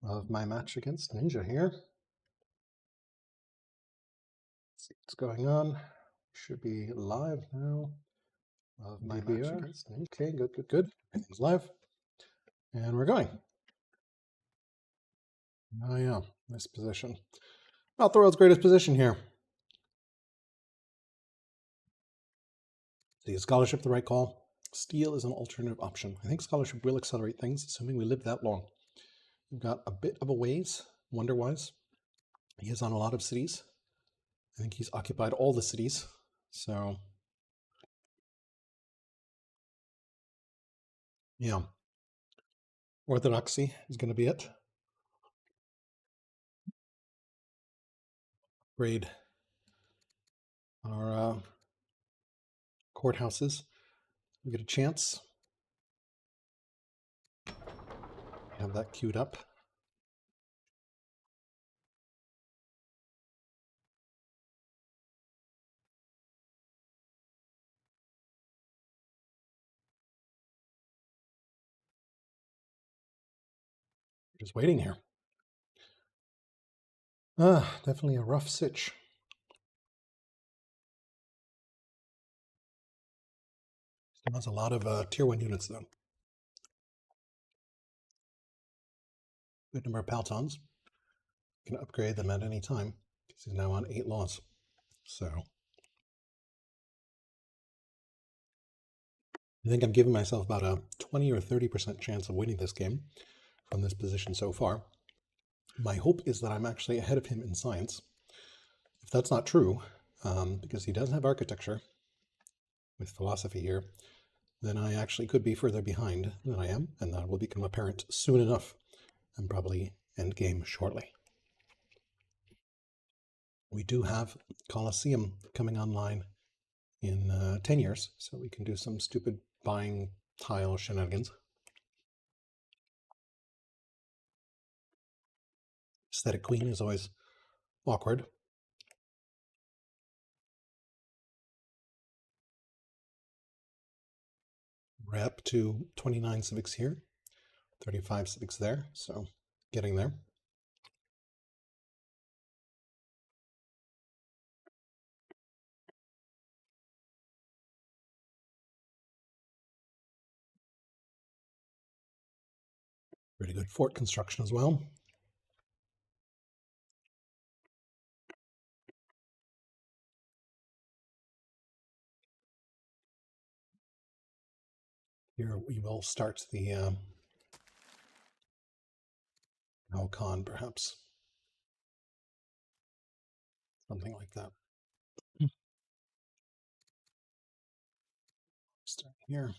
of my match against Ninjaa here. Let's see what's going on. Should be live now. Of my match against Ninjaa. Okay, good. Everything's live. And we're going. Oh yeah, nice position. Not the world's greatest position here. Is scholarship the right call? Steel is an alternative option. I think scholarship will accelerate things, assuming we live that long. We've got a bit of a ways, wonder-wise. He is on a lot of cities. I think he's occupied all the cities. So, yeah. Orthodoxy is going to be it. Upgrade our courthouses. We get a chance. Have that queued up. Just waiting here. Definitely a rough sitch. Still has a lot of tier 1 units though. Good number of Paltons. Can upgrade them at any time because he's now on 8 laws. So I think I'm giving myself about a 20 or 30% chance of winning this game from this position so far. My hope is that I'm actually ahead of him in science. If that's not true, because he doesn't have architecture with philosophy here, then I actually could be further behind than I am, and that will become apparent soon enough, and probably end game shortly. We do have Colosseum coming online in 10 years, so we can do some stupid buying tile shenanigans. Aesthetic Queen is always awkward. We're up to 29 civics here, 35 civics there, so getting there. Pretty good fort construction as well. Here we will start the Alcan, perhaps. Something like that. Start here.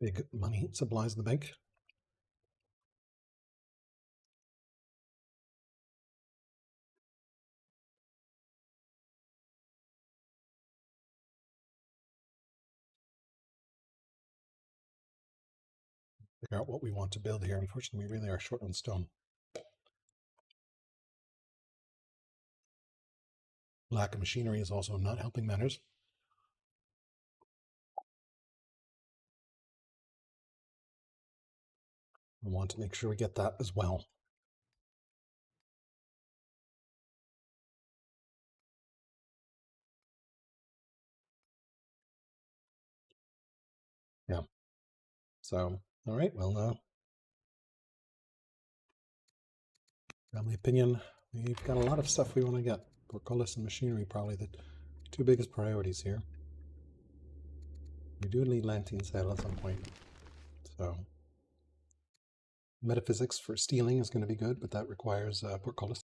Big money supplies the bank. Figure out what we want to build here. Unfortunately, we really are short on stone. Lack of machinery is also not helping matters. We want to make sure we get that as well. Yeah. So, all right, well, family opinion, we've got a lot of stuff we want to get. Portcullis and machinery, probably the two biggest priorities here. We do need Lantine sail at some point. So, metaphysics for stealing is going to be good, but that requires portcullis.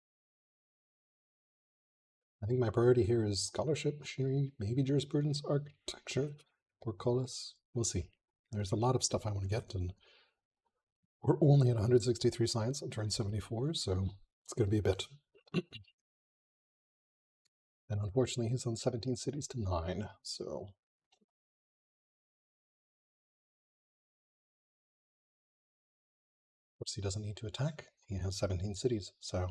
I think my priority here is scholarship, machinery, maybe jurisprudence, architecture, portcullis. We'll see. There's a lot of stuff I want to get, and we're only at 163 science on turn 74, so it's going to be a bit. And unfortunately, he's on 17 cities to 9, so. Of course, he doesn't need to attack. He has 17 cities, so.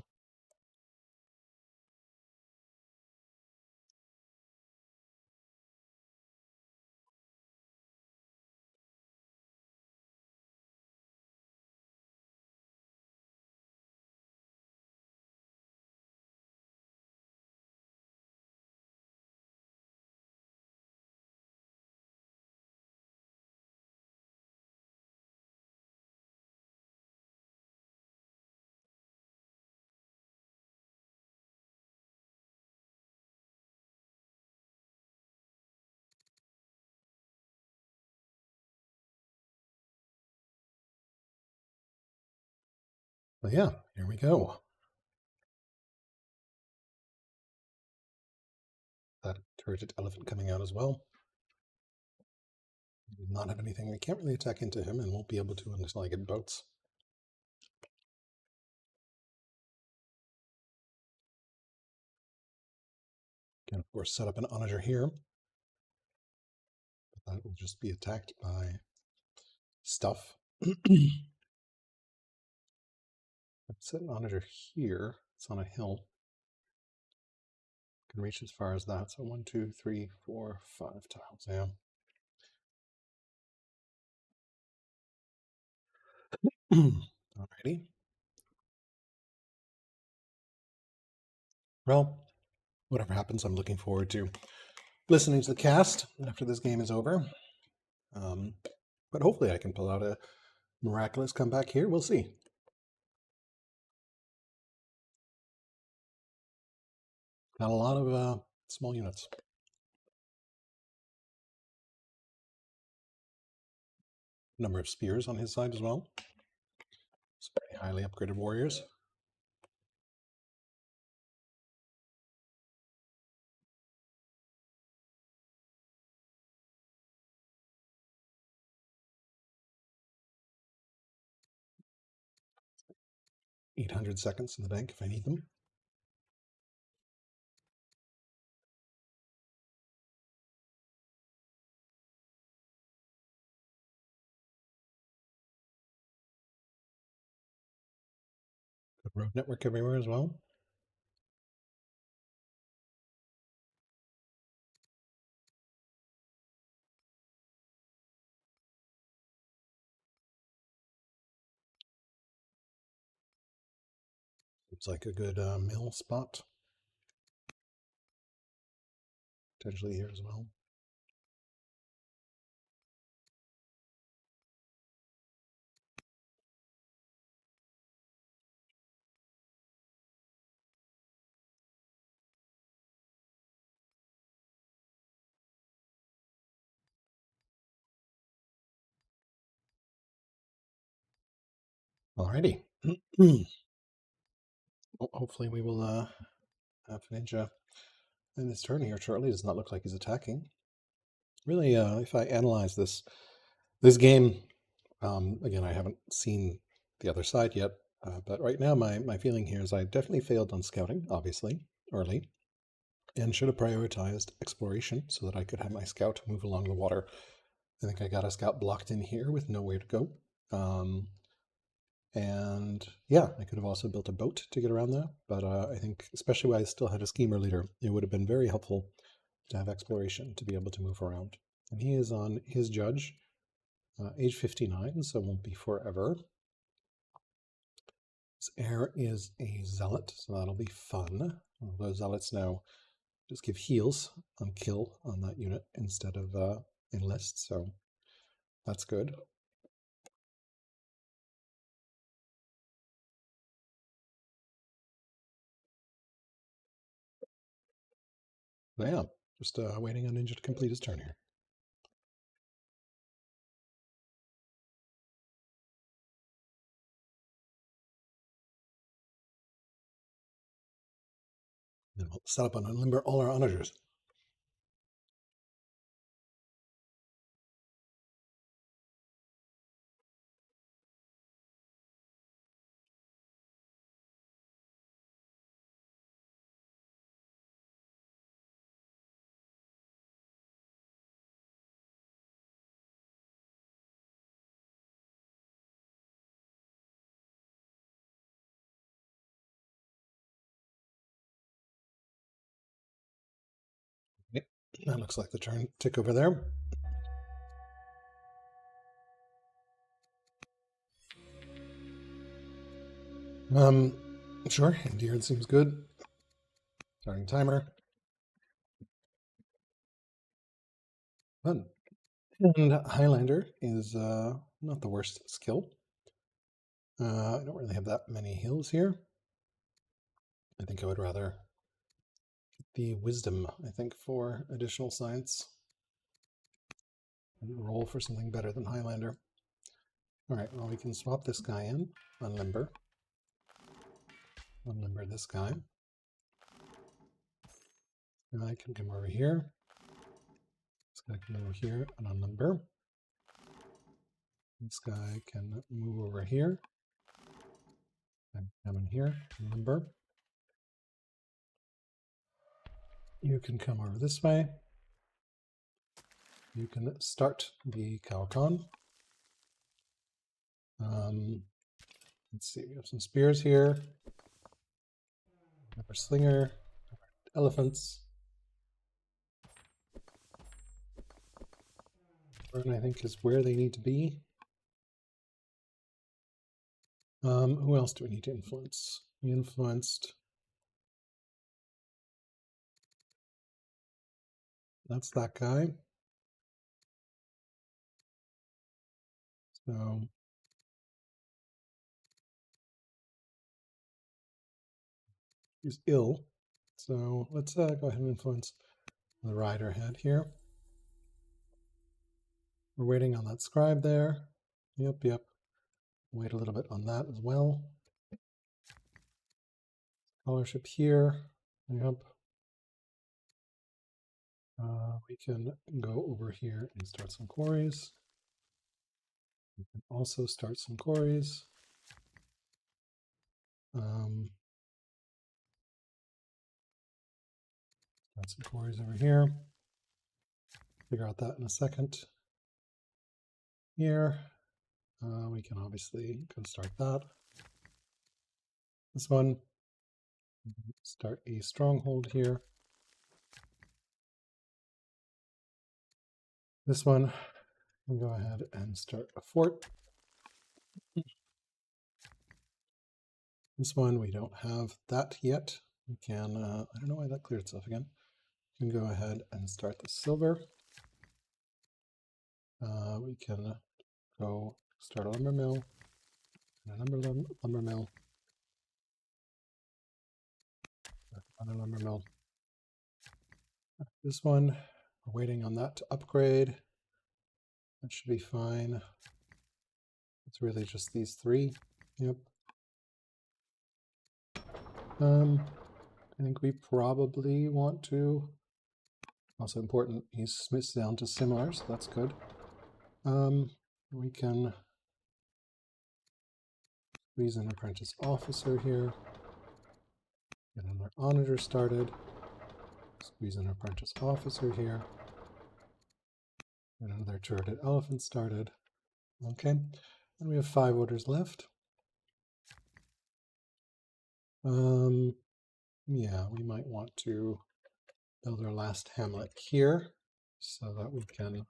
But yeah, here we go. That turreted elephant coming out as well. He does not have anything. We can't really attack into him and won't be able to until I get boats. Can, of course, set up an onager here. But that will just be attacked by stuff. Set an onager here. It's on a hill. Can reach as far as that. So 1, 2, 3, 4, 5 tiles. Yeah. Alrighty. Well, whatever happens, I'm looking forward to listening to the cast after this game is over. But hopefully I can pull out a miraculous comeback here. We'll see. Got a lot of small units. Number of spears on his side as well. Some very highly upgraded warriors. .800 seconds in the bank if I need them. Good road network everywhere as well. Looks like a good mill spot. Potentially here as well. Alrighty. Well, hopefully we will have Ninjaa in his turn here shortly. Does not look like he's attacking. Really, if I analyze this game, again, I haven't seen the other side yet, but right now my feeling here is I definitely failed on scouting, obviously, early, and should have prioritized exploration so that I could have my scout move along the water. I think I got a scout blocked in here with nowhere to go. And yeah, I could have also built a boat to get around that, but I think especially when I still had a schemer leader, it would have been very helpful to have exploration to be able to move around. And he is on his judge, age 59, so won't be forever. His heir is a zealot, so that'll be fun. Although zealots now just give heals on kill on that unit instead of enlist, so that's good. So yeah, just waiting on Ninja to complete his turn here. Then we'll set up and unlimber all our onagers. That looks like the turn tick over there. Sure, endeared seems good. Starting timer. Fun. And Highlander is not the worst skill. I don't really have that many heals here. I think I would rather get the wisdom, I think, for additional science. And roll for something better than Highlander. Alright, well we can swap this guy in, unlimber. Unlimber this guy. And I can come over here. This guy can go here and unlimber. This guy can move over here. And come in here, unlimber. You can come over this way. You can start the Kalkan. Let's see, we have some spears here. Our slinger, elephants. Burn, I think, is where they need to be. Who else do we need to influence? We influenced. That's that guy. So he's ill. So let's go ahead and influence the rider head here. We're waiting on that scribe there. Yep. Wait a little bit on that as well. Scholarship here. Yep. We can go over here and start some quarries. We can also start some quarries. Start some quarries over here. Figure out that in a second. Here, we can obviously go start that. This one, start a stronghold here. This one, we'll go ahead and start a fort. This one, we don't have that yet. We can, I don't know why that cleared itself again. We can go ahead and start the silver. We can go start a lumber mill, and a lumber mill, and a lumber mill. This one, we're waiting on that to upgrade. That should be fine. It's really just these three. Yep. I think we probably want to. Also important, he's smiths down to similar, so that's good. We can squeeze an apprentice officer here. Get another auditor started. Squeeze an apprentice officer here. Get another turreted elephant started. Okay, and we have 5 orders left. Yeah, we might want to build our last hamlet here so that we can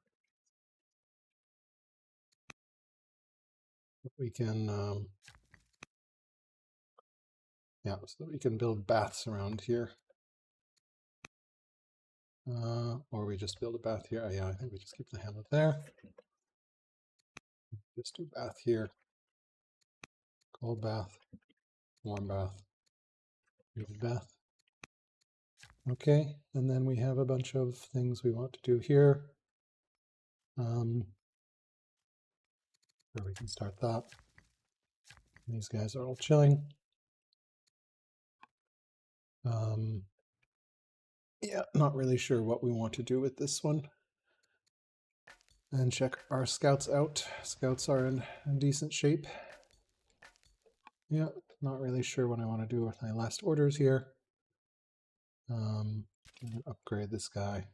yeah, so that we can build baths around here. Or we just build a bath here. Oh, yeah, I think we just keep the hamlet there. Just do bath here. Cold bath, warm bath, heated bath. Okay, and then we have a bunch of things we want to do here. Where we can start that. These guys are all chilling. Yeah, not really sure what we want to do with this one. And check our scouts out. Scouts are in decent shape. Yeah, not really sure what I want to do with my last orders here. I'm gonna upgrade this guy.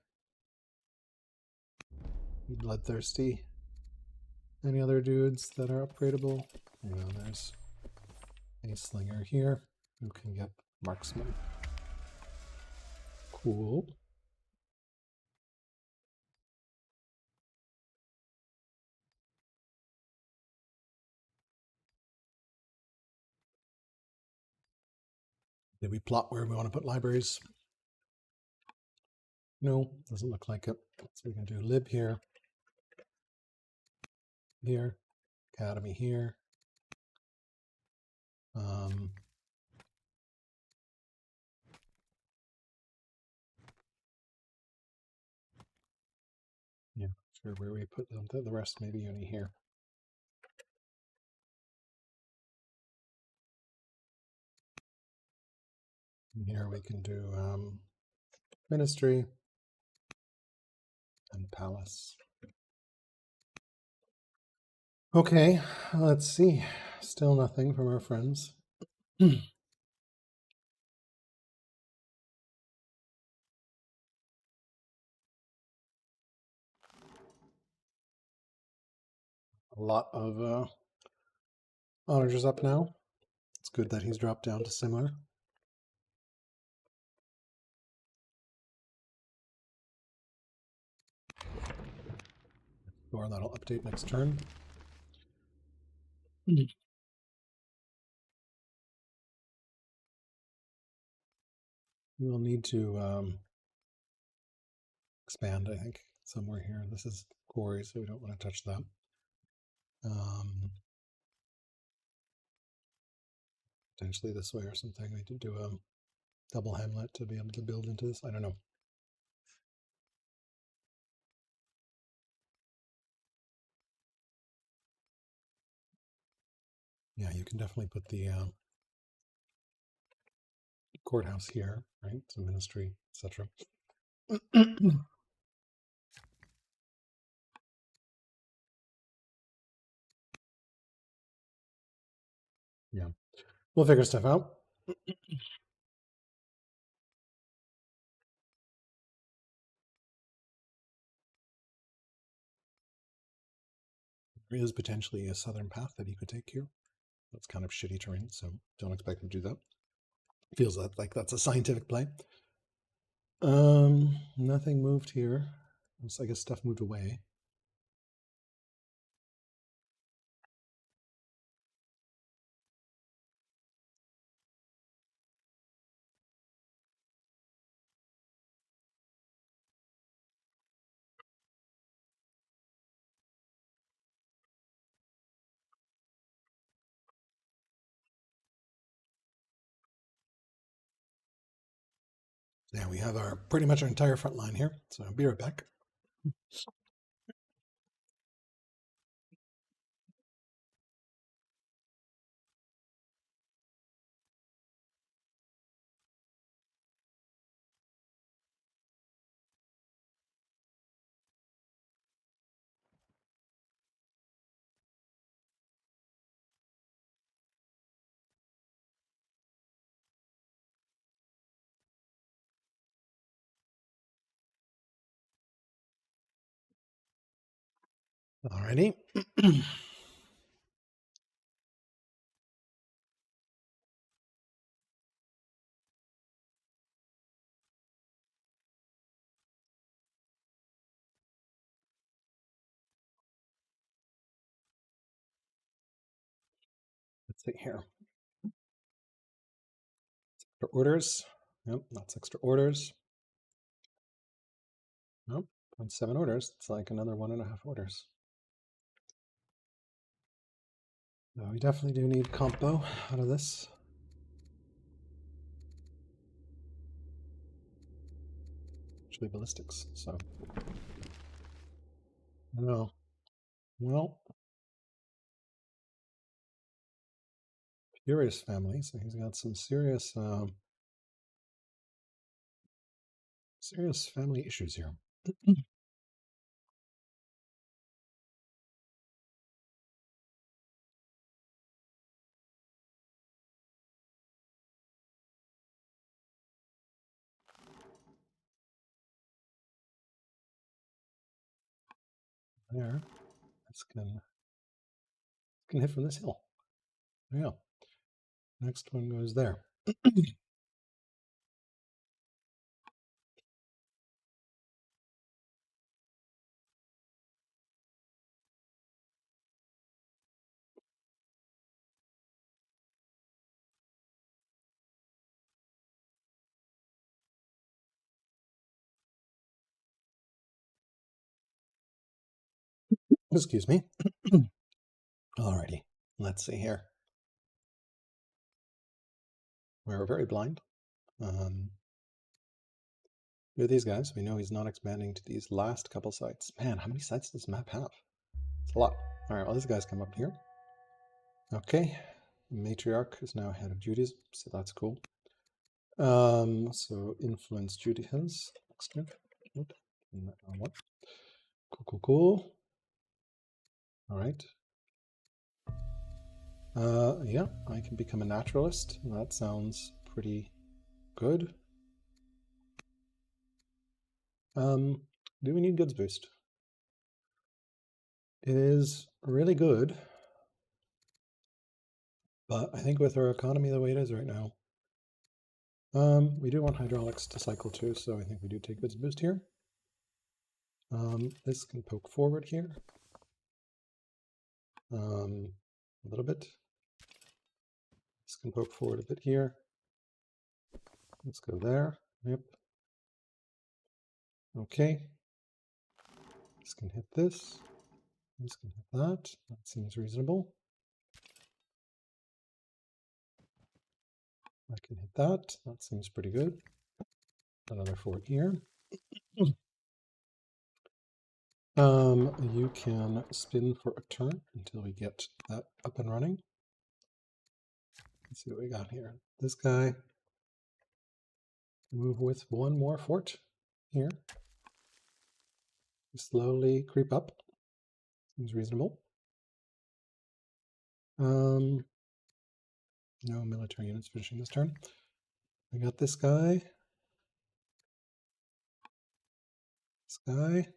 Bloodthirsty. Any other dudes that are upgradable? You know, there's a slinger here who can get marksman. Cool. Did we plot where we want to put libraries? No, doesn't look like it. So we can do lib here, here, academy here. Yeah, sure where we put them. The rest maybe uni here. And here we can do ministry and palace. Okay, let's see. Still nothing from our friends. A lot of onagers up now. It's good that he's dropped down to similar. Or that'll update next turn. You will need to expand, I think, somewhere here. This is quarry, so we don't want to touch that. Potentially this way or something. We could do a double hamlet to be able to build into this. I don't know. Yeah, you can definitely put the courthouse here, right? So ministry, etc. Yeah, we'll figure stuff out. There is potentially a southern path that you could take here. That's kind of shitty terrain, so don't expect him to do that. Feels like that's a scientific play. Nothing moved here. I guess stuff moved away. Yeah, we have our pretty much our entire front line here. So I'll be right back. Alrighty. Let's see here. Extra orders. Nope, that's extra orders. Nope, 0.7 orders. It's like another 1.5 orders. No, we definitely do need compo out of this. Actually, ballistics. So, no. Well, Furious family. So he's got some serious, serious family issues here. There, this can hit from this hill. Yeah. Next one goes there. Excuse me. Alrighty, let's see here. We're very blind. Look at these guys. We know he's not expanding to these last couple sites. Man, how many sites does this map have? It's a lot. All right, well, these guys come up here. Okay, matriarch is now head of Judaism, so that's cool. So influence Judaism. Looks good. Good. Cool, cool, cool. All right. Yeah, I can become a naturalist. That sounds pretty good. Do we need goods boost? It is really good, but I think with our economy the way it is right now, we do want hydraulics to cycle too, so I think we do take goods boost here. This can poke forward here. A little bit. This can poke forward a bit here. Let's go there. Yep. Okay. This can hit this. This can hit that. That seems reasonable. I can hit that. That seems pretty good. Another fort here. You can spin for a turn until we get that up and running. Let's see what we got here. This guy, move with one more fort here. Slowly creep up. Seems reasonable. No military units finishing this turn. We got this guy. This guy.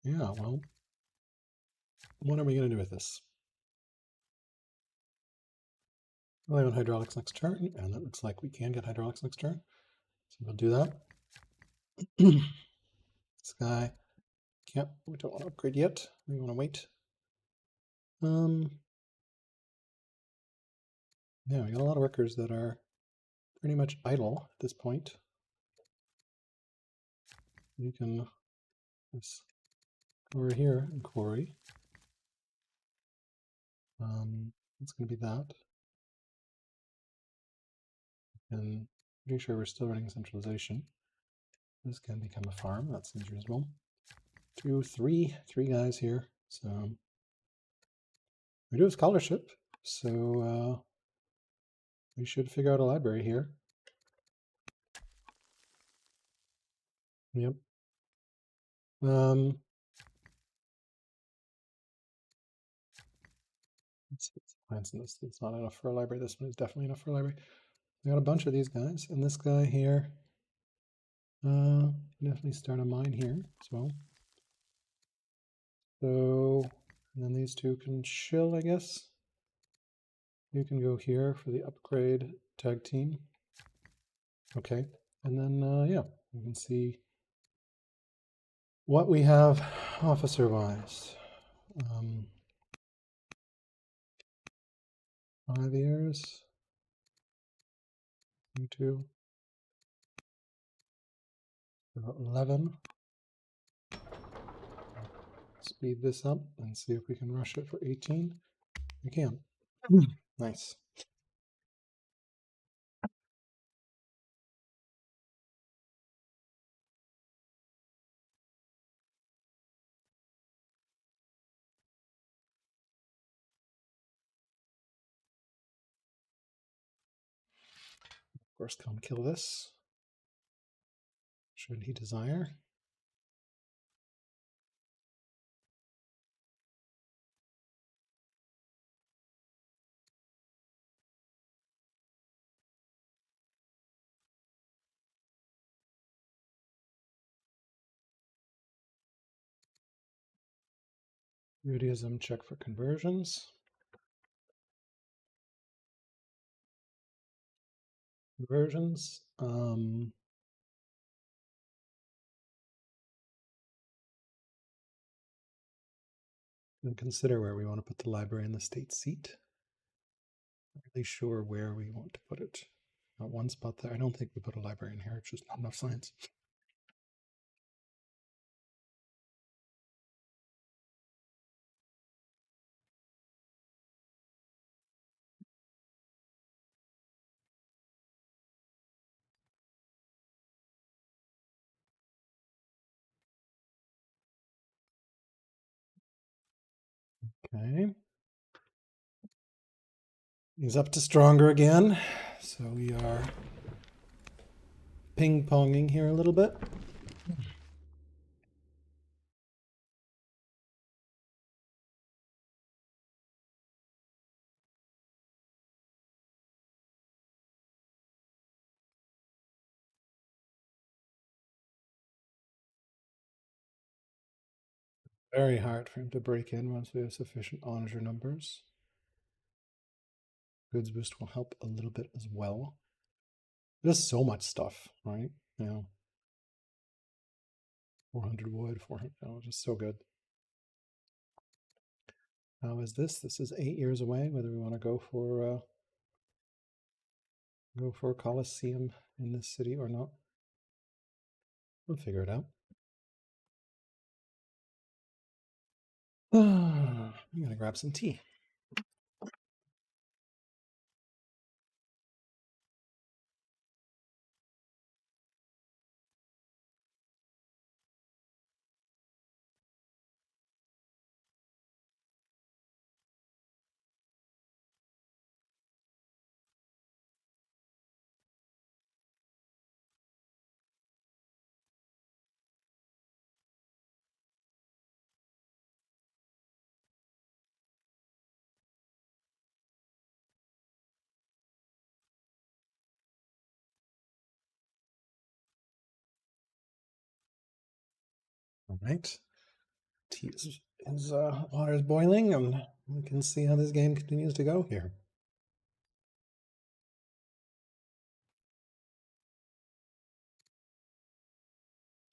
Yeah, well, what are we going to do with this? Well, I want hydraulics next turn, and it looks like we can get hydraulics next turn. So we'll do that. This guy, can't, we don't want to upgrade yet. We want to wait. Yeah, we got a lot of workers that are pretty much idle at this point. You can just go over here and quarry. It's going to be that. And pretty sure we're still running centralization. This can become a farm. That seems reasonable. Three guys here. So we do have scholarship. So we should figure out a library here. Yep. Let's see what's in this. It's not enough for a library. This one is definitely enough for a library. We got a bunch of these guys, and this guy here. Definitely start a mine here as well. So, and then these two can chill, I guess. You can go here for the upgrade tag team. Okay, and then yeah, we can see what we have officer-wise. 5 years. 2. 11. Speed this up and see if we can rush it for 18. We can. Nice. Of course, come kill this. Should he desire. Judaism, check for conversions. Conversions. And consider where we want to put the library and the state seat. Not really sure where we want to put it. Got one spot there. I don't think we put a library in here. It's just not enough science. Okay. He's up to stronger again. So we are ping-ponging here a little bit. Very hard for him to break in once we have sufficient onager numbers. Goods boost will help a little bit as well. There's so much stuff, right? You know, 400 wood, 400, oh, just so good. How is this? This is 8 years away, whether we want to go for a Coliseum in this city or not. We'll figure it out. I'm gonna grab some tea. All right. Tea is water is boiling, and we can see how this game continues to go here.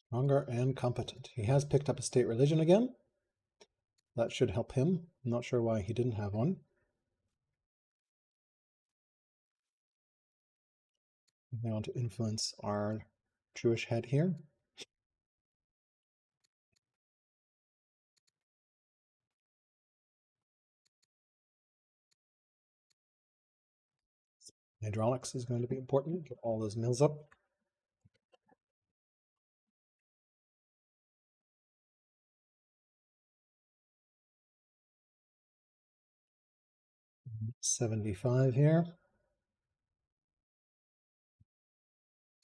Stronger and competent. He has picked up a state religion again. That should help him. I'm not sure why he didn't have one. They want to influence our Jewish head here. Hydraulics is going to be important. Get all those mills up. $75 here.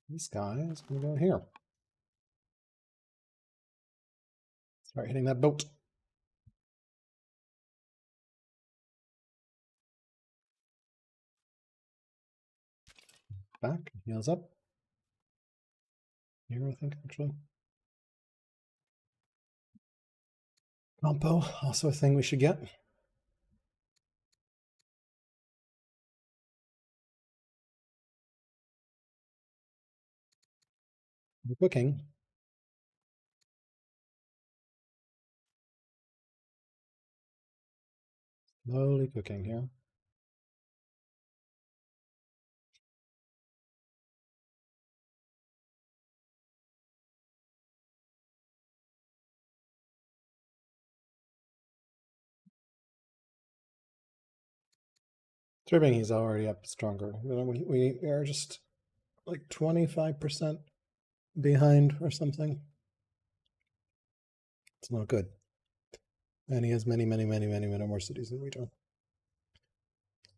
This guy is going to go here. Start hitting that boat. Back, heals up. Here, I think, actually. Compo, also a thing we should get. We're cooking. Slowly cooking here. Tripping, he's already up stronger. We are just like 25% behind or something. It's not good. And he has many more cities than we do.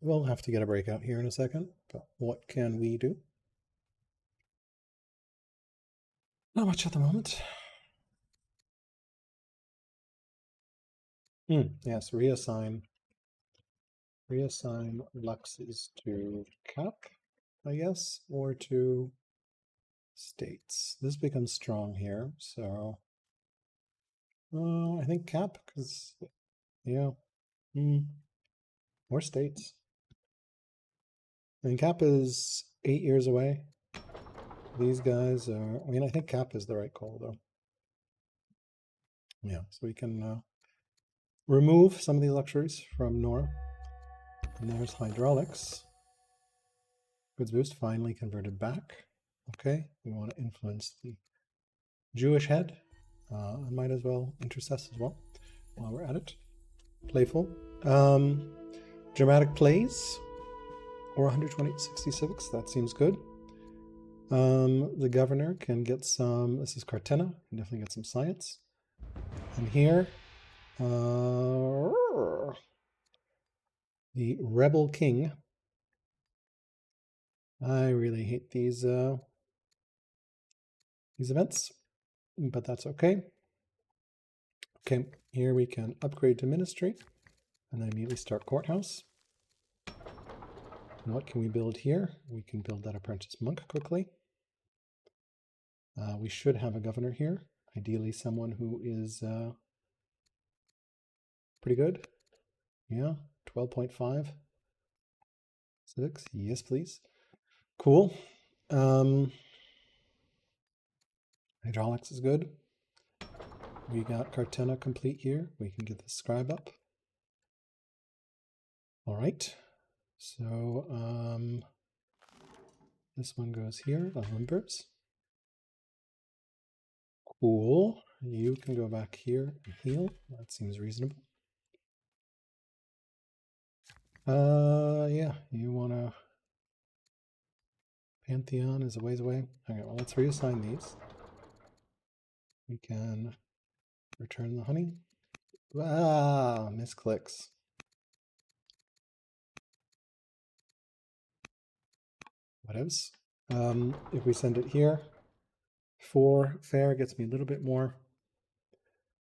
We'll have to get a breakout here in a second, but what can we do? Not much at the moment. Yes, reassign Luxes to Cap, I guess, or to states. This becomes strong here, so I think Cap, because yeah, more states. I mean, Cap is 8 years away. These guys are, I mean, I think Cap is the right call, though. Yeah, so we can remove some of these luxuries from Nora. And there's hydraulics. Goods boost finally converted back. Okay, we want to influence the Jewish head. I might as well intercess as well while we're at it. Playful. Dramatic plays. Or 120-60 civics, that seems good. The governor can get some, this is Cartena, can definitely get some science. And here, The Rebel King. I really hate these events, but that's okay. Okay, here we can upgrade to ministry and then immediately start courthouse. And what can we build here? We can build that apprentice monk quickly. We should have a governor here, ideally someone who is pretty good. Yeah, 12.5. 6, yes please. Cool. Hydraulics is good. We got Cartena complete here. We can get the scribe up. All right. So this one goes here, the limbers. Cool. You can go back here and heal. That seems reasonable. Yeah, you wanna Pantheon is a ways away. Okay, well let's reassign these. We can return the honey. Ah, misclicks. What else? If we send it here, 4 fair gets me a little bit more.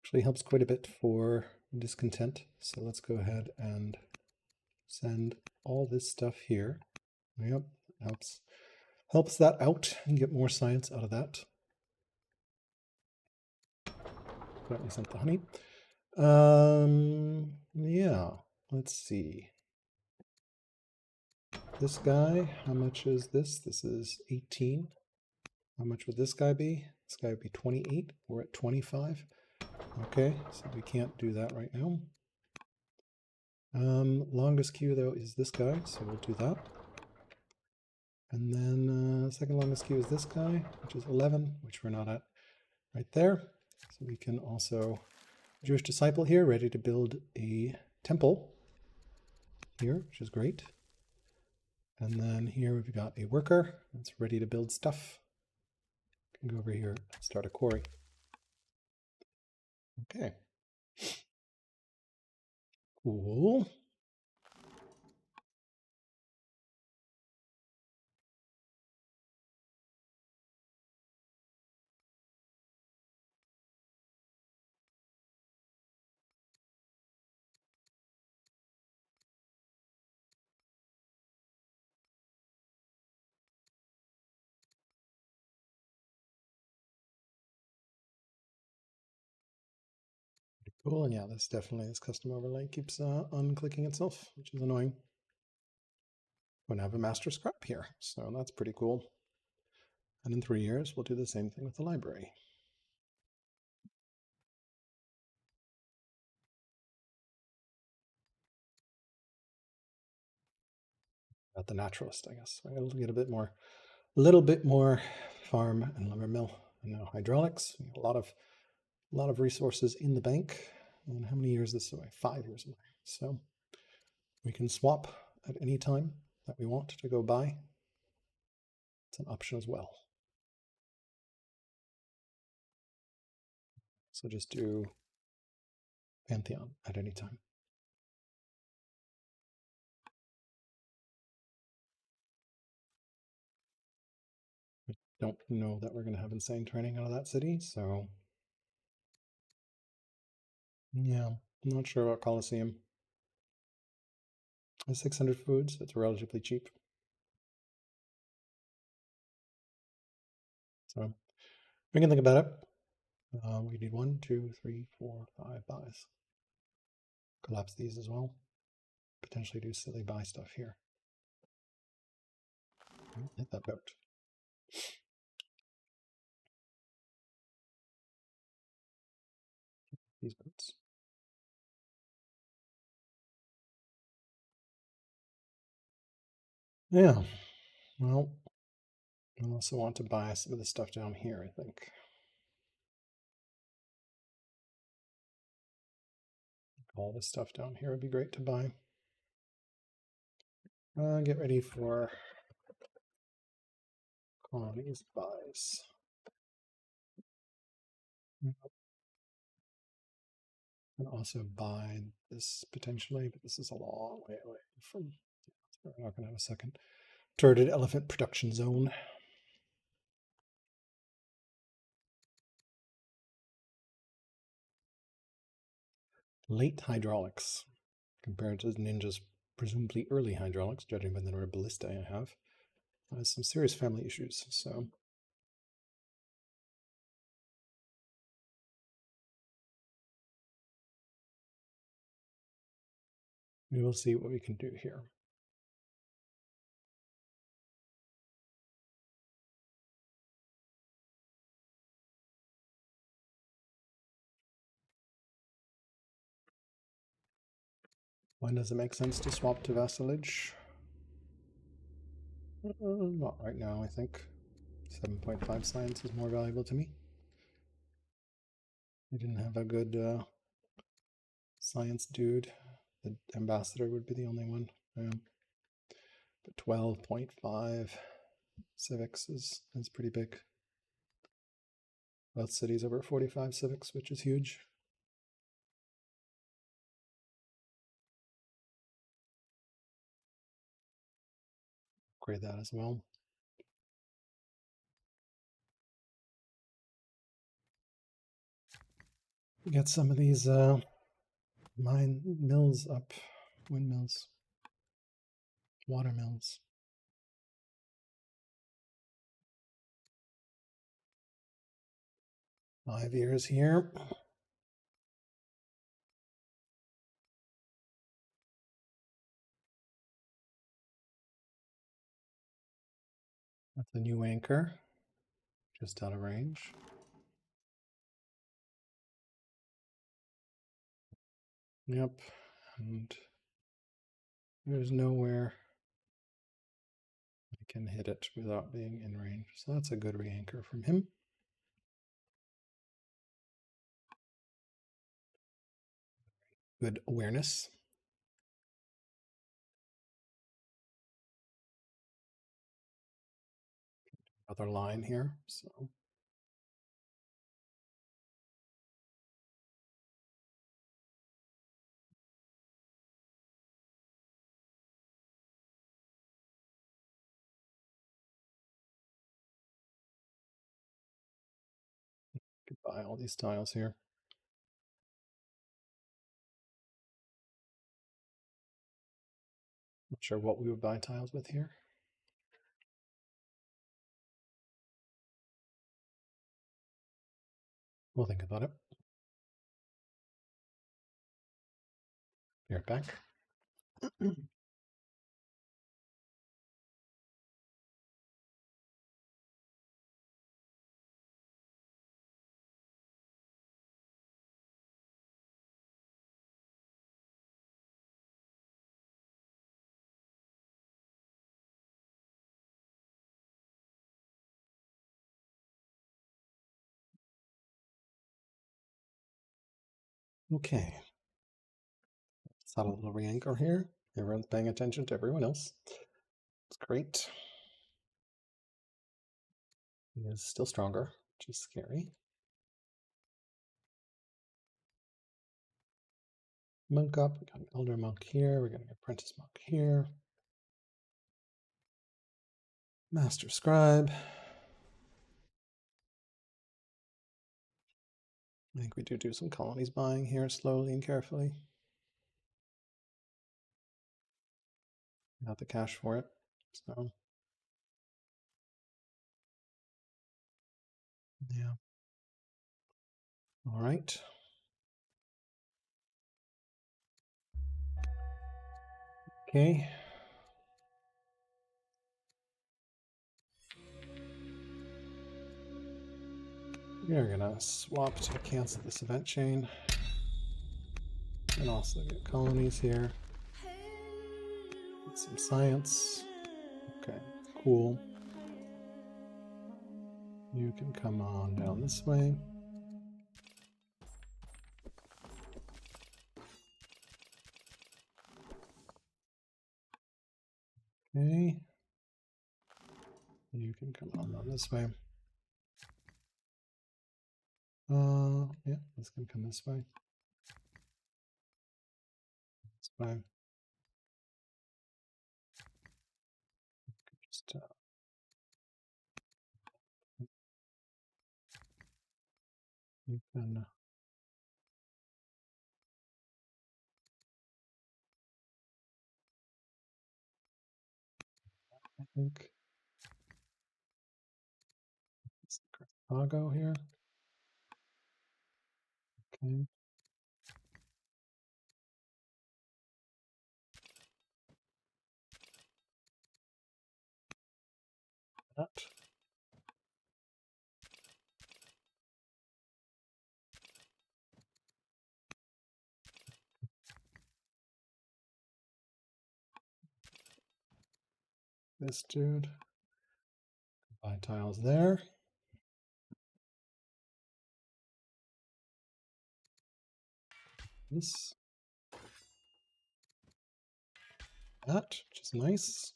Actually helps quite a bit for discontent. So let's go ahead and send all this stuff here. Yep, helps that out and get more science out of that. Definitely sent the honey. Yeah, let's see. This guy, how much is this? This is 18. How much would this guy be? This guy would be 28. We're at 25. Okay, so we can't do that right now. Longest queue though is this guy, so we'll do that. And then second longest queue is this guy, which is 11, which we're not at right there. So we can also Jewish disciple here, ready to build a temple here, which is great. And then here we've got a worker that's ready to build stuff. Can go over here and start a quarry. Okay. Cool. Cool, and yeah, this custom overlay keeps unclicking itself, which is annoying. We're going to have a master scrap here, so that's pretty cool. And in 3 years, we'll do the same thing with the library. Got the naturalist, I guess. I gotta get a little bit more farm and lumber mill. And now hydraulics. A lot of resources in the bank. And how many years this away? 5 years away. So we can swap at any time that we want to go buy. It's an option as well. So just do Pantheon at any time. I don't know that we're going to have insane training out of that city, so yeah, I'm not sure about Coliseum. It's 600 foods, it's relatively cheap. So we can think about it. We need 1, 2, 3, 4, 5 buys. Collapse these as well. Potentially do silly buy stuff here. Hit that boat. These boats. Yeah. Well, I also want to buy some of the stuff down here, I think. All this stuff down here would be great to buy. Get ready for colonies buys. And also buy this potentially, but this is a long way away from. We're not going to have a second turreted elephant production zone. Late hydraulics compared to Ninja's presumably early hydraulics, judging by the number of ballista I have. Some serious family issues, so we will see what we can do here. When does it make sense to swap to vassalage? Not right now, I think. 7.5 science is more valuable to me. I didn't have a good science dude. The ambassador would be the only one. But 12.5 civics is pretty big. Both cities over 45 civics, which is huge. Upgrade that as well. Get some of these mine mills up, windmills, water mills. Five years here. That's a new anchor, just out of range. Yep, and there's nowhere I can hit it without being in range. So that's a good re-anchor from him. Good awareness. Other line here, so could buy all these tiles here. Not sure what we would buy tiles with here. We'll think about it. Be right back. Okay. Subtle little re-anchor here. Everyone's paying attention to everyone else. It's great. He is still stronger, which is scary. Monk up. We got an elder monk here. We're getting an apprentice monk here. Master scribe. I think we do some colonies buying here slowly and carefully. Got the cash for it, so yeah. All right. Okay. We're gonna swap to cancel this event chain and also get colonies here. Get some science. Okay, cool. You can come on down this way. Okay. You can come on down this way. Yeah, this can come this way. Fine. Just you can I think it's Carthago here. Okay. That. This dude. Buy tiles there. This. That, which is nice.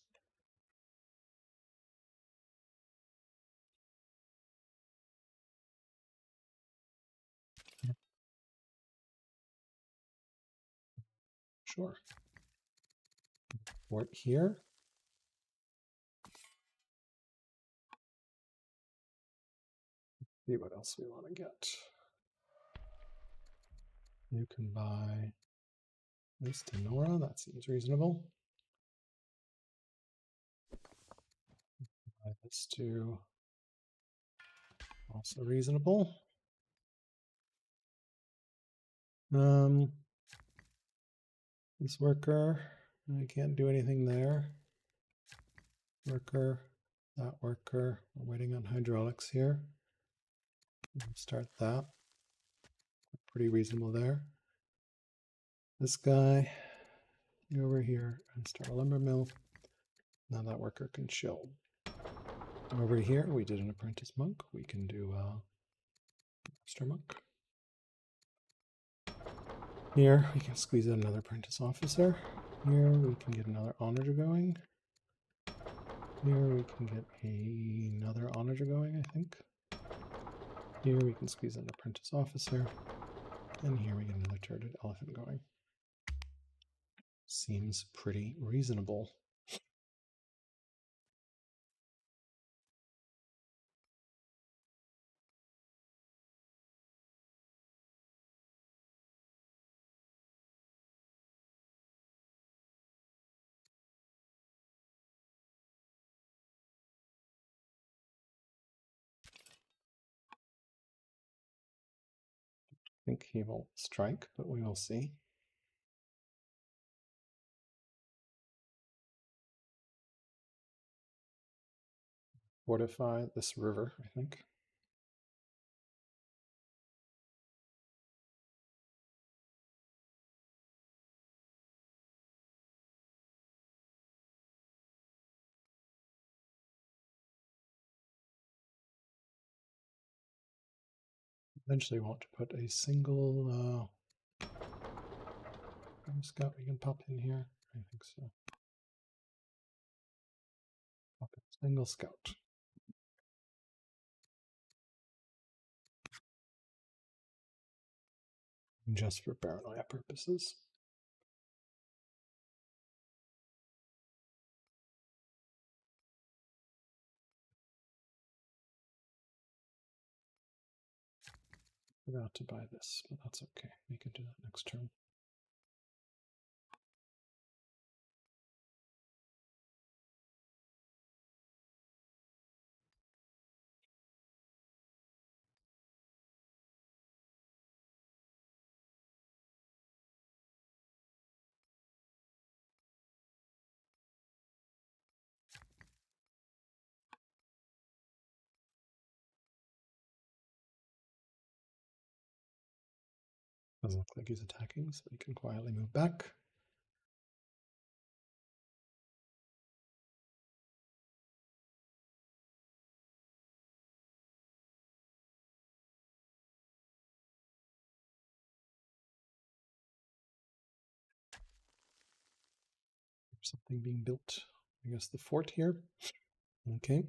Sure. Port here. See what else we want to get. You can buy this to Nora. That seems reasonable. Buy this to also reasonable. This worker, I can't do anything there. Worker, that worker. We're waiting on hydraulics here. Start that. Pretty reasonable there. This guy, go over here and start a lumber mill. Now that worker can chill. Over here, we did an apprentice monk. We can do a master monk. Here, we can squeeze in another apprentice officer. Here, we can get another onager going. Here, we can get another onager going, I think. Here, we can squeeze in an apprentice officer. And here, we get another turreted elephant going. Seems pretty reasonable. I think he will strike, but we will see. Fortify this river, I think. Eventually want to put a single scout we can pop in here. I think so. Pop in a single scout. Just for paranoia purposes. Forgot to buy this, but that's okay. We can do that next turn. Doesn't look like he's attacking, so he can quietly move back. Something being built. I guess the fort here. Okay.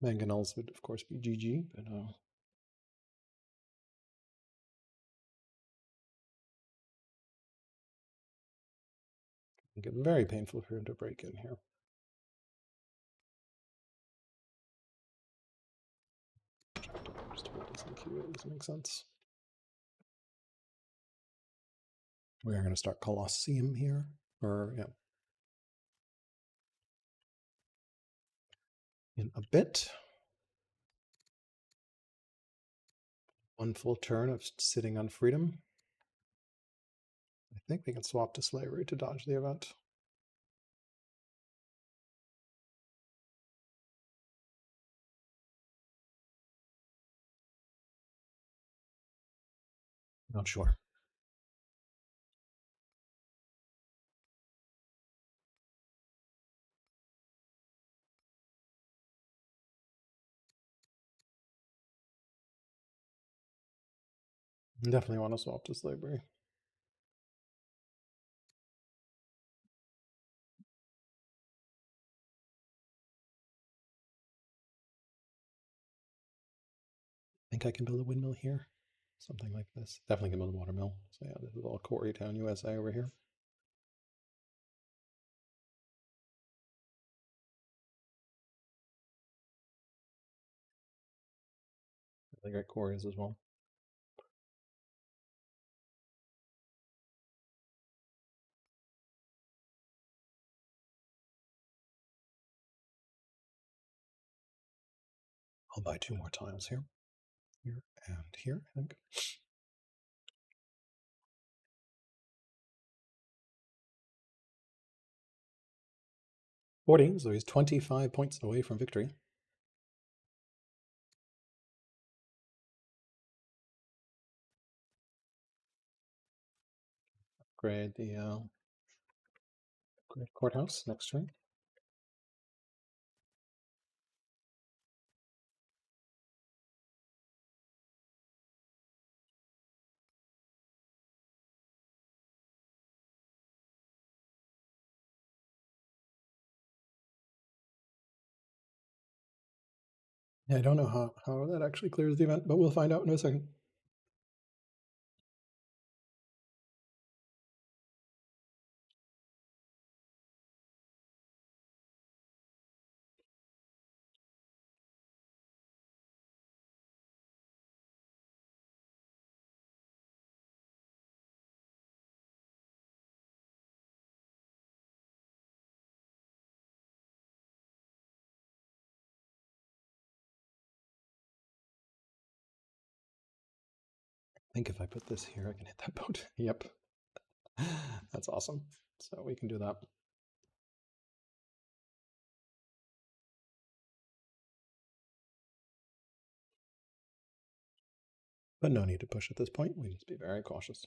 Mangonels would, of course, be GG, but Make it very painful for him to break in here. Just hold this in Q. It doesn't make sense. We are going to start Colosseum here, or yeah, in a bit. One full turn of sitting on freedom. I think we can swap to slavery to dodge the event. Not sure. Definitely want to swap to slavery. I think I can build a windmill here. Something like this. Definitely can build a watermill. So yeah, this is all Quarrytown, USA over here. Really great quarries as well. I'll buy 2 more tiles here. Here and here, I think. 40, so he's 25 points away from victory. Upgrade the courthouse next turn. Yeah, I don't know how that actually clears the event, but we'll find out in a second. I think if I put this here, I can hit that boat. Yep. That's awesome. So we can do that. But no need to push at this point. We just be very cautious.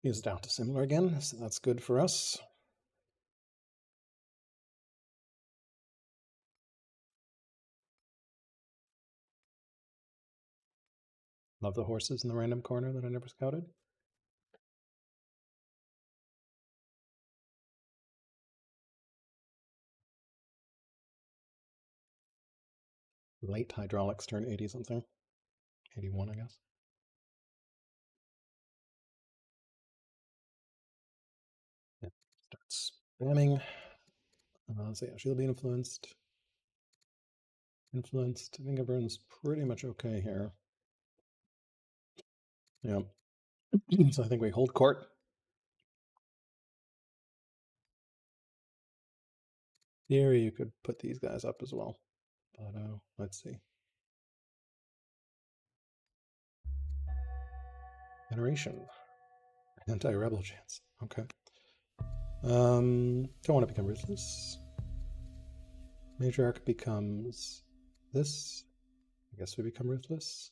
He's down to similar again, so that's good for us. Love the horses in the random corner that I never scouted. Late hydraulics turn 80 something. 81, I guess. Yeah. Starts spamming. So yeah, she'll be influenced. Influenced. I think everyone's pretty much okay here. Yeah. So I think we hold court. Here you could put these guys up as well. But let's see. Generation. Anti-rebel chance. Okay. Don't want to become ruthless. Matriarch becomes this. I guess we become ruthless.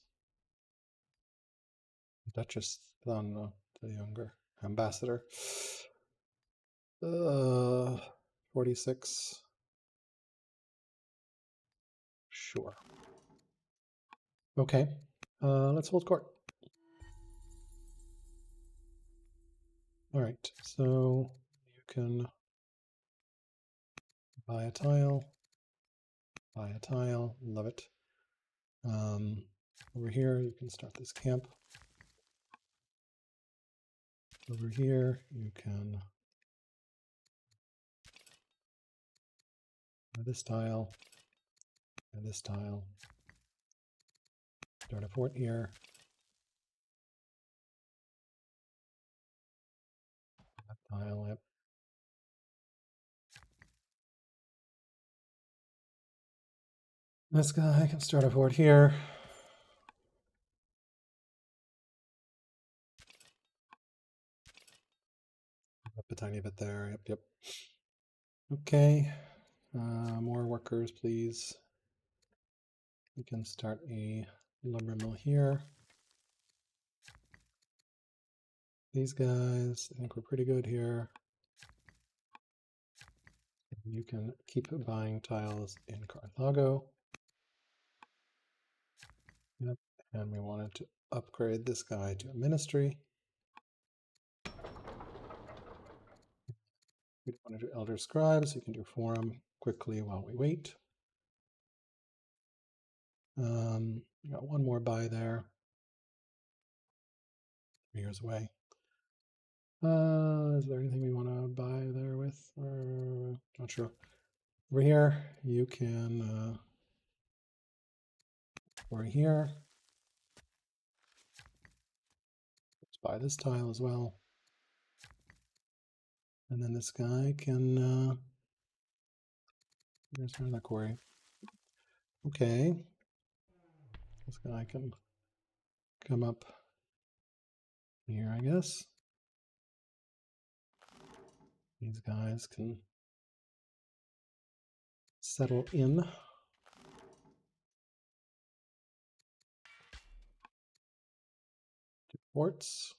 Duchess, no, the younger ambassador. 46. Sure. Okay. Let's hold court. All right. So you can buy a tile. Buy a tile. Love it. Over here, you can start this camp. Over here, you can this tile, and this tile. Start a fort here. That tile, yep. This guy can start a fort here. Up a tiny bit there, yep, yep. Okay, more workers, please. We can start a lumber mill here. These guys, I think we're pretty good here. You can keep buying tiles in Carthago. Yep, and we wanted to upgrade this guy to a ministry. We don't want to do elder scribes, you can do forum quickly while we wait. We got one more buy there. 3 years away. Is there anything we want to buy there with? Not sure. Over here, you can over here. Let's buy this tile as well. And then this guy can here's another quarry. Okay. This guy can come up here, I guess. These guys can settle in. To forts.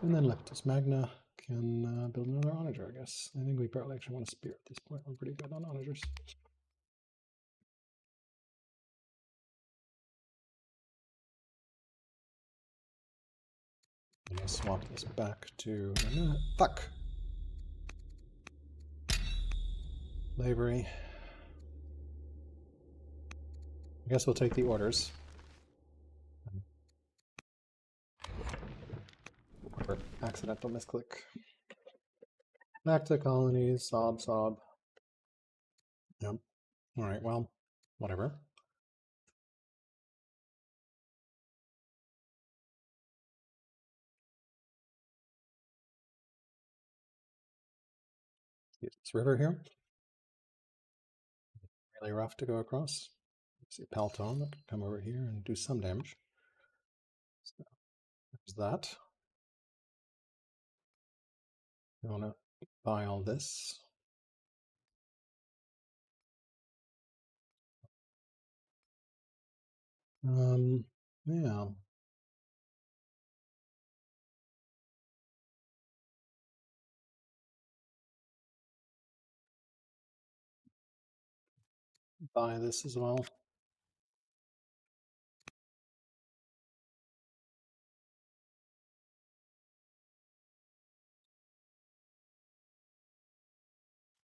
And then Leptis Magna can build another onager, I guess. I think we probably actually want a spear at this point. We're pretty good on onagers. I'm going to swap this back to... Fuck! Slavery. I guess we'll take the orders. Or accidental misclick. Back to colonies, sob, sob. Yep. Alright, well, whatever. Use this river here. Really rough to go across. See a Peltone that can come over here and do some damage. So there's that. I want to buy all this. Yeah. Buy this as well.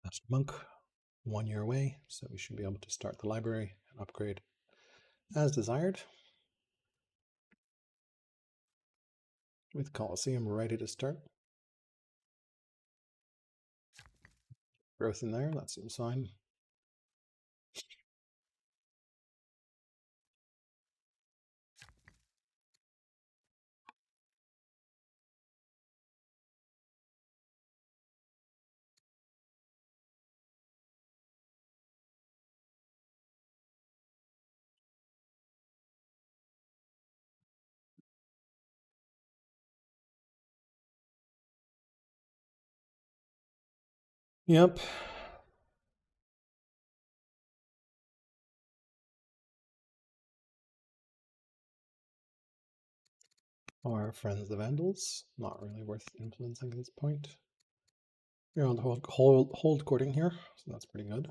Master Monk, 1 year away, so we should be able to start the library and upgrade as desired. With Colosseum ready to start. Growth in there, that seems fine. Yep. Our friends the Vandals, not really worth influencing at this point. We're on the hold courting here, so that's pretty good.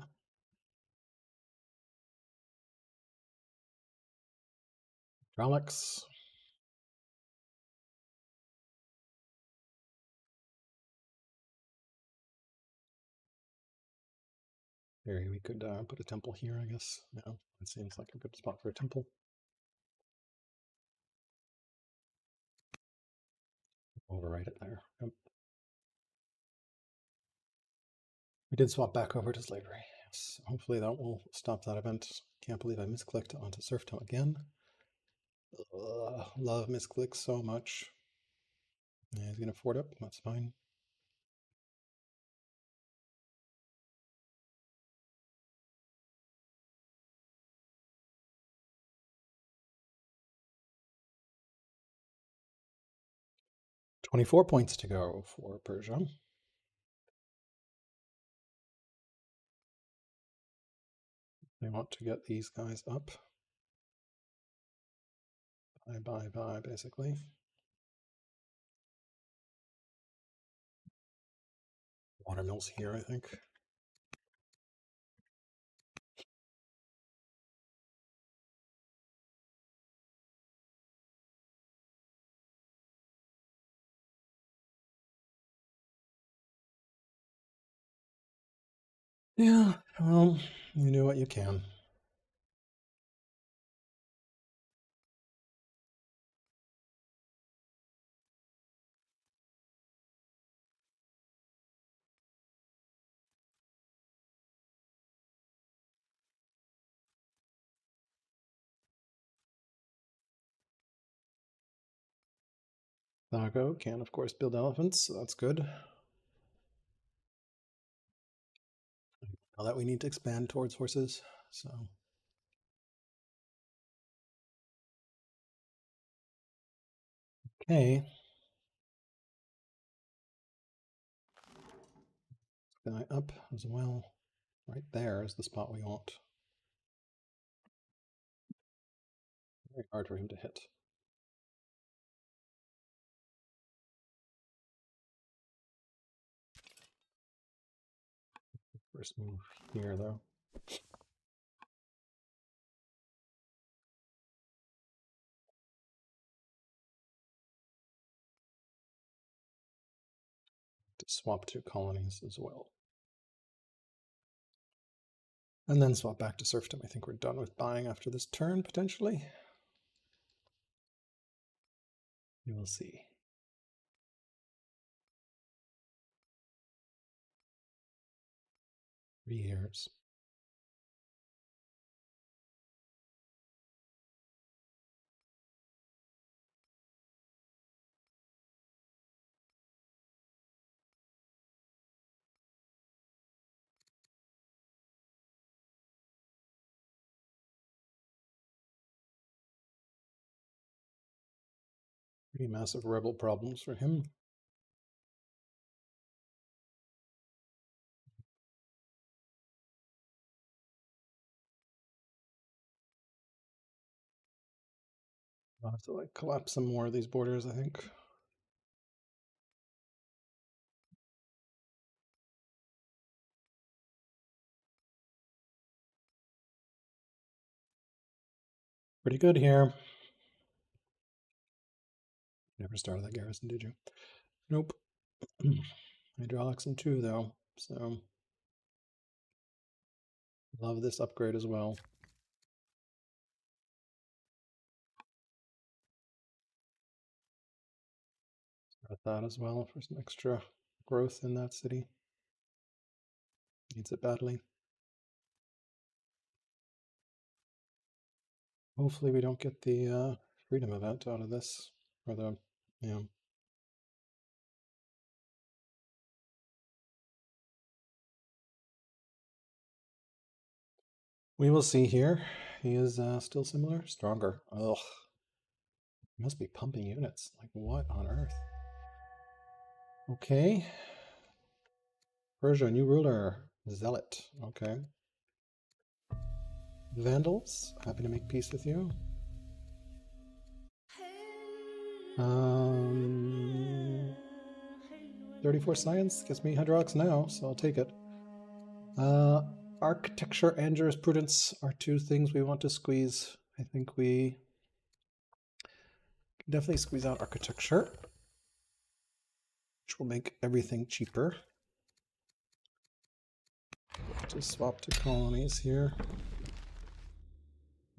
Relics. Here we could put a temple here, I guess. Yeah, it seems like a good spot for a temple. Overwrite it there. Yep. We did swap back over to slavery. Yes, hopefully that will stop that event. Can't believe I misclicked onto serfdom again. Love misclicks so much. Yeah, he's gonna fort up. That's fine. $24 points to go for Persia. They want to get these guys up. Bye, basically. Watermills here, I think. Yeah, well, you do what you can. Thago can, of course, build elephants, so that's good. Now that we need to expand towards horses, so. Okay. Guy up as well. Right there is the spot we want. Very hard for him to hit. First move here, though. To swap 2 colonies as well. And then swap back to serfdom. I think we're done with buying after this turn, potentially. We will see. Three years. Pretty massive rebel problems for him. I'll have to like collapse some more of these borders, I think. Pretty good here. Never started that garrison, did you? Nope. Hydraulics in 2, though, so love this upgrade as well. Start that as well for some extra growth in that city. Needs it badly. Hopefully we don't get the freedom event out of this, or the, yeah. We will see here. He is still similar, stronger. Ugh. He must be pumping units. Like, what on earth? Okay. Persia, new ruler. Zealot. Okay. Vandals, happy to make peace with you. 34 science gives me hydraulics now, so I'll take it. Architecture and jurisprudence are 2 things we want to squeeze. I think we Definitely squeeze out architecture, which will make everything cheaper. Just swap to colonies here.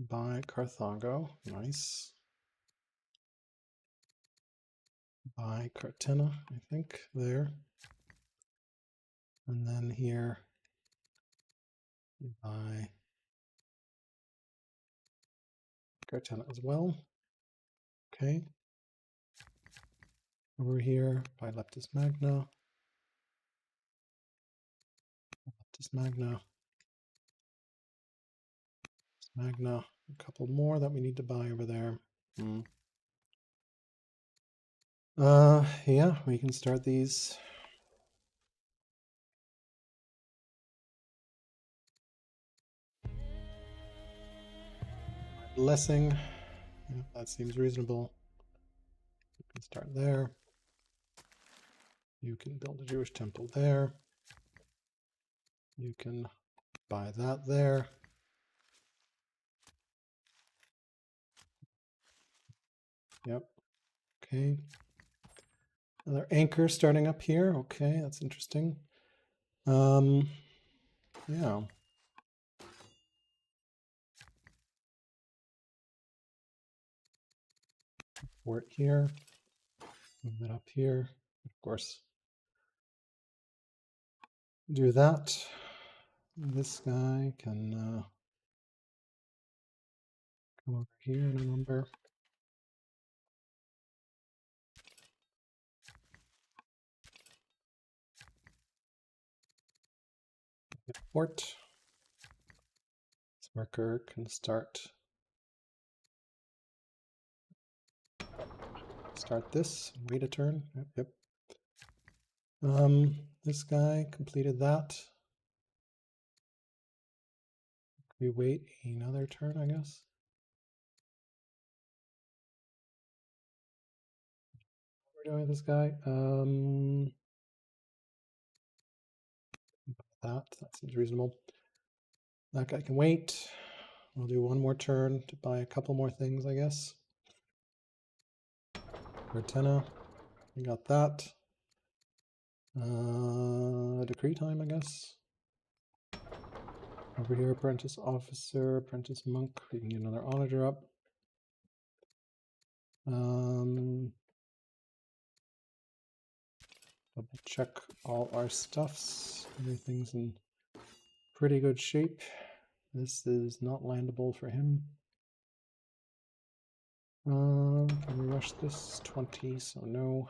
Buy Carthago, nice. Buy Cartena, I think, there. And then here, buy Cartena as well. Okay. Over here, buy Leptis Magna. Leptis Magna. Magna. A couple more that we need to buy over there. Yeah, we can start these. Blessing. Yeah, that seems reasonable. You can start there. You can build a Jewish temple there. You can buy that there. Yep. Okay. Another anchor starting up here. Okay, that's interesting. Yeah. Port here. Move it up here. Of course. Do that. This guy can come over here in a number. Port. This worker can start this. Wait a turn. Yep. This guy completed that. We wait another turn, I guess. What are we doing with this guy? That seems reasonable. That guy can wait. We'll do one more turn to buy a couple more things, I guess. Cortena, we got that. Decree time, I guess. Over here, apprentice officer, apprentice monk. We can get another onager up. Double check all our stuffs. Everything's in pretty good shape. This is not landable for him. Can we rush this? 20, so no.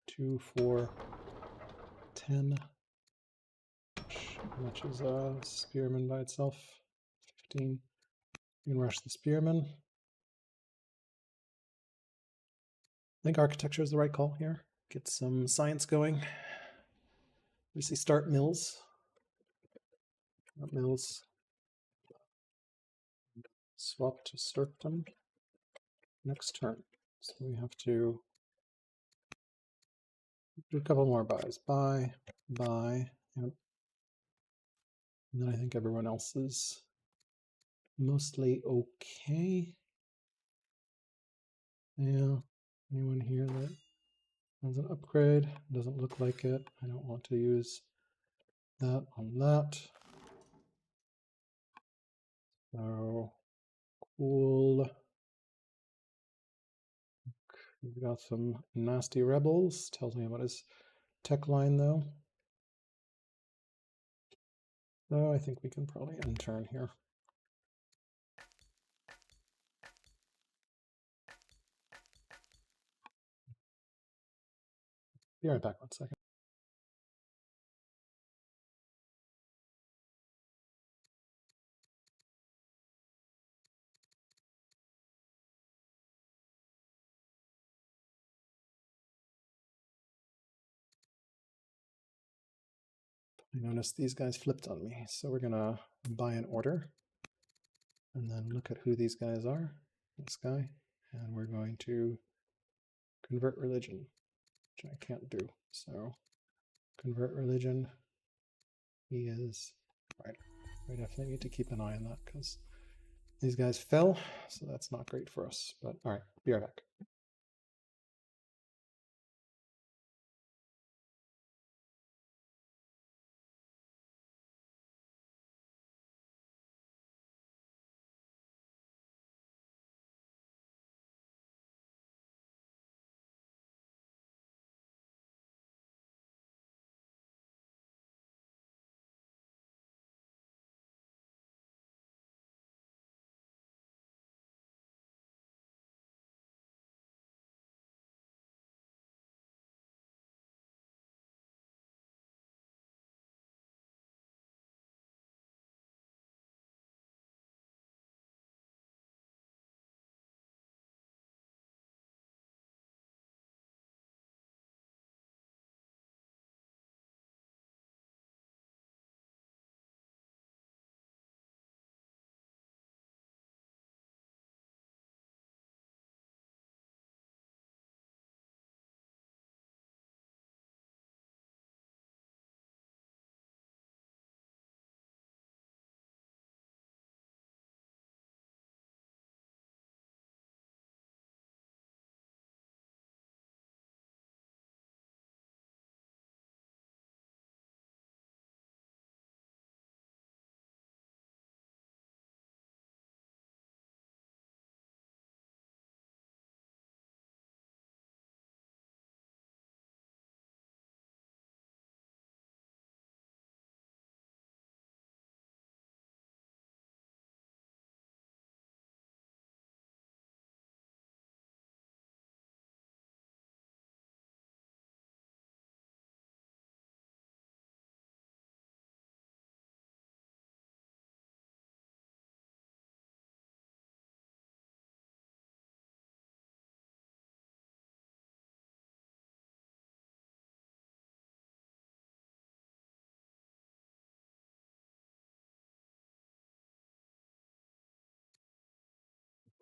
2, 4, 10. How much is a spearman by itself? 15. You can rush the spearman. I think architecture is the right call here. Get some science going. Obviously start mills. Mills. Swap to serfdom. Next turn. So we have to do a couple more buys. Buy, buy. Yep. And then I think everyone else is mostly okay. Yeah. Anyone here that has an upgrade? Doesn't look like it. I don't want to use that on that. So cool. We've got some nasty rebels. Tells me about his tech line though. So I think we can probably end turn here. Be right back 1 second. I noticed these guys flipped on me, so we're gonna buy an order and then look at who these guys are. This guy, and we're going to convert religion, which I can't do. So convert religion. He is right. We definitely need to keep an eye on that because these guys fell, so that's not great for us. But all right, be right back.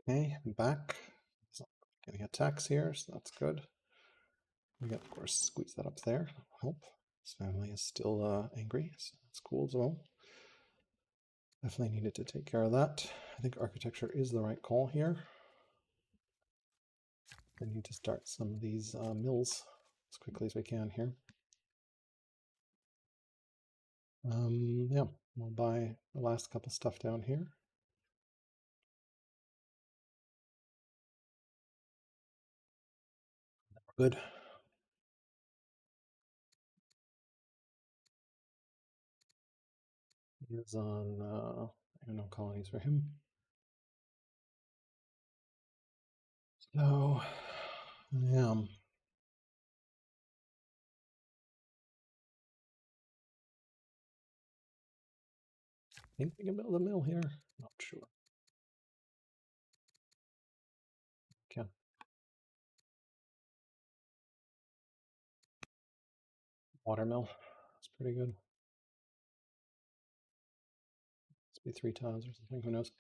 Okay, I'm back. It's not getting attacks here, so that's good. We got, of course, squeeze that up there. That'll help. His family is still angry, so that's cool as well. Definitely needed to take care of that. I think architecture is the right call here. I need to start some of these mills as quickly as we can here. Yeah, we'll buy the last couple stuff down here. Good. He is on, I don't know, colonies for him. So, yeah. I think we can build a mill here. Not sure. Okay. Watermill. That's pretty good. Must be 3 tiles or something. Who knows?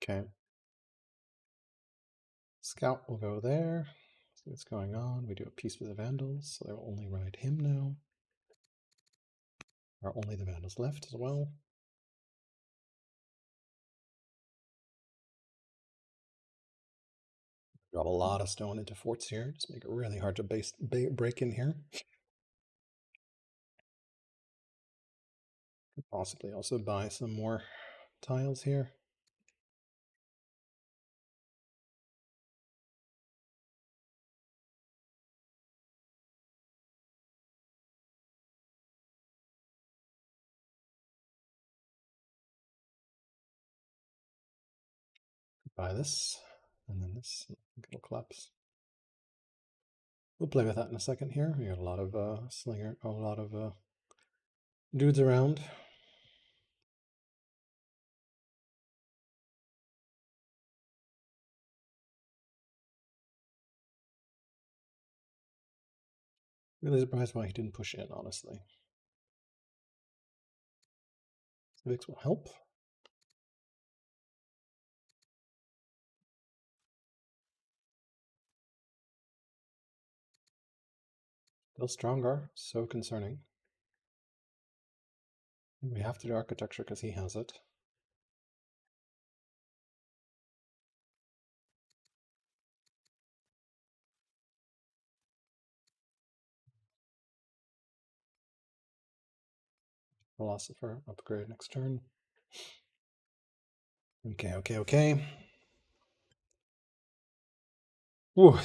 Okay. Scout will go there. See what's going on. We do a peace with the Vandals, so they will only ride him now. Are only the Vandals left as well. Drop a lot of stone into forts here. Just make it really hard to break in here. Could possibly also buy some more tiles here. Buy this, and then this. I think it'll collapse. We'll play with that in a second here. We got a lot of a lot of dudes around. Really surprised why he didn't push in, honestly. Civics will help. Still stronger, so concerning. We have to do architecture because he has it. Philosopher, upgrade next turn. Okay. Ooh.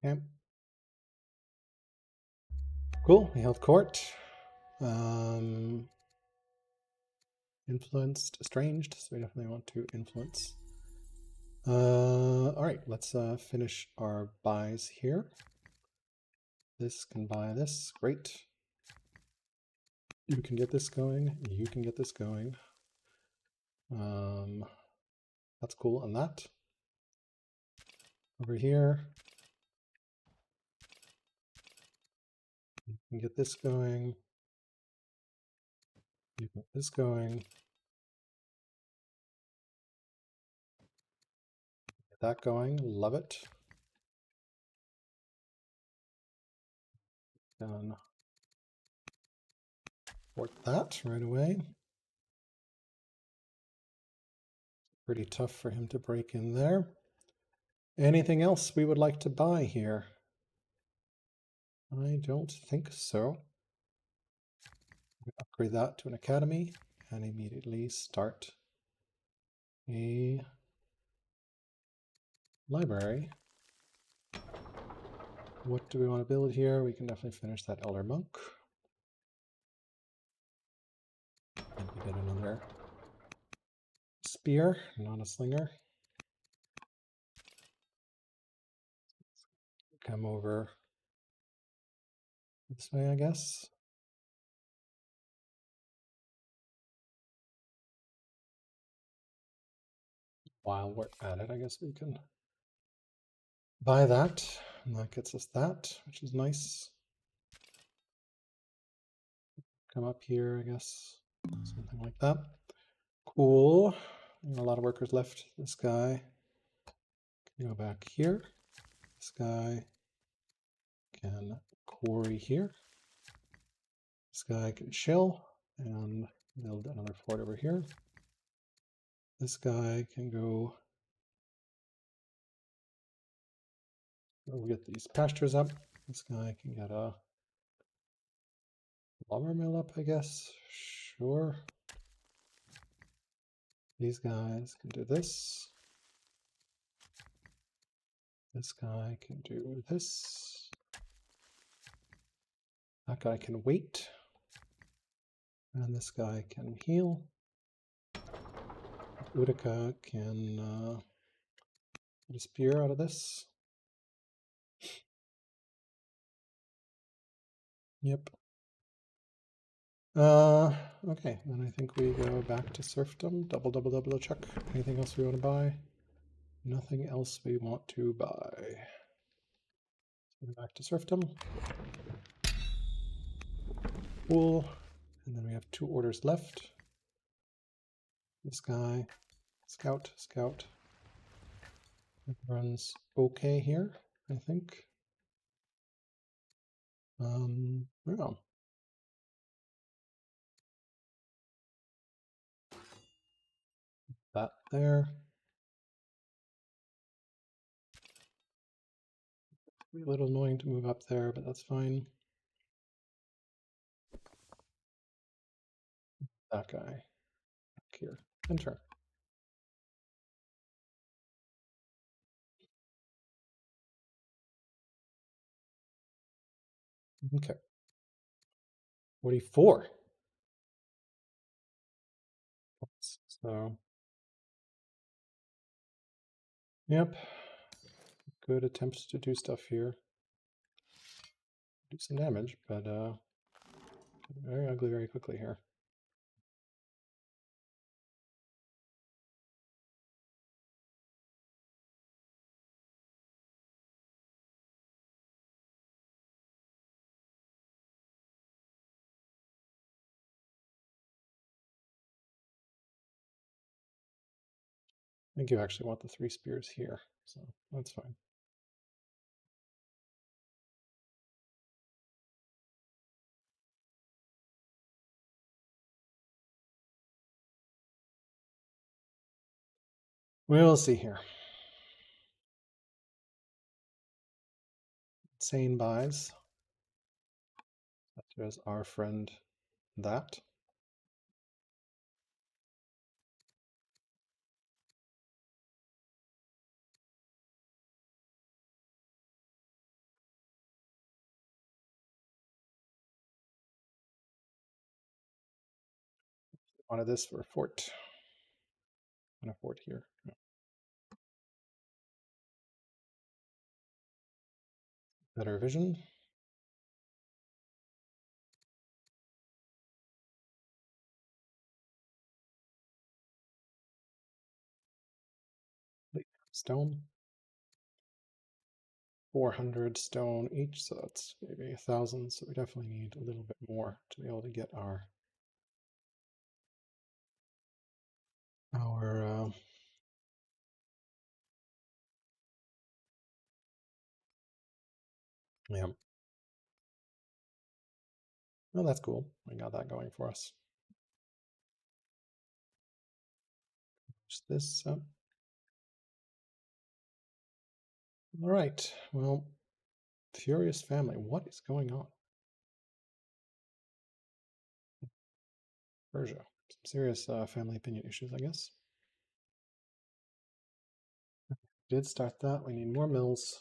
Okay. Cool, we held court. Influenced, estranged, so we definitely want to influence. All right, let's finish our buys here. This can buy this, great. You can get this going, you can get this going. That's cool, and that. Over here, you can get this going. You can get this going. Get that going, love it. Done. Port that right away. Pretty tough for him to break in there. Anything else we would like to buy here? I don't think so. Upgrade that to an academy and immediately start a library. What do we want to build here? We can definitely finish that Elder Monk. And we get another spear, not a slinger. Come over this way, I guess. While we're at it, I guess we can buy that, and that gets us that, which is nice. Come up here, I guess, something like that. Cool. And a lot of workers left. This guy can go back here. This guy can quarry here. This guy can chill and build another fort over here. This guy can go. We'll get these pastures up. This guy can get a lumber mill up, I guess. Sure. These guys can do this. This guy can do this. That guy can wait. And this guy can heal. Utica can get a spear out of this. Yep. Okay, then I think we go back to serfdom. Double check. Anything else we want to buy? Nothing else we want to buy. So go back to serfdom. Cool. And then we have 2 orders left. This guy, scout. It runs okay here, I think. Yeah. That there. Be a little annoying to move up there, but that's fine. That guy back here. Enter. Okay. 44. So, yep. Good attempts to do stuff here. Do some damage, but very ugly very quickly here. I think you actually want the 3 spears here, so that's fine. We'll see here. Insane buys. There's our friend that. Wanted this for a fort. And a fort here. Yeah. Better vision. Stone. 400 stone each, so that's maybe 1,000. So we definitely need a little bit more to be able to get our yeah. Well, that's cool. We got that going for us. Push this up. All right. Well, Furious Family. What is going on? Persia. Some serious family opinion issues, I guess. Did start that. We need more mills.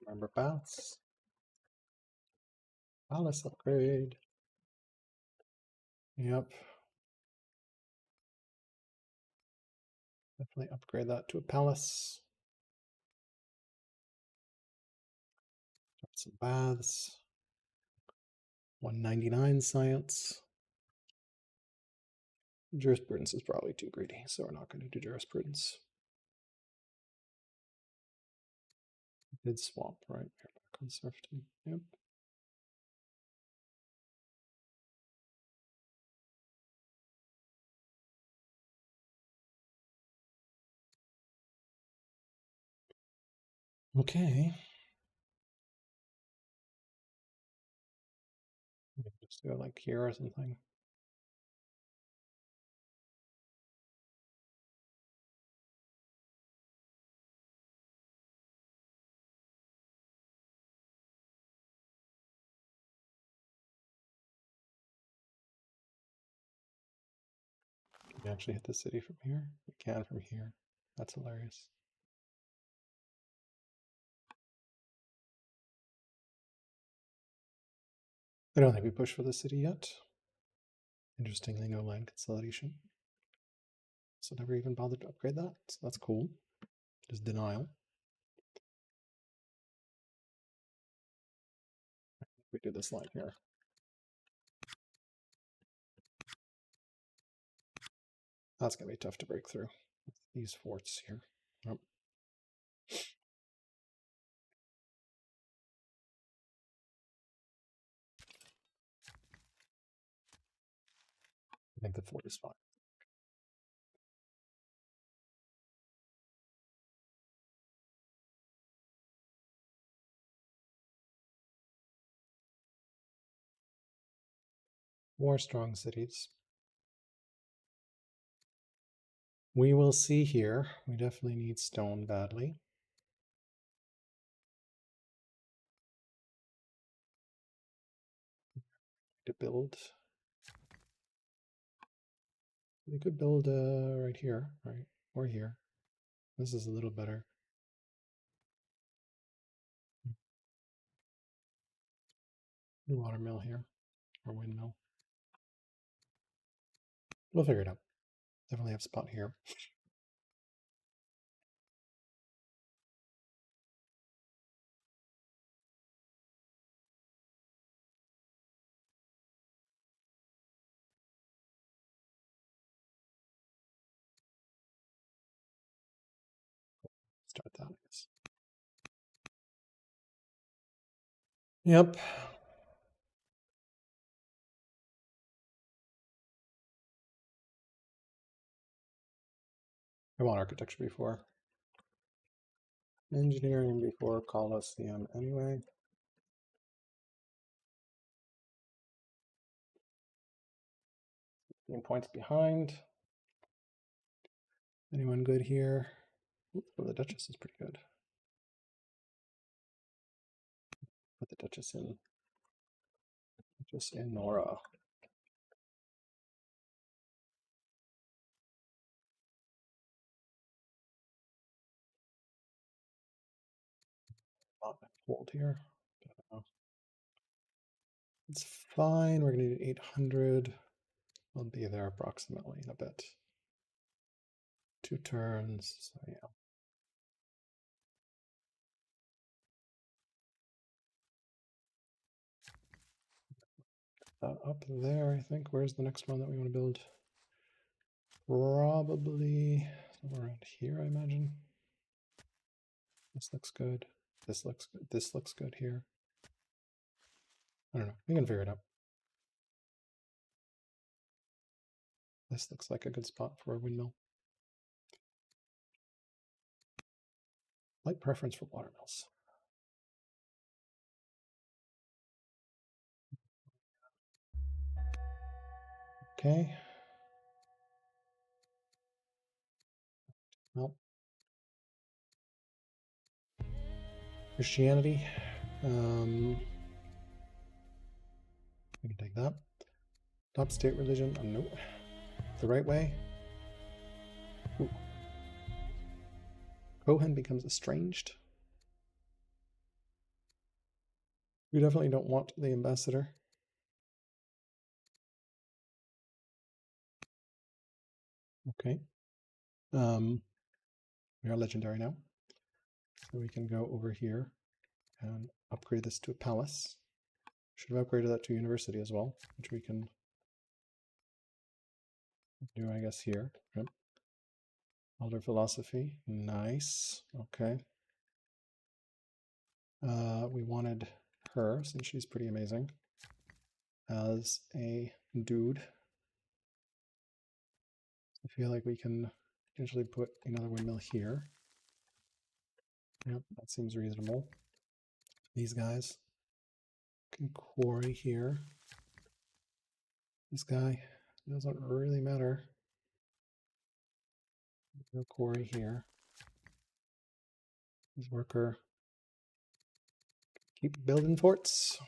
Remember baths. Palace upgrade. Yep. Definitely upgrade that to a palace. Some baths. 199 science. Jurisprudence is probably too greedy, so we're not going to do jurisprudence. Did swap, right? Conservative. Yep. Okay. Just go like here or something. Can we actually hit the city from here? We can from here. That's hilarious. I don't think we pushed for the city yet. Interestingly, no land consolidation. So never even bothered to upgrade that. So that's cool. Just denial. We do this line here. That's going to be tough to break through with these forts here. Yep. I think the fort is fine. More strong cities. We will see here. We definitely need stone badly. To build. We could build right here, right? Or here. This is a little better. Watermill here, or windmill. We'll figure it out. Definitely have a spot here. Start that, I guess. Yep. I want architecture before. Engineering before Colosseum anyway. Points behind. Anyone good here? Oh, the Duchess is pretty good. Put the Duchess in. Duchess in Nora. Hold here. It's fine. We're going to need 800. We'll be there approximately in a bit. 2 turns. So yeah. Up there, I think. Where's the next one that we want to build? Probably around here, I imagine. This looks good. This looks good. This looks good here. I don't know. We can figure it out. This looks like a good spot for a windmill. Light preference for watermills. Okay. Well, Christianity. We can take that. Top state religion. Nope. The right way. Ooh. Cohen becomes estranged. We definitely don't want the ambassador. Okay. We are legendary now. So we can go over here and upgrade this to a palace. Should have upgraded that to university as well, which we can do, I guess, here. Yep. Elder philosophy, nice. Okay. We wanted her, since she's pretty amazing, as a dude. I feel like we can potentially put another windmill here. Yep, that seems reasonable. These guys can quarry here. This guy doesn't really matter. No quarry here. This worker, keep building forts.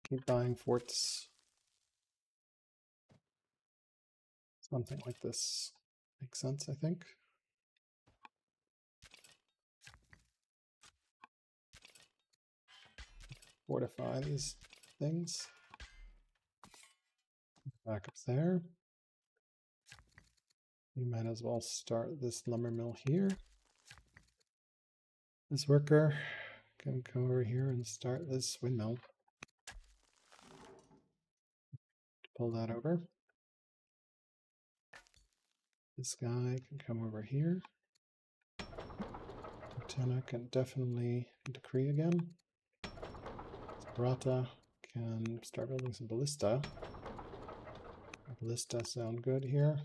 Keep buying forts. Something like this makes sense, I think. Fortify these things. Back up there. We might as well start this lumber mill here. This worker can come over here and start this windmill. Pull that over. This guy can come over here. Antenna can definitely decree again. Sparata can start building some ballista. Ballista sound good here.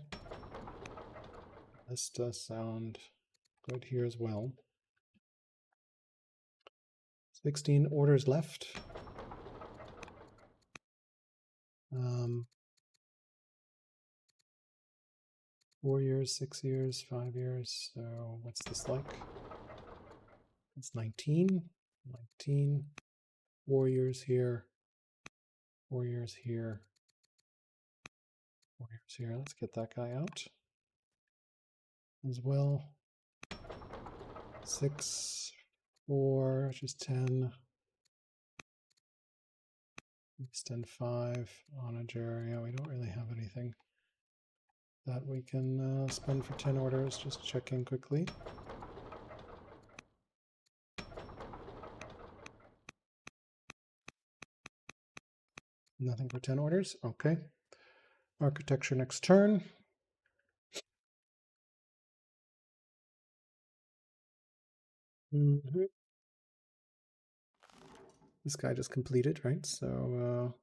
Ballista sound good here as well. 16 orders left. 4 years, 6 years, 5 years. So what's this like? It's 19. 19. 4 years here. 4 years here. 4 years here. Let's get that guy out as well. 6, 4, which is 10. Extend 5 on a area. We don't really have anything that we can spend for 10 orders. Just checking quickly. Nothing for 10 orders. Okay. Architecture next turn. This guy just completed, right? So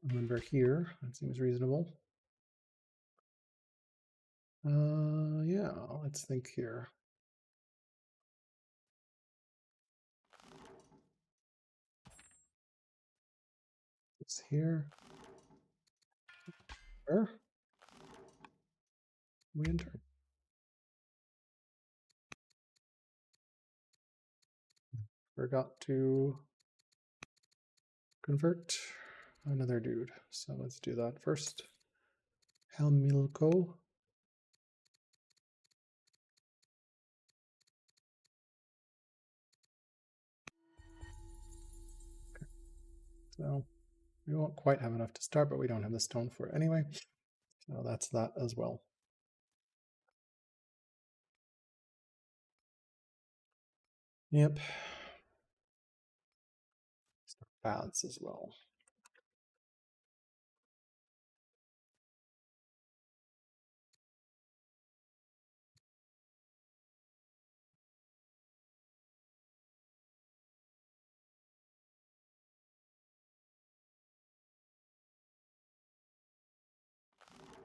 remember here. That seems reasonable. Yeah, let's think here. It's here. We enter. Forgot to convert another dude. So let's do that first. Helmilko. Okay. So we won't quite have enough to start, but we don't have the stone for it anyway. So that's that as well. Yep. Baths as well.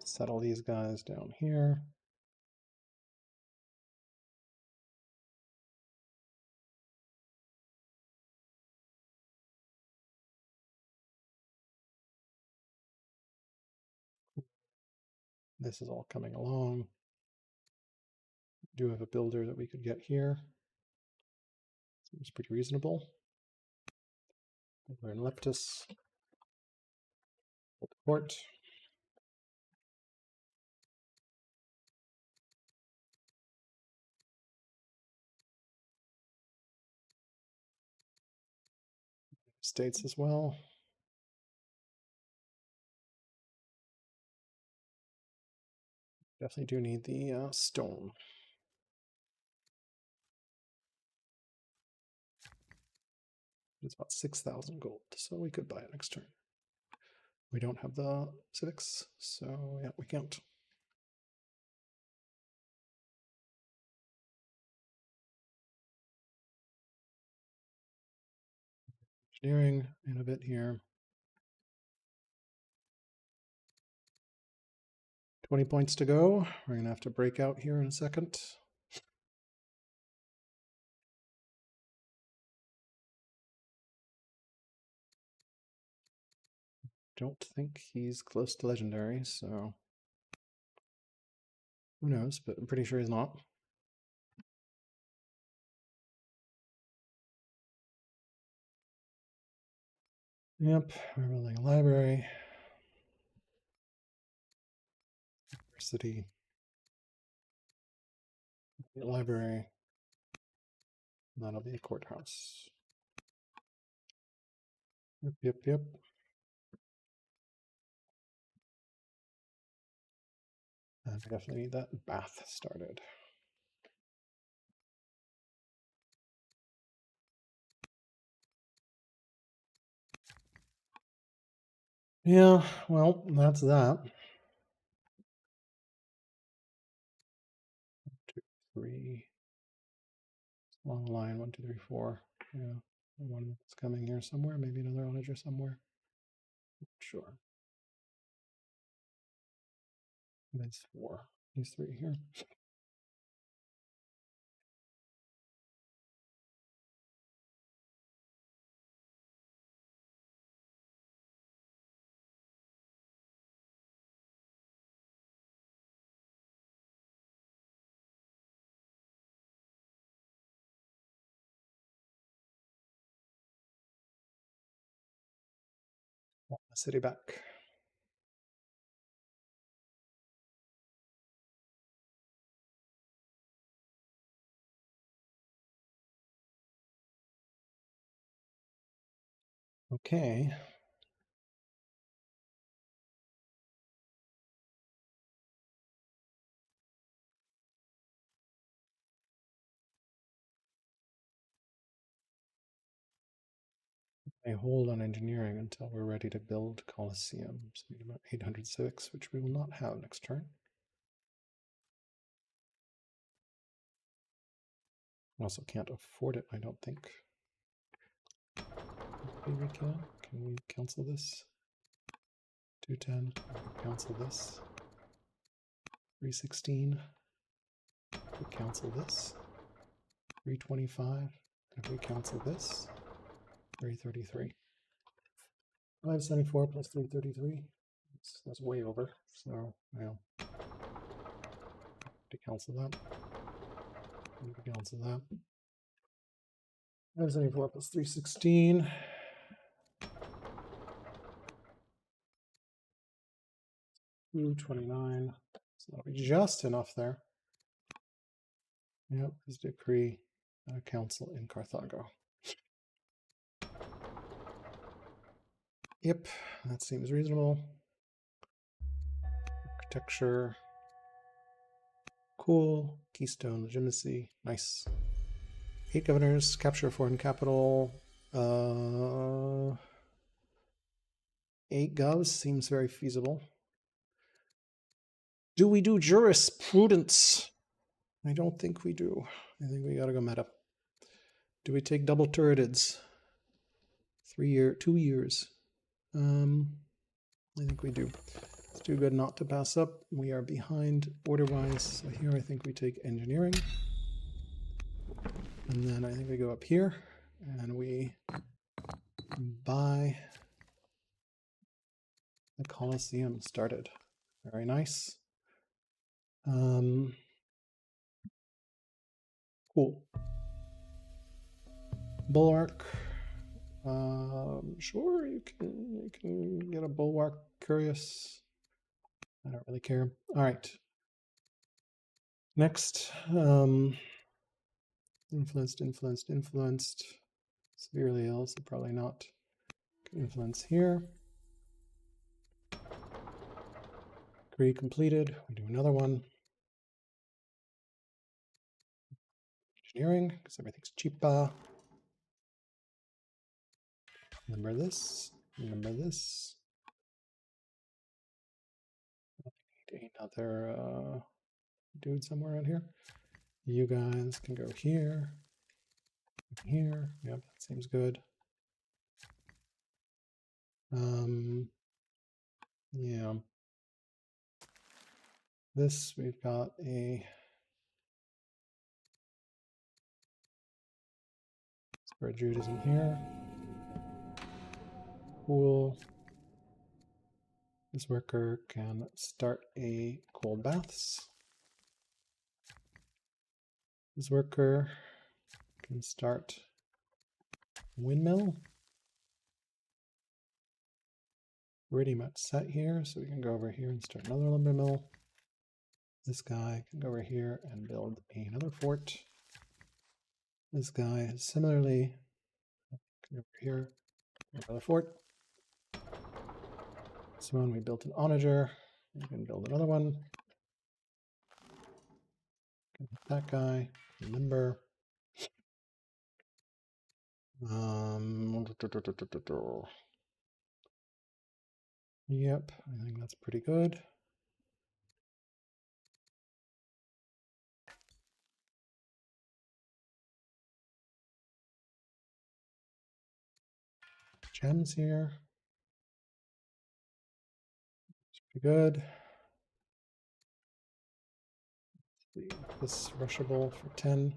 Settle these guys down here. This is all coming along. Do have a builder that we could get here. Seems pretty reasonable. We're in Leptis. Port. States as well. Definitely do need the stone. It's about 6,000 gold, so we could buy it next turn. We don't have the civics, so yeah, we can't. Engineering in a bit here. 20 points to go. We're going to have to break out here in a second. Don't think he's close to legendary, so who knows, but I'm pretty sure he's not. Yep, we're building a library. University. Library. That'll be a courthouse. Yep. And I definitely need that bath started. Yeah, well, that's that. 1, 2, 3. Long line, 1, 2, 3, 4. Yeah, one that's coming here somewhere, maybe another onager somewhere. Not sure. That's 4. These 3 here. The city back. Okay. I hold on engineering until we're ready to build Colosseum. So we need about 800 civics, which we will not have next turn. Also can't afford it, I don't think. Maybe we can. Can we cancel this? 210. Cancel this. 316. We cancel this. 325. And if we cancel this, 333. 574 plus 333. That's way over. So, well, to cancel that. Need to cancel that. 574 plus 316. 229. So that'll be just enough there. Yep, his decree council in Carthago. Yep, that seems reasonable. Architecture. Cool. Keystone legitimacy. Nice. 8 governors. Capture foreign capital. 8 govs seems very feasible. Do we do jurisprudence? I don't think we do. I think we gotta go meta. Do we take double turretids? 2 years. I think we do. It's too good not to pass up. We are behind order-wise. So here I think we take engineering. And then I think we go up here and we buy the Colosseum started. Very nice. Cool. Bulwark. Sure, you can get a bulwark. Curious. I don't really care. All right. Next, influenced. Severely ill, so probably not. Influence here. Agree completed. We do another one. engineering, because everything's cheaper. Remember this. Remember this. Another dude somewhere around here. You guys can go here. Here. Yep, that seems good. Yeah. This, we've got a spread Judaism here. Cool. This worker can start a cold baths. This worker can start windmill. Pretty much set here, so we can go over here and start another lumber mill. This guy can go over here and build another fort. This guy similarly can go over here, another fort. This one we built an onager. We can build another one. That guy, remember. Yep, I think that's pretty good. Gems here. It's pretty good. This rushable for 10.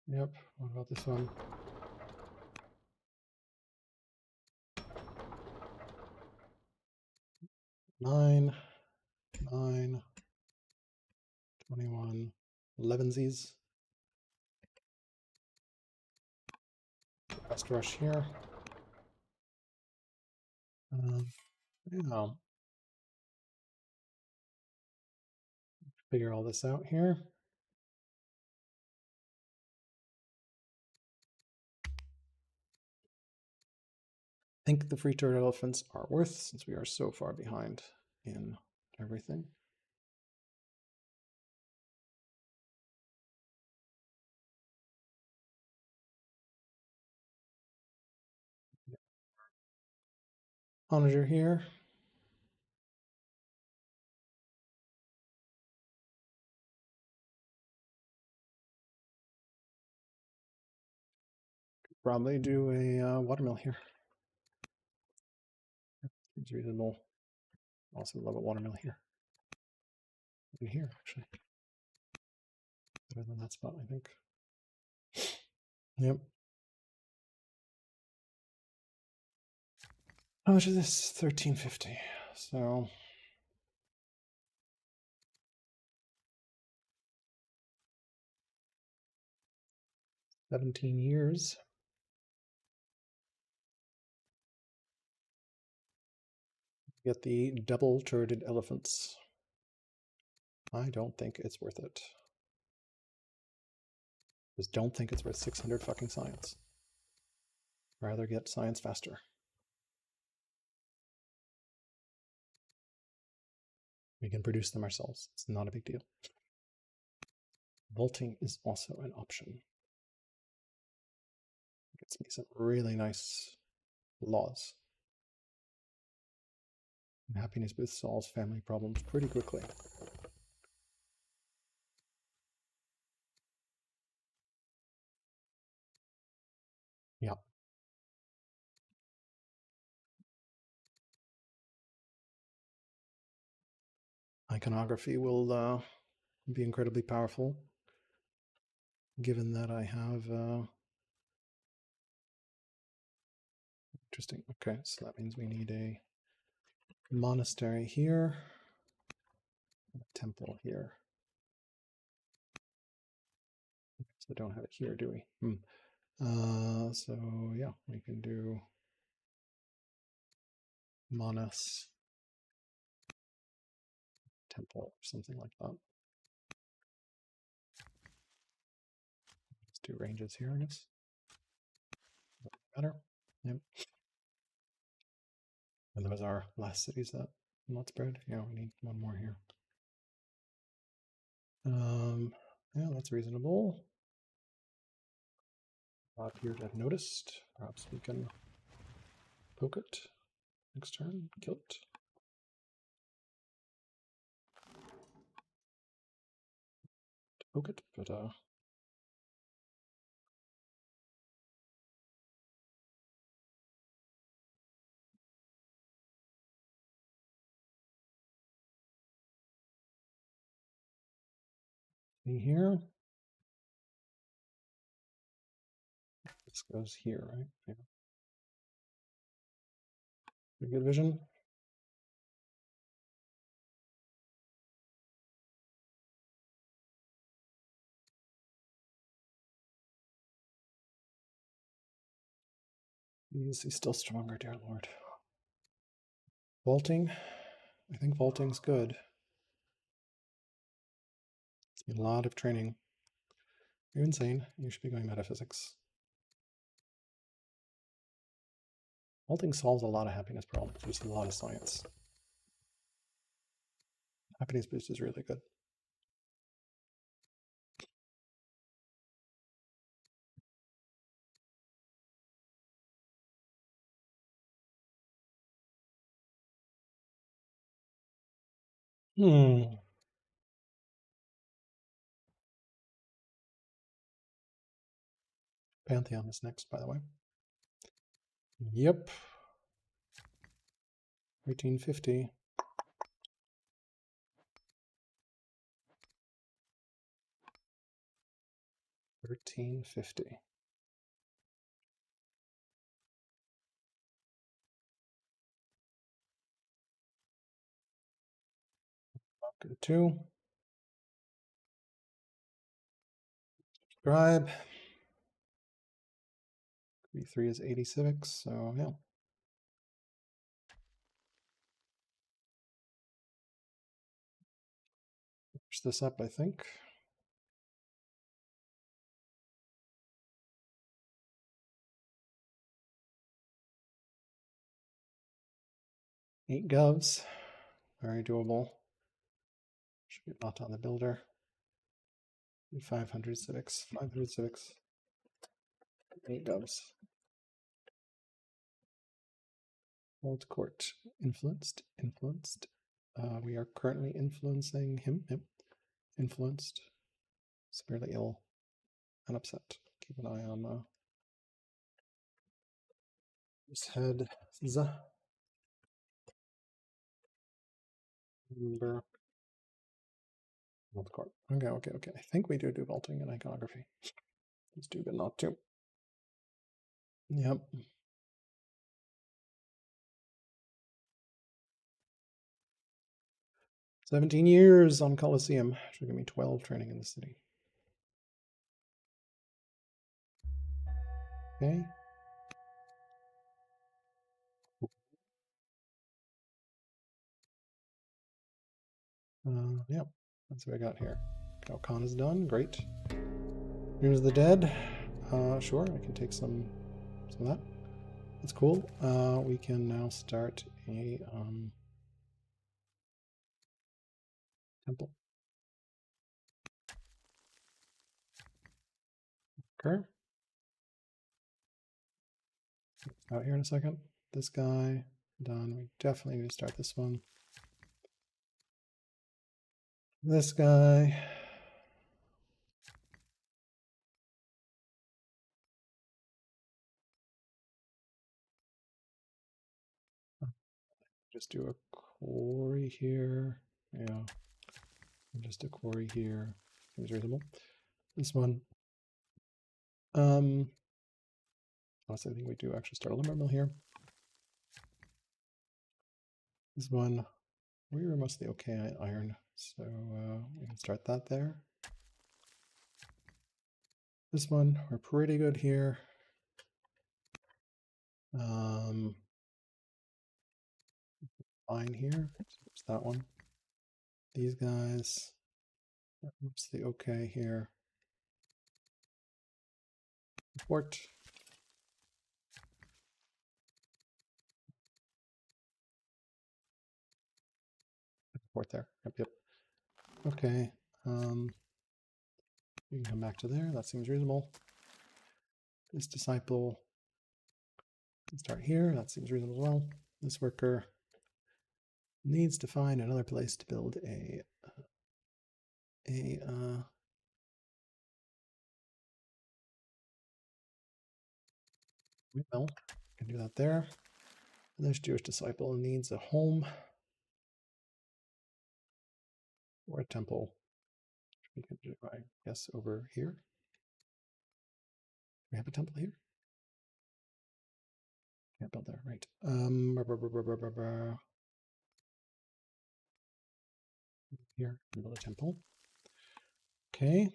Yep, what about this one? Nine, 21, 11sies. Best rush here. Yeah. Figure all this out here. I think the free turret elephants are worth, since we are so far behind in everything. Onager here. Could probably do a watermill here. Seems reasonable. Also love a watermill here. In here, actually. Better than that spot, I think. Yep. How much is this? 1350. So 17 years. Get the double turreted elephants. I don't think it's worth it. Just don't think it's worth 600 fucking science. Rather get science faster. We can produce them ourselves. It's not a big deal. Vaulting is also an option. Gets me some really nice laws. And happiness boost solves family problems pretty quickly. Yeah. Iconography will be incredibly powerful, given that I have interesting. Okay, so that means we need a monastery here, and a temple here. So don't have it here, do we? So yeah, we can do Monas temple or something like that. Let's do ranges here, I guess. Better. Yep. And those are last cities that not spread. Yeah, we need one more here. Yeah, that's reasonable. Not here to have noticed. Perhaps we can poke it next turn, kill it. Poke it, but see here. This goes here, right? Yeah. Pretty good vision. He's still stronger, dear Lord. Vaulting. I think vaulting's good. A lot of training. You're insane. You should be going metaphysics. Vaulting solves a lot of happiness problems. There's a lot of science. Happiness boost is really good. Pantheon is next, by the way. Yep. 1850. 1350. Go to 2. Subscribe. V3 is 80 civics, so yeah. Push this up, I think. Eight govs. Very doable. Should be not on the builder. 500 civics. 500 civics. 8 govs. Old court. Influenced. Influenced. We are currently influencing him. Yep. Influenced. Severely ill and upset. Keep an eye on his head. Number. Old court. Okay. I think we do vaulting and iconography. It's too good not to. Yep. 17 years on Coliseum. Should give me 12 training in the city. Okay. Yep. That's what I got here. Khan is done. Great. Dreams of the Dead. Sure, I can take some of that. That's cool. We can now start a temple. Okay. Out here in a second. This guy done. We definitely need to start this one. This guy. Just do a quarry here. Yeah. And just a quarry here. Seems reasonable. This one. Honestly, I think we do actually start a lumber mill here. This one, we were mostly okay at iron, so we can start that there. This one, we're pretty good here. Fine here. So there's that one. These guys are mostly okay here. Port. Port there. Yep. Okay. You can come back to there. That seems reasonable. This disciple can start here. That seems reasonable as well. This worker needs to find another place to build a windmill. Can do that there. And this Jewish disciple needs a home or a temple. We can do, I guess, over here. We have a temple here. Can't build there, right? Here, build a temple. Okay.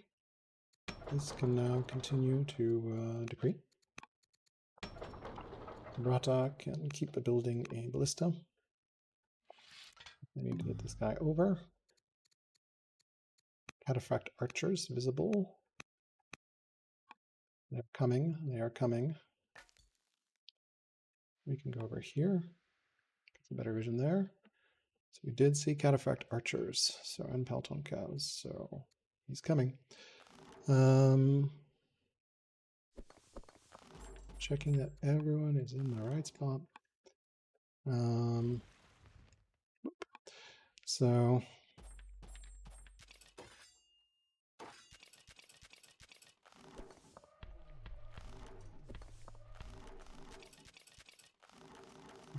This can now continue to decree. Brata can keep building a ballista. I need to get this guy over. Cataphract archers visible. They're coming. They are coming. We can go over here. Get some better vision there. So we did see cataphract archers. So and Pelton cows. So he's coming. Checking that everyone is in the right spot. So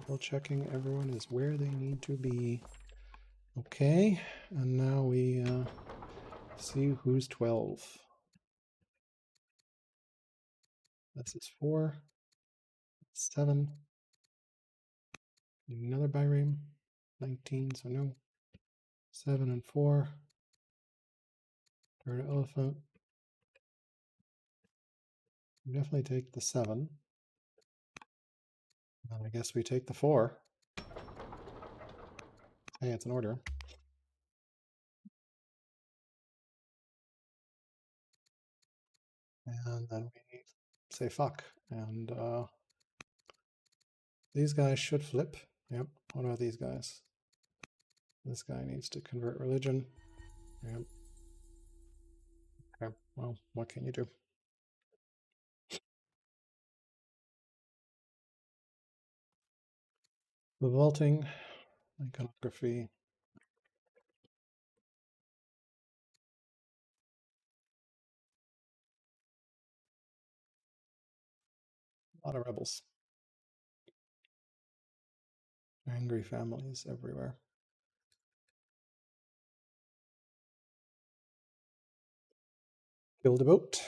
double checking everyone is where they need to be. Okay, and now we see who's 12. This is 4, 7. Another bireme, 19, so no. 7 and 4. Third elephant. We definitely take the 7. And I guess we take the 4. Hey, it's an order. And then we say fuck. And these guys should flip. Yep. What about these guys? This guy needs to convert religion. Yep. Okay. Well, what can you do? Revolting, iconography. A lot of rebels. Angry families everywhere. Build a boat.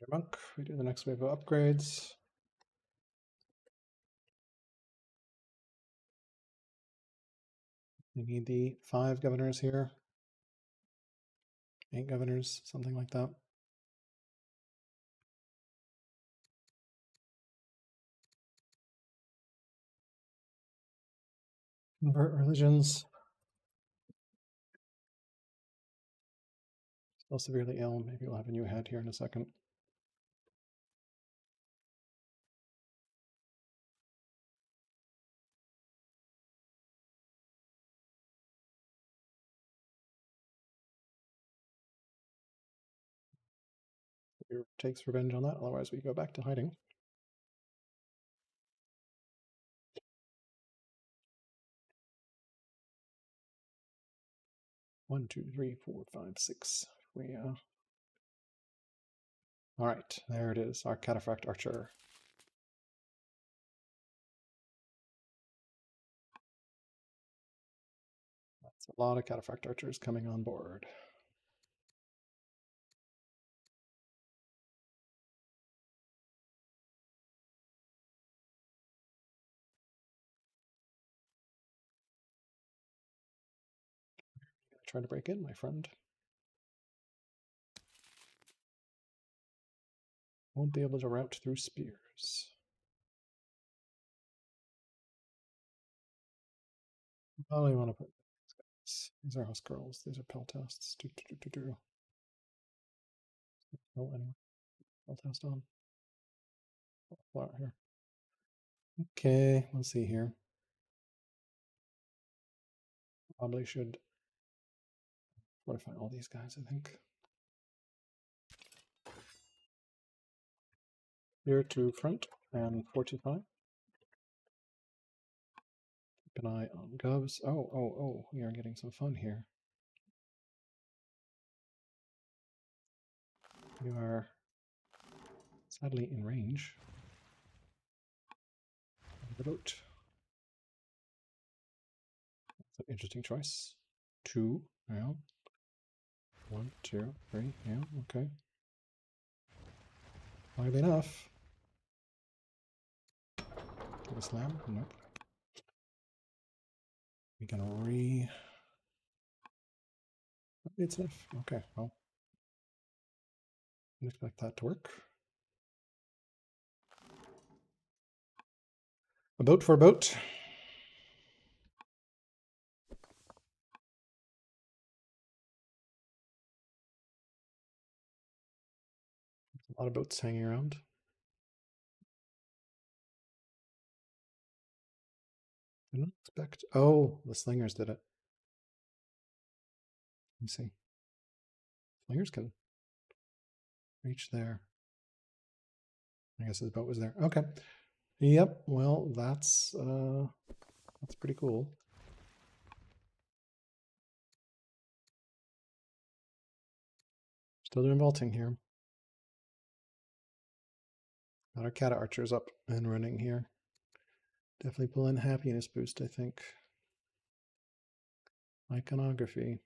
Monk. We do the next wave of upgrades. We need the 5 governors here. 8 governors, something like that. Convert religions. Still severely ill. Maybe we'll have a new head here in a second. He takes revenge on that, otherwise we go back to hiding. One, 2, 3, 4, 5, 6. We all right, there it is, our cataphract archer. That's a lot of cataphract archers coming on board. Try to break in, my friend. Won't be able to route through spears. Oh, you want to put these are house girls. These are pell tests. Oh, anyway, pell test on. Flat here. Okay, let's see here. Probably should fortify all these guys, I think. Here to front and fortify. Keep an eye on Govs. Oh, we are getting some fun here. You are sadly in range of the boat. That's an interesting choice. 2, yeah. 1, 2, 3, yeah, okay. Might be enough. Give a slam? Nope. We can It's enough. Okay, well. Didn't expect that to work. A boat for a boat. A lot of boats hanging around. Didn't expect. Oh, the slingers did it. Let me see. Slingers can reach there. I guess his boat was there. Okay. Yep. Well, that's pretty cool. Still doing vaulting here. Got our cat archers up and running here. Definitely pull in happiness boost, I think. Iconography.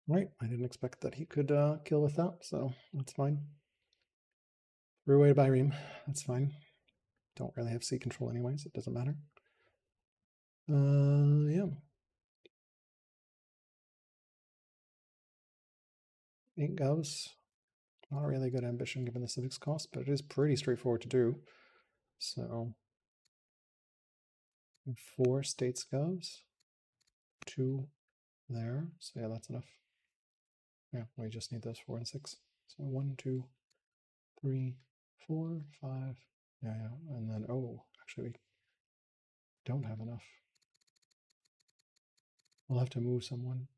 Right, I didn't expect that he could kill with that, so that's fine. Threw away by Reem, that's fine. Don't really have sea control anyways, it doesn't matter. Yeah. 8 govs. Not a really good ambition given the civics cost, but it is pretty straightforward to do. So 4 states govs, 2 there. So yeah, that's enough. Yeah, we just need those 4 and 6. So 1, 2, 3, 4, 5. Yeah, and then actually we don't have enough. We'll have to move someone.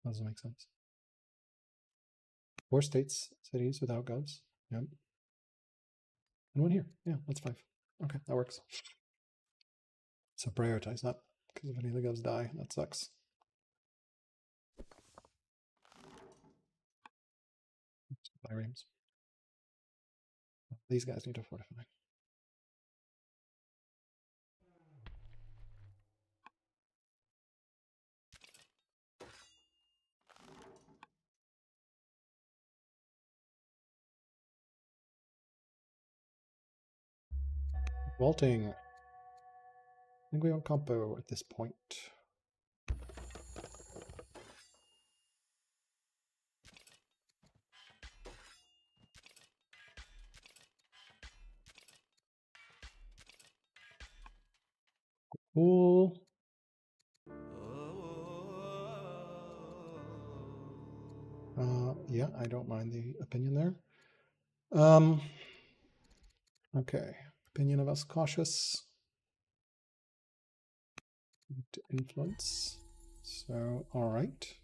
That doesn't make sense. 4 states, cities without govs. Yep. And 1 here. Yeah, that's 5. Okay, that works. So prioritize that, because if any of the govs die, that sucks. By Reams. These guys need to fortify. Vaulting. I think we want compo at this point. Cool. Yeah, I don't mind the opinion there. Okay, opinion of us cautious. To influence. So, all right.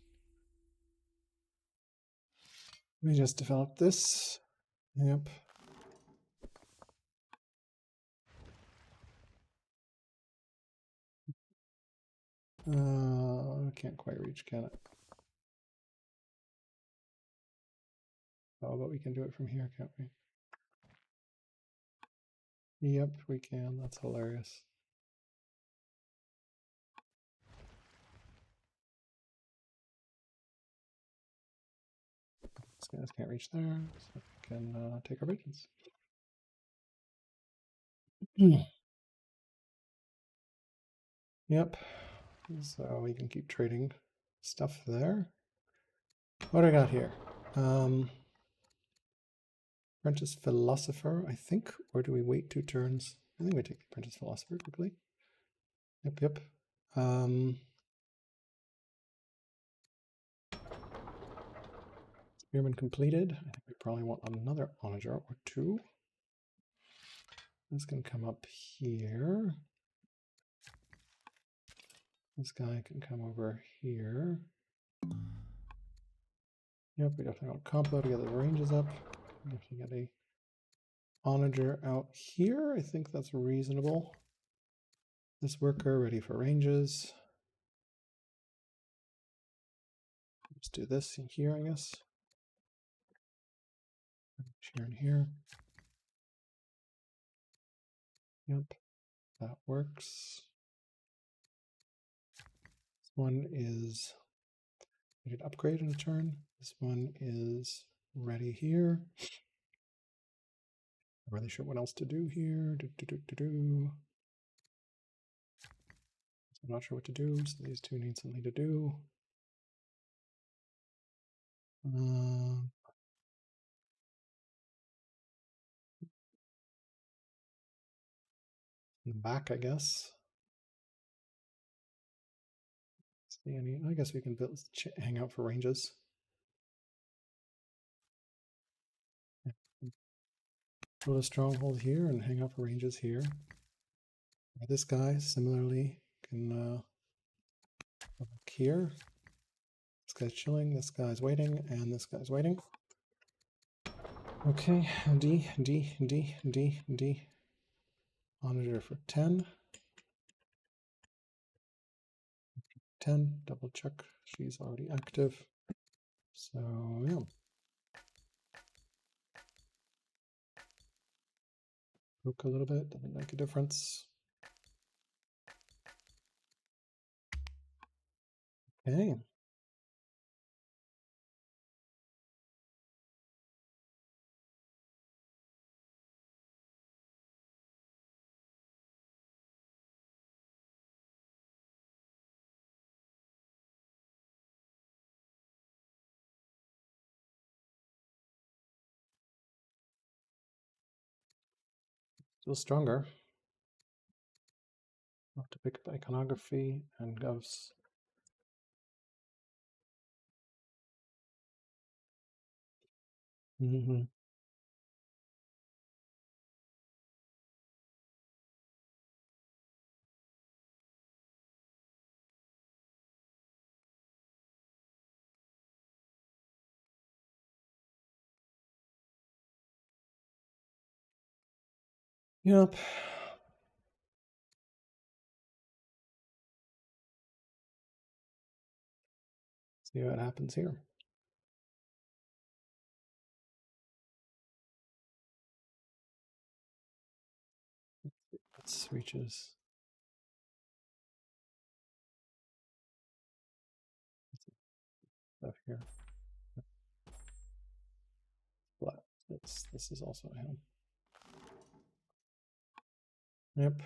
Let me just develop this. Yep. I can't quite reach, can it? Oh, but we can do it from here, can't we? Yep, we can. That's hilarious. These guys can't reach there, so we can take our vengeance. Yep. So we can keep trading stuff there. What do I got here? Apprentice Philosopher, I think. Or do we wait 2 turns? I think we take the Apprentice Philosopher quickly. Yep. Spearman completed. I think we probably want another onager or 2. This can come up here. This guy can come over here. Yep, we definitely want combo to get the ranges up. We have to get a onager out here. I think that's reasonable. This worker ready for ranges. Let's do this in here, I guess. Here and here. Yep, that works. This one is we could upgrade in a turn. This one is ready here. Not really sure what else to do here. I'm not sure what to do, so these two need something to do. In the back, I guess. See any? I guess we can build, hang out for ranges. Build a stronghold here and hang out for ranges here. This guy similarly can look here. This guy's chilling, this guy's waiting, and this guy's waiting. Okay, D. Monitor for 10. 10, double check, she's already active. So, yeah. Broke a little bit, doesn't make a difference. Okay. Still stronger. I'll have to pick up iconography and govs. Yep. See what happens here. This reaches. Stuff here. But this is also him. Yep.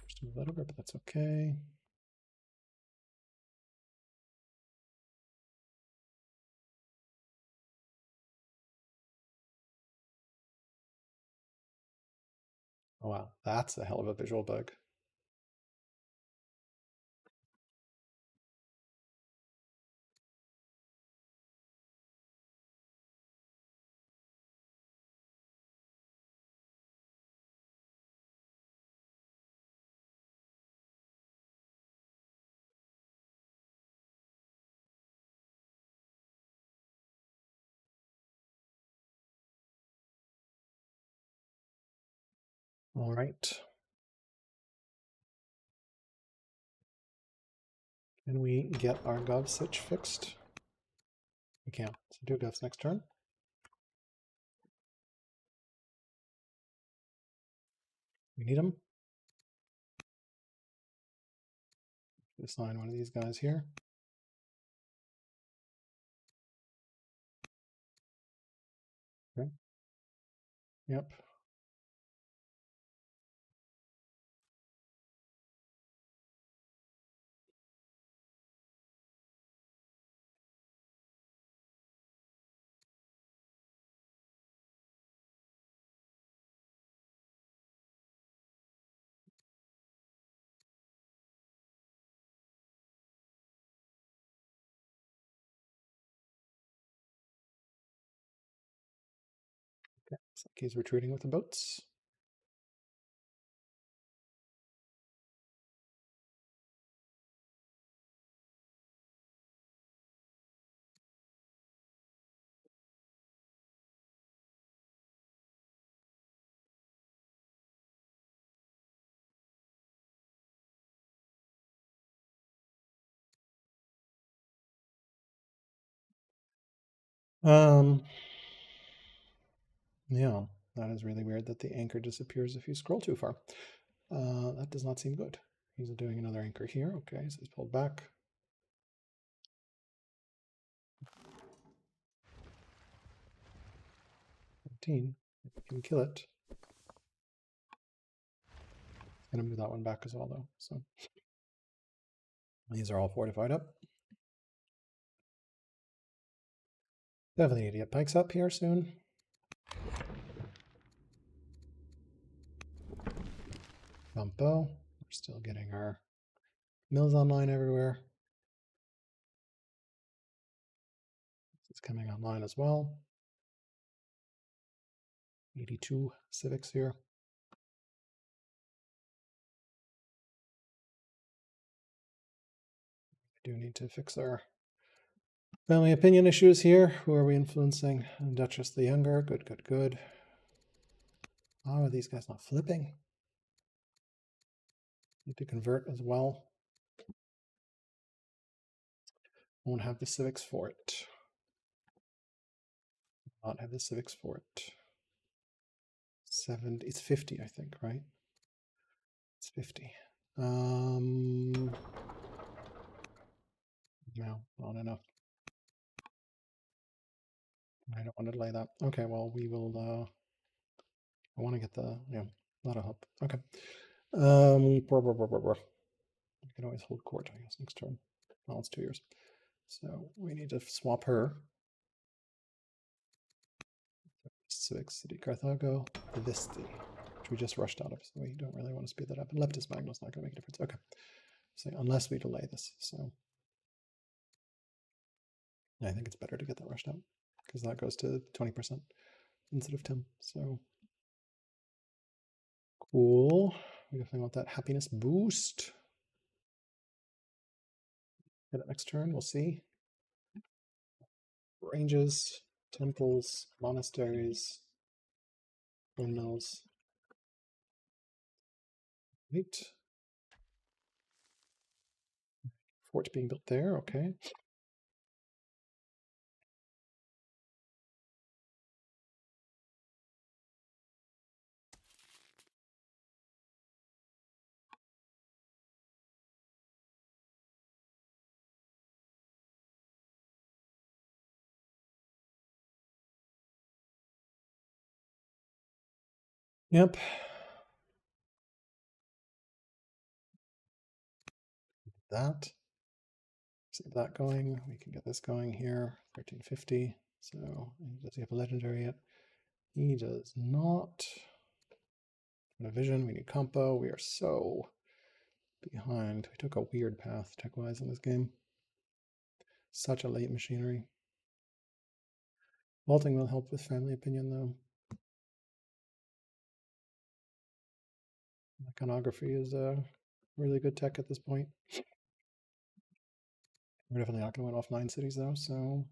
Just move that over, but that's okay. Oh wow, that's a hell of a visual bug. All right. Can we get our gov switch fixed? We can. So do govs next turn. We need them. Assign one of these guys here. Yep. Okay. Looks like he's retreating with the boats. Yeah, that is really weird that the anchor disappears if you scroll too far. That does not seem good. He's doing another anchor here. Okay, so he's pulled back. 15. If we can kill it. It's going to move that one back as well, though. So these are all fortified up. Definitely need to get pikes up here soon. Bumpo. We're still getting our mills online everywhere. It's coming online as well. 82 civics here. We do need to fix our family opinion issues here. Who are we influencing? Duchess the Younger. Good, good, good. How are these guys not flipping? Need to convert as well. Won't have the civics for it. Not have the civics for it. 70. It's 50, I think, right? It's 50. No, not enough. I don't want to delay that. Okay, well, we will, I want to get the, yeah, that'll help. Okay. We can always hold court, I guess, next turn. Well, it's 2 years. So we need to swap her. Civic City Carthago, Visti, which we just rushed out of, so we don't really want to speed that up. And Leptis Magna's not going to make a difference. Okay. So unless we delay this, so I think it's better to get that rushed out because that goes to 20% instead of 10. So cool. We definitely want that happiness boost. Get it next turn, we'll see. Ranges, temples, monasteries, windmills. Right. Fort being built there, okay. Yep. That. Save that going. We can get this going here. 1350. So does he have a legendary yet? He does not. A vision. We need compo. We are so behind. We took a weird path tech-wise in this game. Such a late machinery. Vaulting will help with family opinion, though. Iconography is really good tech at this point. We're definitely not going to win off 9 cities, though, so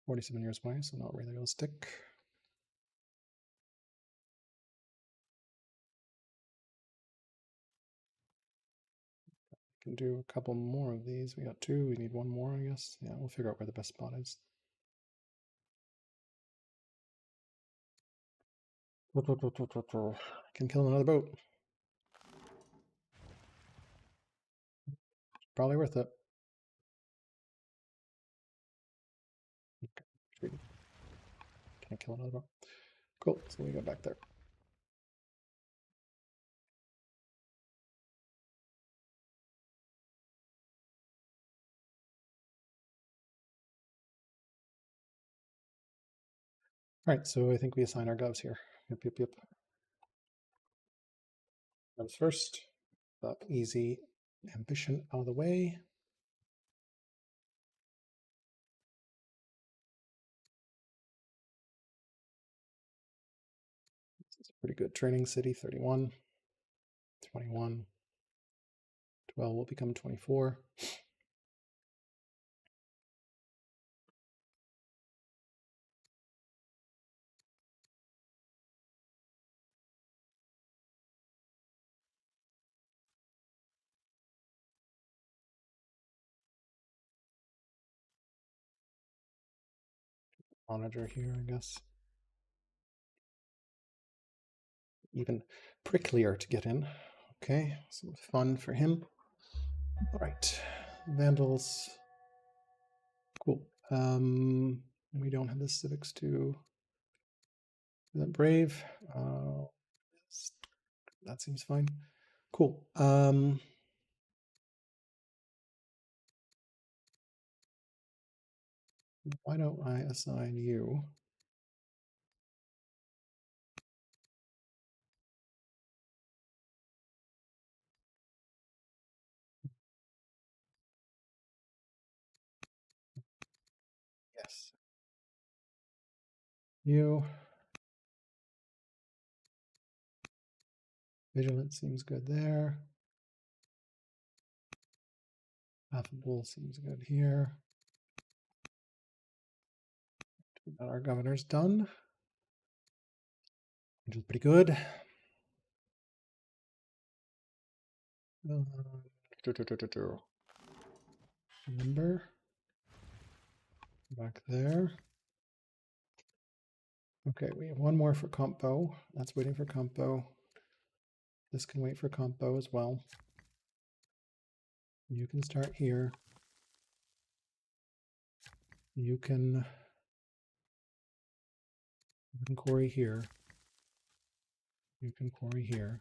47 years away, so not really going to stick. Can do a couple more of these. We got 2. We need 1 more, I guess. Yeah, we'll figure out where the best spot is. Can kill another boat. Probably worth it. Okay. Can't kill another one. Cool, so we go back there. All right, so I think we assign our govs here. Yep, yep, yep. Govs first. That easy ambition out of the way. This is a pretty good training city, 31, 21, 12 will become 24. Monitor here, I guess. Even pricklier to get in. Okay, some fun for him. All right, Vandals. Cool. We don't have the civics to that brave. That seems fine. Cool. Why don't I assign you? Yes. You. Vigilance seems good there. Affable seems good here. We got our governors done, which is pretty good. Remember, back there. Okay, we have one more for compo. That's waiting for compo. This can wait for compo as well. You can start here. You can quarry here. You can quarry here.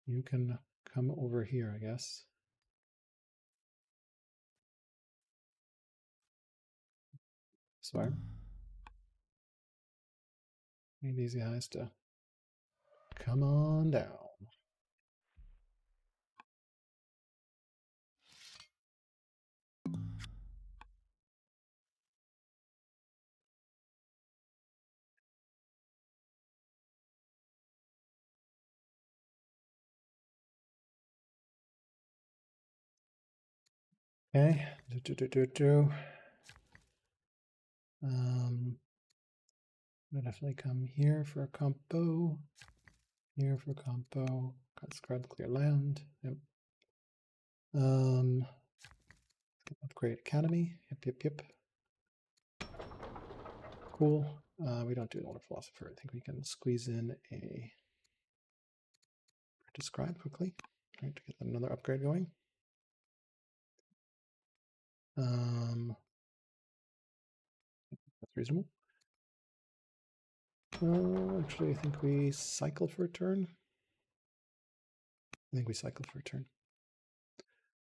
You can come over here, I guess. Sorry. Need these guys to come on down. Okay. I'll definitely come here for a compo. Here for compo. Got scrub clear land. Yep. Upgrade academy. Yep. Cool. We don't do an older philosopher. I think we can squeeze in a describe quickly. Trying to get another upgrade going. That's reasonable. Actually, I think we cycle for a turn. I think we cycle for a turn.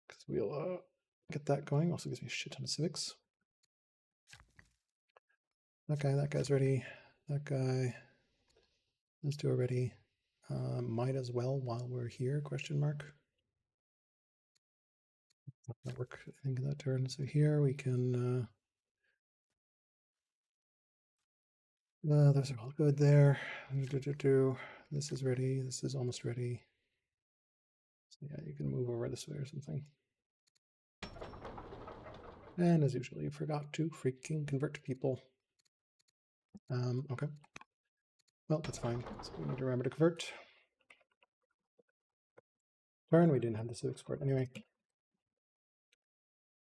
Because we'll get that going. Also gives me a shit ton of civics. That guy's ready. That guy. Those two are ready. Might as well while we're here, question mark. That work, I think, that turn. So here we can those are all good there. This is ready. This is almost ready. So yeah, you can move over this way or something. And as usual, you forgot to freaking convert people. Okay. Well, that's fine. So we need to remember to convert. Turn, we didn't have the civics for it anyway.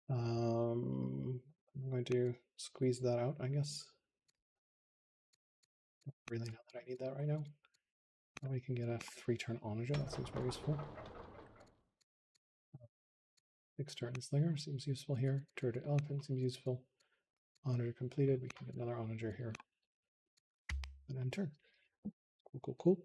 I'm going to squeeze that out, I guess. Don't really know that I need that right now. Now we can get a 3-turn onager. That seems very useful. 6-turn slinger seems useful here. Turret elephant seems useful. Onager completed. We can get another onager here. And enter. Cool, cool, cool.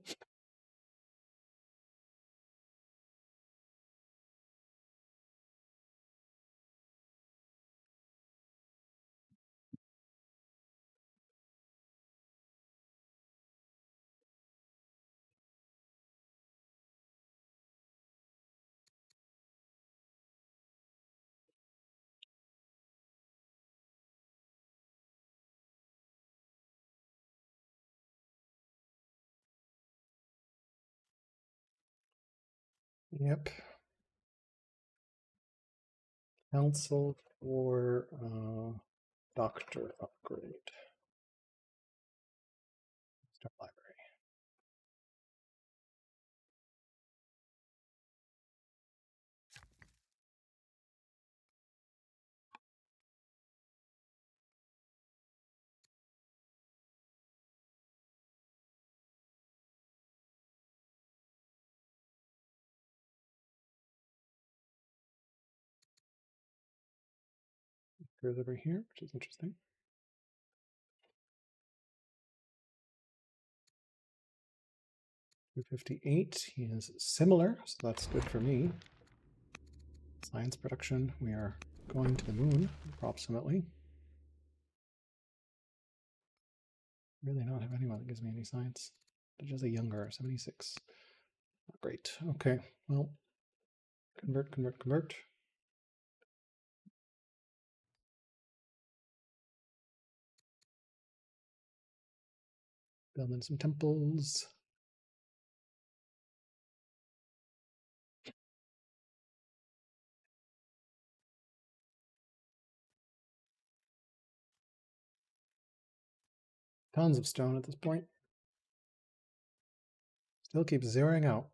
Yep. Council for doctor upgrade. Start library. Goes over here, which is interesting. 258. He is similar, so that's good for me. Science production. We are going to the moon, approximately. Really not have anyone that gives me any science. Just a younger 76. Not great. Okay, well, convert, convert, convert. Build in some temples. Tons of stone at this point. Still keeps zeroing out.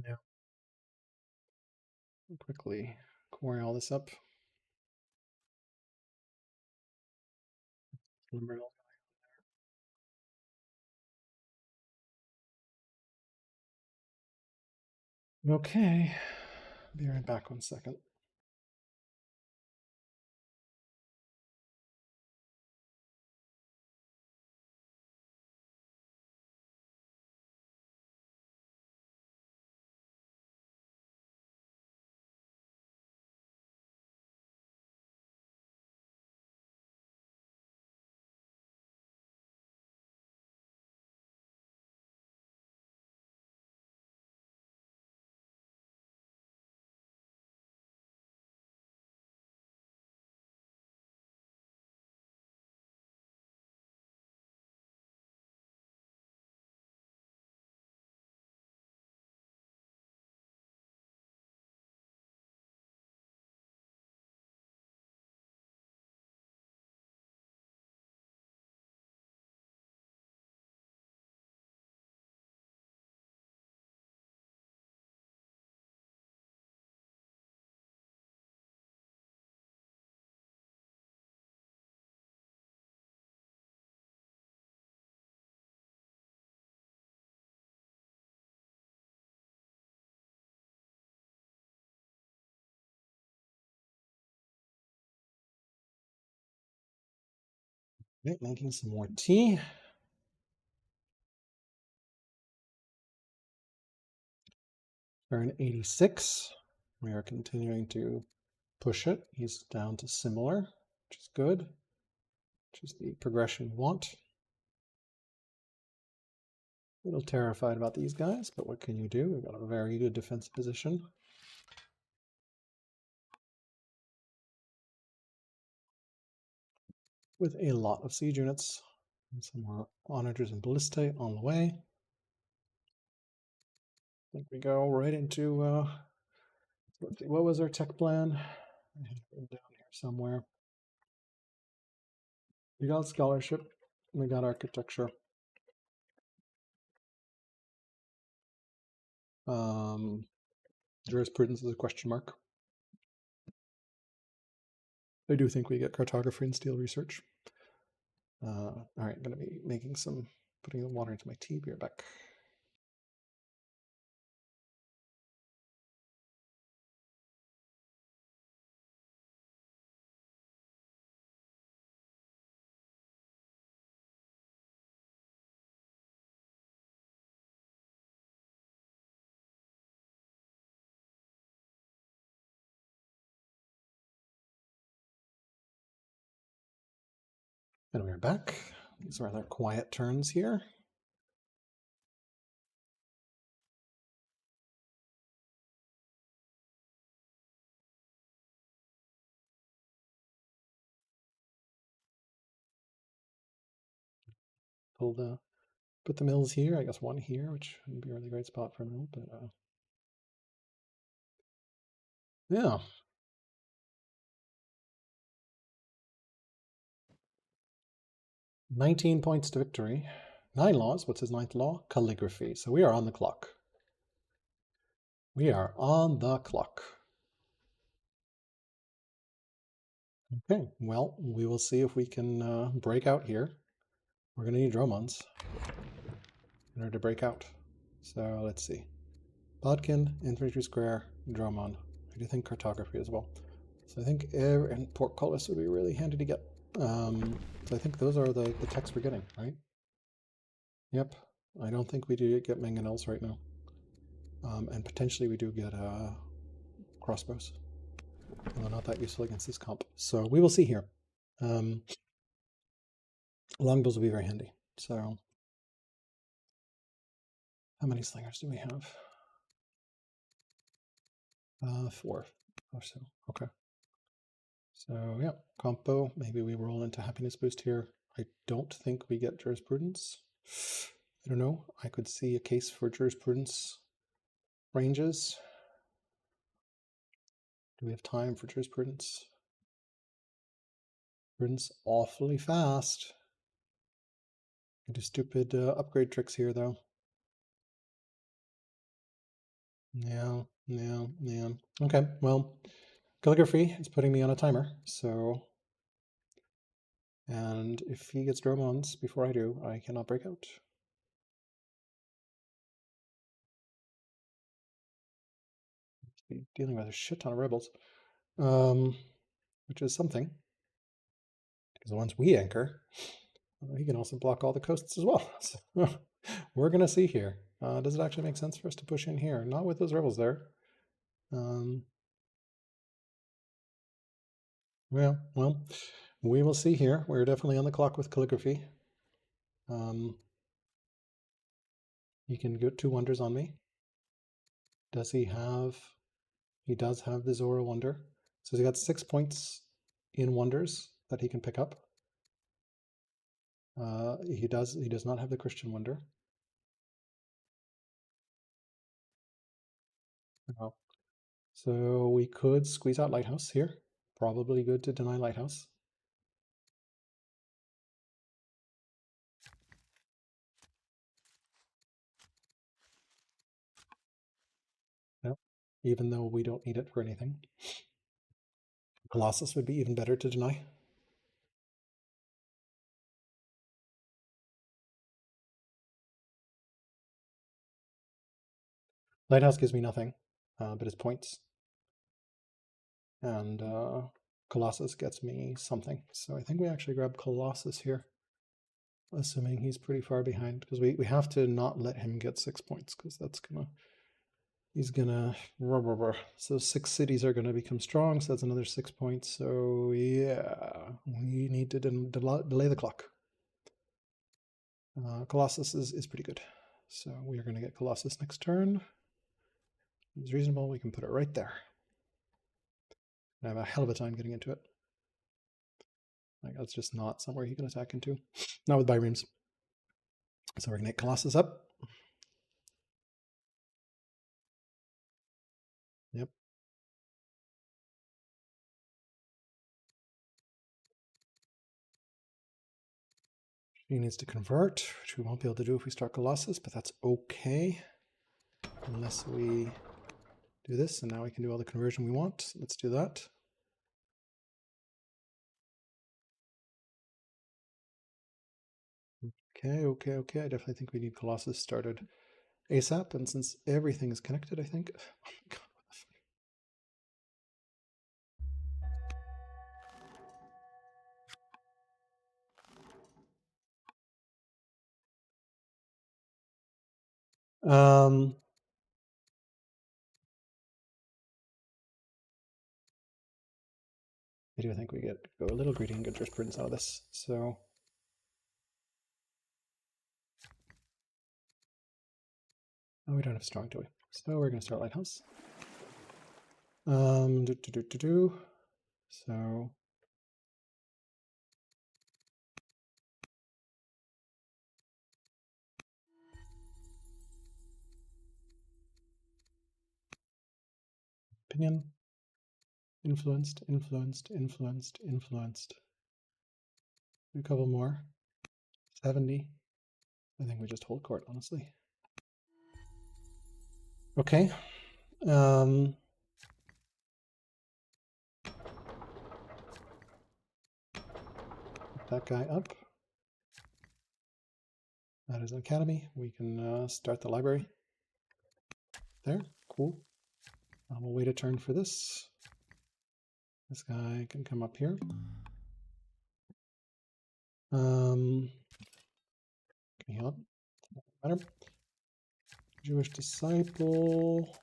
Yeah. Quickly quarry all this up. Okay. Be right back 1 second. Okay, making some more tea. Turn 86. We are continuing to push it. He's down to similar, which is good, which is the progression we want. A little terrified about these guys, but what can you do? We've got a very good defense position. With a lot of siege units. And some more onagers and ballistae on the way. I think we go right into, let's see, what was our tech plan? I have it down here somewhere. We got scholarship, we got architecture. Jurisprudence is a question mark. I do think we get cartography and steel research. All right, I'm going to be making some, putting the water into my tea. Be right back. And we're back. These are rather quiet turns here. Put the mills here. I guess one here, which would be a really great spot for a mill, but yeah. 19 points to victory. 9 laws. What's his 9th law? Calligraphy. So we are on the clock. We are on the clock. Okay, well, we will see if we can break out here. We're going to need Dromons in order to break out. So let's see. Bodkin, Infantry Square, Dromon. I do think cartography as well. So I think air and portcullis would be really handy to get. So I think those are the texts we're getting, right? Yep. I don't think we do get mangonels right now. And potentially we do get crossbows. Although not that useful against this comp. So we will see here. Longbows will be very handy. So how many slingers do we have? 4 or so. Okay. So yeah, compo. Maybe we roll into happiness boost here. I don't think we get jurisprudence. I don't know. I could see a case for jurisprudence ranges. Do we have time for jurisprudence? Prudence awfully fast. I do stupid upgrade tricks here though. Yeah. Okay, well, calligraphy is putting me on a timer, so. And if he gets Dromons before I do, I cannot break out. Be dealing with a shit ton of rebels, which is something. Because once we anchor, he can also block all the coasts as well. So we're gonna see here. Does it actually make sense for us to push in here? Not with those rebels there. Yeah, well, we will see here. We're definitely on the clock with calligraphy. He can get 2 wonders on me. Does he have? He does have the Zora wonder. So he's got 6 points in wonders that he can pick up. He does not have the Christian wonder. Oh. So we could squeeze out Lighthouse here. Probably good to deny Lighthouse. Yep. Even though we don't need it for anything. Colossus would be even better to deny. Lighthouse gives me nothing, but it's points. And Colossus gets me something. So I think we actually grab Colossus here, assuming he's pretty far behind, because we have to not let him get 6 points, because that's gonna, he's gonna, so 6 cities are gonna become strong, so that's another 6 points. So yeah, we need to delay the clock. Colossus is pretty good. So we are gonna get Colossus next turn. It's reasonable, we can put it right there. I have a hell of a time getting into it. Like, that's just not somewhere he can attack into. Not with bireams. So we're going to get Colossus up. Yep. He needs to convert, which we won't be able to do if we start Colossus, but that's okay. Unless we do this, and now we can do all the conversion we want. Let's do that. Okay. I definitely think we need Colossus started ASAP, and since everything is connected, I think. Oh my god. I do think we go a little greedy and get jurisprudence out of this. So Oh, we don't have strong, do we? So we're going to start lighthouse. So opinion, influenced. A couple more. 70. I think we just hold court, honestly. Okay. Put that guy up. That is an academy. We can start the library. There, cool. We'll wait a turn for this. This guy can come up here. Can you heal up? Better. Jewish disciple.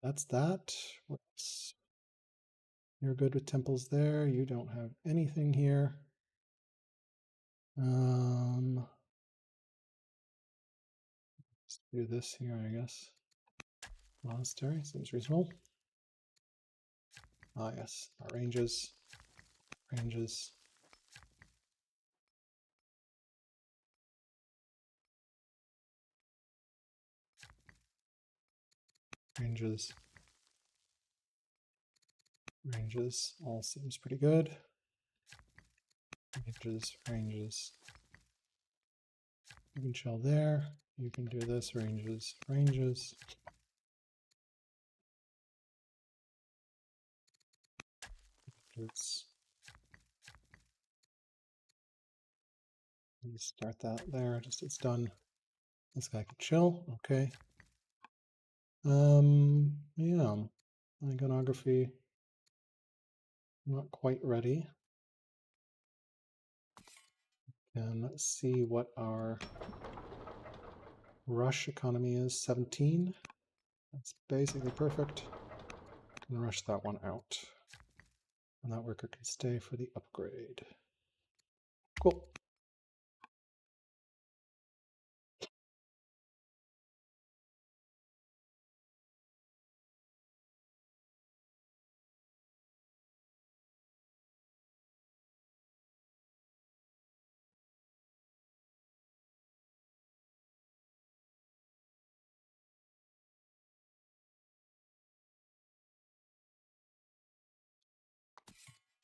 That's that. You're good with temples there. You don't have anything here. Let's do this here, I guess. Monastery seems reasonable. Ah, yes, our ranges. Ranges. Ranges. Ranges. All seems pretty good. Ranges. Ranges. You can chill there. You can do this. Ranges. Ranges. Let's start that there. Just it's done. This guy can chill. Okay. Yeah. Iconography. Not quite ready. And let's see what our rush economy is. 17. That's basically perfect. Can rush that one out. And that worker can stay for the upgrade. Cool.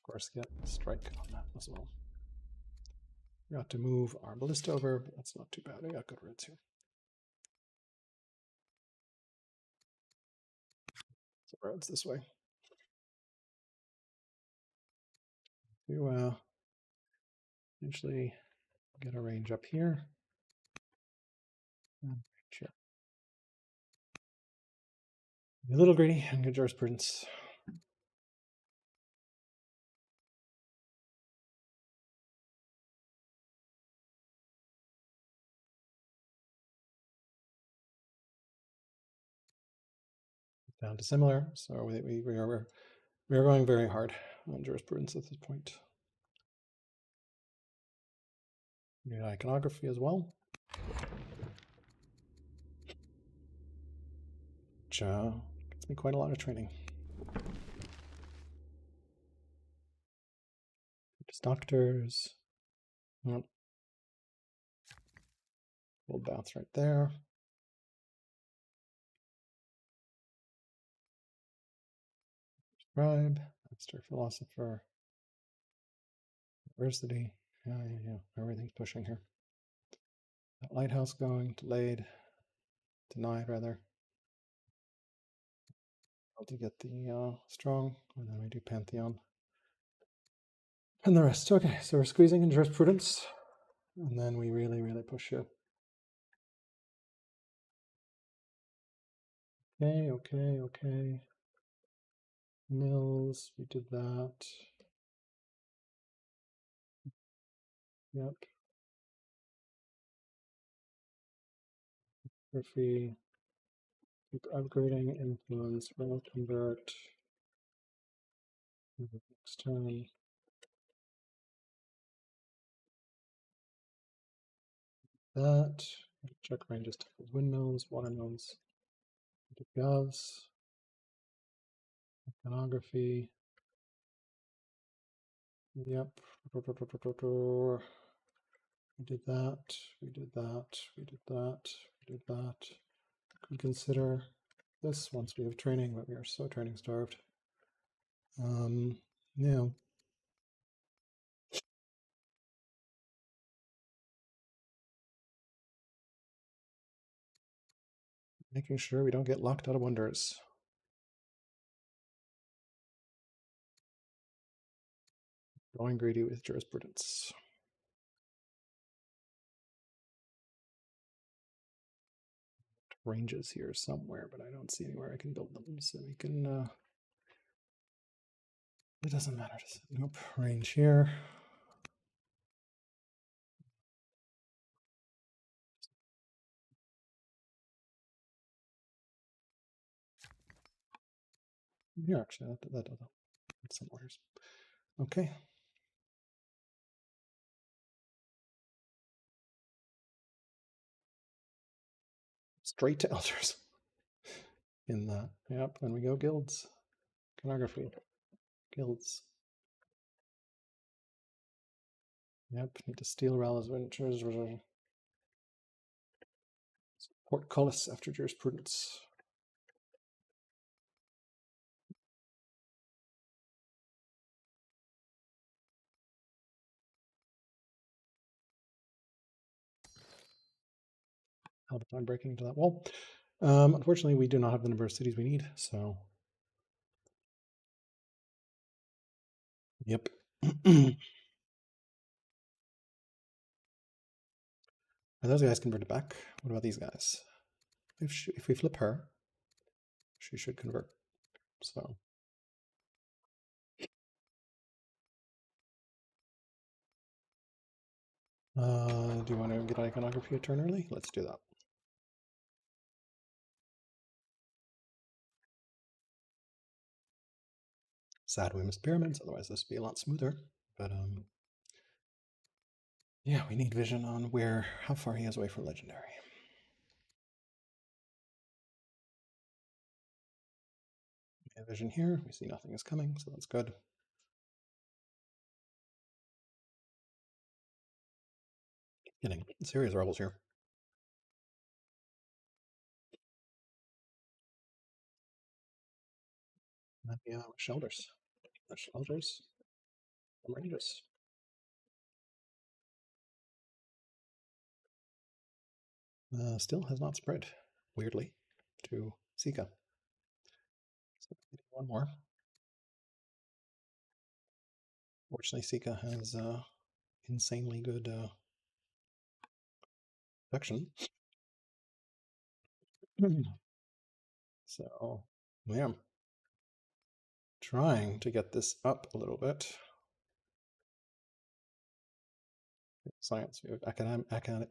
Of course, get a strike on that as well. We got to move our ballista over, but that's not too bad. We got good roads here. So roads this way. You eventually get a range up here. And range here. A little greedy and good jurisprudence. Down to similar, so we are going very hard on jurisprudence at this point. We need iconography as well, which gets me quite a lot of training. Just doctors. Yep. Old baths right there. Scribe, master philosopher, university. Yeah. Everything's pushing here. That lighthouse going, delayed, denied rather. To get the strong, and then we do Pantheon. And the rest. Okay, so we're squeezing in jurisprudence, and then we really push here. Okay. Mills, we did that. Yep. Griffey. Keep upgrading, influence, will convert. Next turn. That. Check ranges to windmills, watermills, govs, iconography. Yep. We did that. We did that. We did that. We did that. Could consider this once we have training, but we are so training starved. Yeah. Making sure we don't get locked out of wonders. Going greedy with jurisprudence. Ranges here somewhere, but I don't see anywhere I can build them, so we can it doesn't matter. Nope, range here. Here, actually, that doesn't. Some orders. Okay. Straight to elders. In that, yep. Then we go guilds, iconography, guilds. Yep. Need to steal Ral's ventures. Portcullis after jurisprudence. Hell of a time breaking into that wall. Unfortunately, we do not have the number of cities we need, so. Yep. Are those guys converted back? What about these guys? If we flip her, she should convert. So. Do you want to get iconography a turn early? Let's do that. Sad we missed pyramids, otherwise this would be a lot smoother. But yeah, we need vision on how far he is away from legendary. We have vision here. We see nothing is coming, so that's good. Getting serious rebels here. Yeah, shelters. The shelters. Ranges. Still has not spread, weirdly, to Sika. So one more. Fortunately, Sika has insanely good production. So, yeah. Trying to get this up a little bit. Science,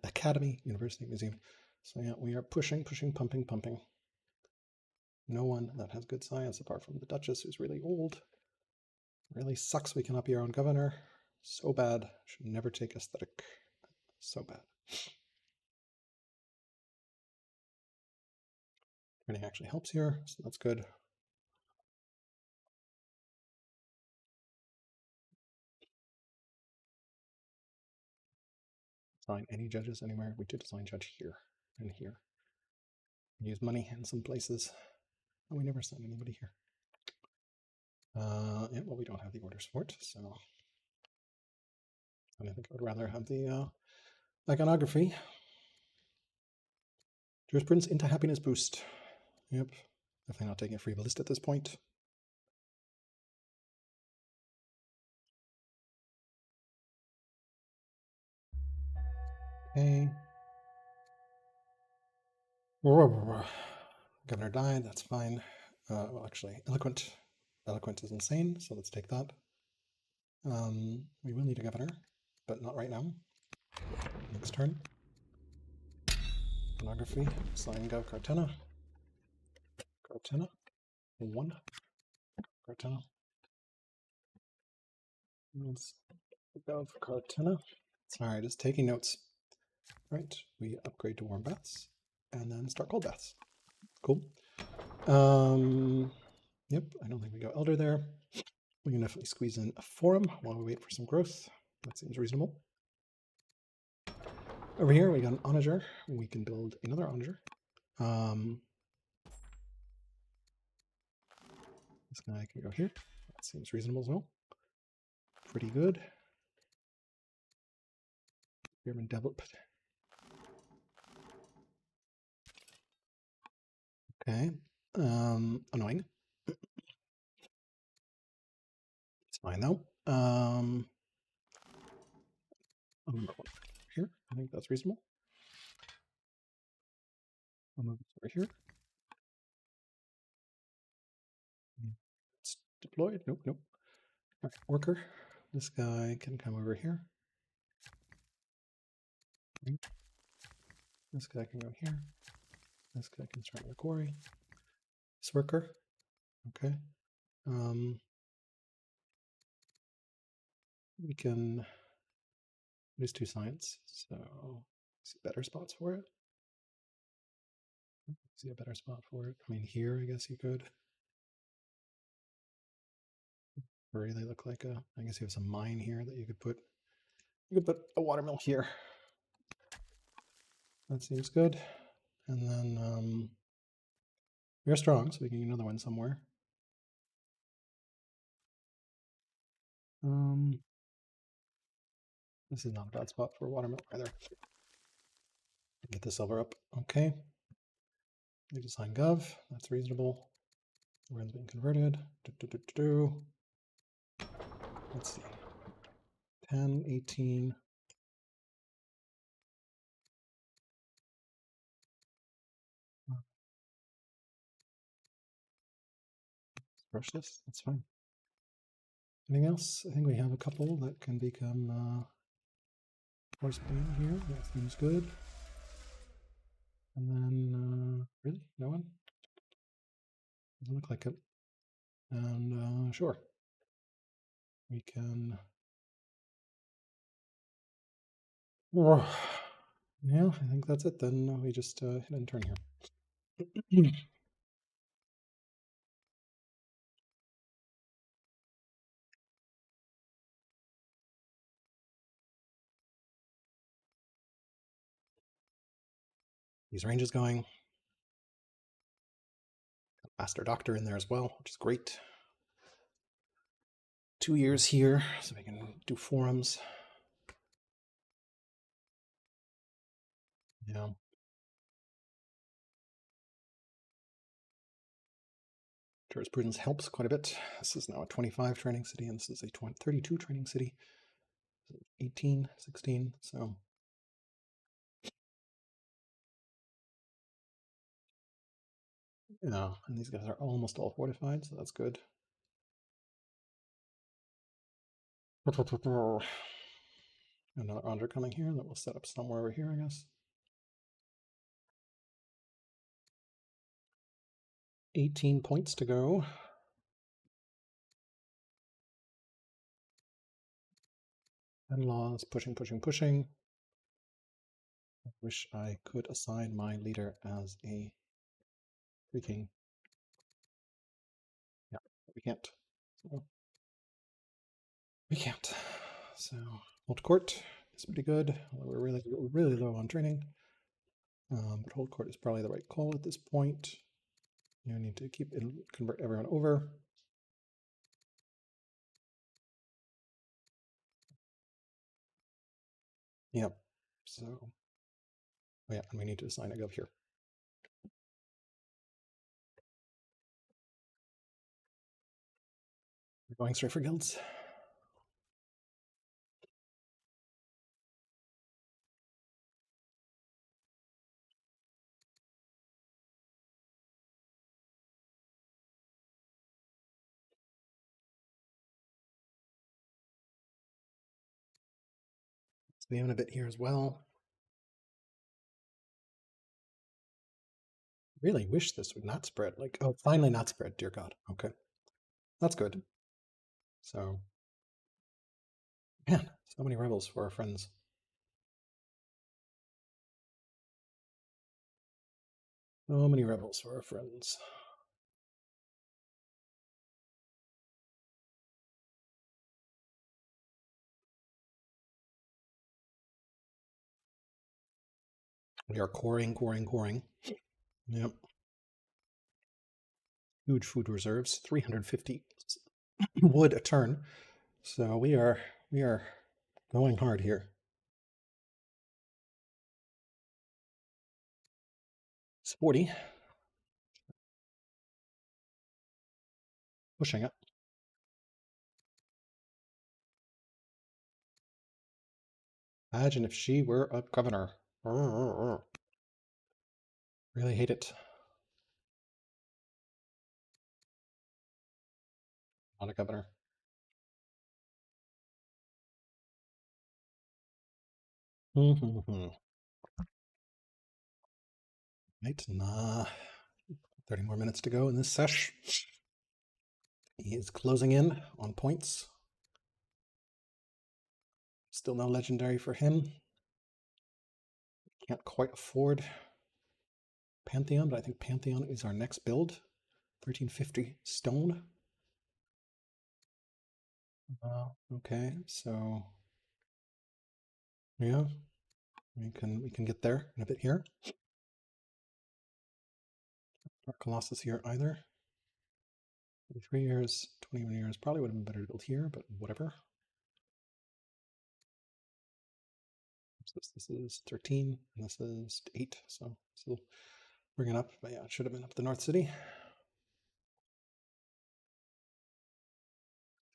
academy, university, museum. So yeah, we are pushing, pumping. No one that has good science apart from the Duchess, who's really old. Really sucks we cannot be our own governor. So bad. Should never take aesthetic. So bad. Training actually helps here, so that's good. Assign any judges anywhere. We did assign judge here and here. Use money in some places. And we never assign anybody here. Yeah, well, we don't have the orders for it, so. And I think I would rather have the iconography. Jurisprudence into happiness boost. Yep. Definitely not taking a free list at this point. Okay. Governor died, that's fine. Well, actually, eloquent. Eloquent is insane, so let's take that. We will need a governor, but not right now. Next turn. Iconography, sign Gov Cartena. Cartena. 1. Cartena. Let's Gov Cartena. Sorry, just taking notes. Right, we upgrade to warm baths and then start cold baths. Cool. Yep, I don't think we go elder there. We can definitely squeeze in a forum while we wait for some growth. That seems reasonable. Over here, we got an onager. We can build another onager. This guy can go here. That seems reasonable as well. Pretty good. Spearman developed. Okay. Annoying. It's fine though. I'll move one here. I think that's reasonable. I'll move this over here. It's deployed. Nope, nope. All right, worker. This guy can come over here. This guy can go here. This guy can start the quarry. This worker. Okay. We can use 2 science, so see better spots for it. See a better spot for it. I mean, here, I guess you could. Really look like a. I guess you have some mine here that you could put. You could put a watermill here. That seems good. And then we're strong, so we can get another one somewhere. This is not a bad spot for a watermill either. Get the silver up. Okay. We design gov. That's reasonable. Where's being converted? Let's see. 10, 18. Brush this. That's fine. Anything else? I think we have a couple that can become horse bean here. That seems good. And then, really? No one? Doesn't look like it. And sure. We can. Yeah, I think that's it. Then we just hit and turn here. These ranges going. Master Doctor in there as well, which is great. 2 years here, so we can do forums. Yeah. Jurisprudence helps quite a bit. This is now a 25 training city, and this is a 32 training city. 18, 16, so. Yeah, and these guys are almost all fortified, so that's good. Another under coming here that will set up somewhere over here, I guess. 18 points to go. And laws, pushing, pushing, pushing. I wish I could assign my leader as a freaking. Yeah, we can't. So we can't. So hold court is pretty good. We're really low on training. But hold court is probably the right call at this point. You need to keep and convert everyone over. Yep. So, oh yeah, and we need to assign a gov here. We're going straight for guilds. Spam a bit here as well. Really wish this would not spread. Like, oh, finally not spread, dear God. Okay. That's good. So, man, so many rebels for our friends. So many rebels for our friends. We are coring. Yep. Huge food reserves, 350 wood a turn. So we are going hard here. Sporty. Pushing it. Imagine if she were a governor. Really hate it. Not a governor. Right, nah. 30 more minutes to go in this sesh. He is closing in on points. Still no legendary for him. Can't quite afford Pantheon, but I think Pantheon is our next build. 1350 stone. Okay, so yeah, we can get there in a bit here. Not Colossus here either. 23 years, 21 years. Probably would have been better to build here, but whatever. This is 13, and this is 8, so still bringing up. But yeah, it should have been up the North City.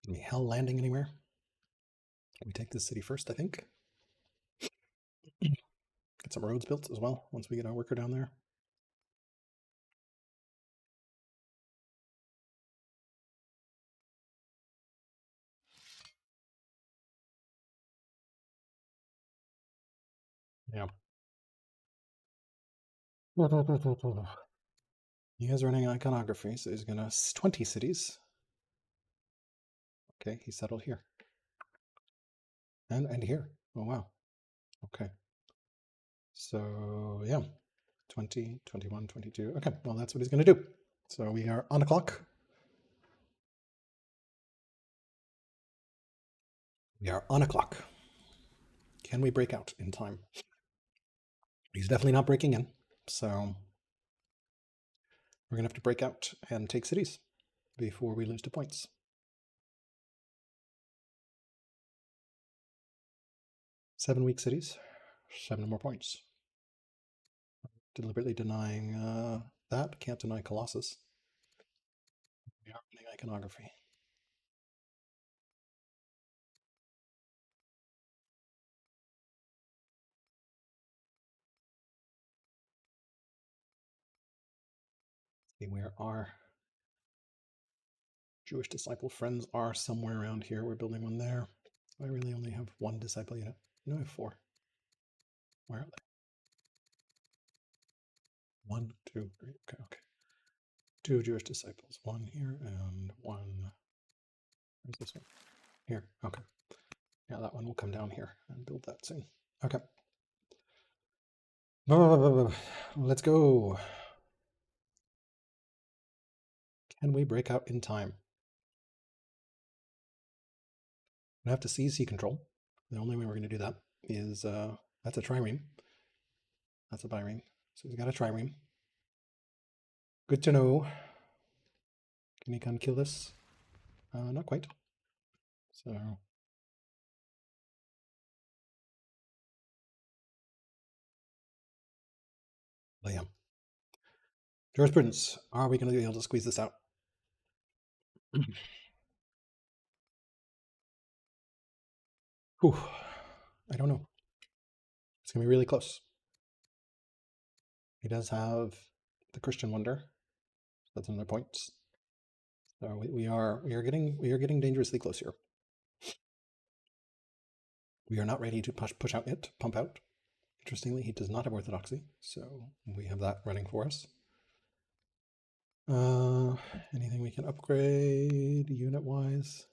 Gonna be hell landing anywhere. We take this city first, I think. Get some roads built as well once we get our worker down there. Yeah. He is running iconography, so he's gonna 20 cities. Okay, he settled here. And here. Oh wow. Okay. So yeah. 20, 21, 22. Okay, well that's what he's gonna do. So we are on the clock. We are on a clock. Can we break out in time? He's definitely not breaking in, so we're gonna have to break out and take cities before we lose 2 points. 7 weak cities, 7 more points. Deliberately denying that. Can't deny Colossus. We are running iconography. See where our Jewish disciple friends are somewhere around here. We're building one there. I really only have 1 disciple unit. No, I have 4. Where are they? 1, 2, 3. Okay, okay. 2 Jewish disciples. 1 here and 1. Where's this one? Here. Okay. Yeah, that one will come down here and build that soon. Okay. Let's go. Can we break out in time? We have to seize sea control. The only way we're going to do that is that's a trireme. That's a bireme. So he's got a trireme. Good to know. Can he come kill this? Not quite. So Liam. Jurisprudence. Are we going to be able to squeeze this out? Whew. I don't know. It's going to be really close. He does have the Christian wonder. That's another point. So we are getting dangerously close here. We are not ready to push out yet, pump out. Interestingly, he does not have orthodoxy, so we have that running for us. Anything we can upgrade unit-wise?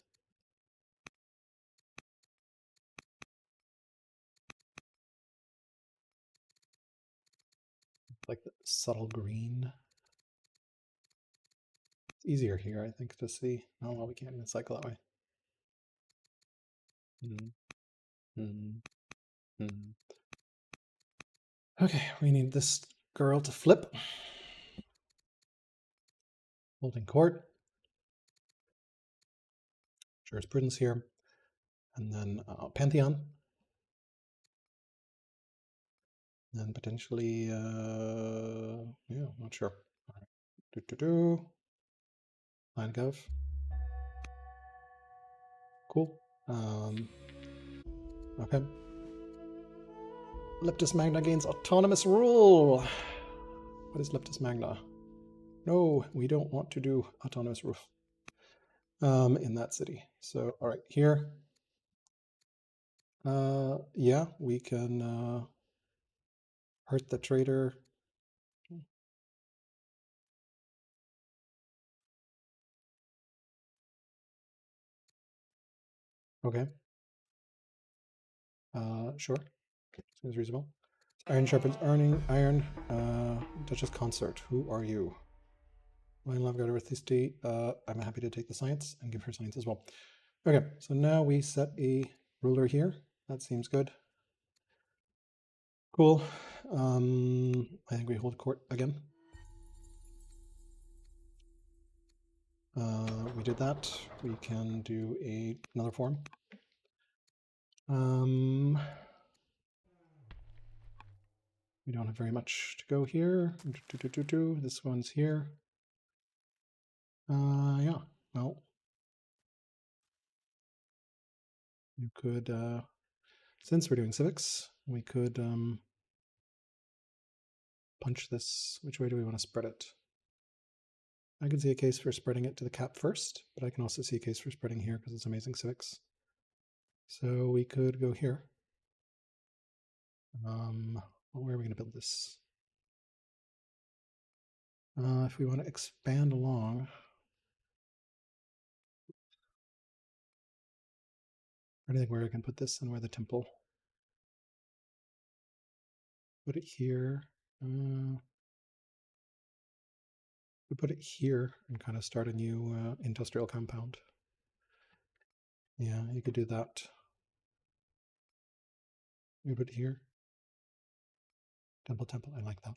like the subtle green. It's easier here, I think, to see. Oh, well, we can't even cycle that way. Okay, we need this girl to flip. Holding court. Jurisprudence here. And then Pantheon. And then potentially, yeah, not sure. All right. Line gov. Cool. Okay. Leptis Magna gains autonomous rule. What is Leptis Magna? No, we don't want to do autonomous rule in that city. So, all right, here. Yeah, we can hurt the trader. Okay. Sure. Seems reasonable. Iron sharpens iron. Duchess consort. Who are you? Line love guard electricity. I'm happy to take the science and give her science as well. Okay, so now we set a ruler here. That seems good. Cool. I think we hold court again. We did that. We can do another form. We don't have very much to go here. This one's here. Yeah, well, you could, since we're doing civics, we could punch this. Which way do we want to spread it? I can see a case for spreading it to the cap first, but I can also see a case for spreading here because it's amazing civics. So we could go here. Where are we going to build this? If we want to expand along, anything where I can put this and where the temple. Put it here. We put it here and kind of start a new industrial compound. Yeah, you could do that. You put it here. Temple, I like that.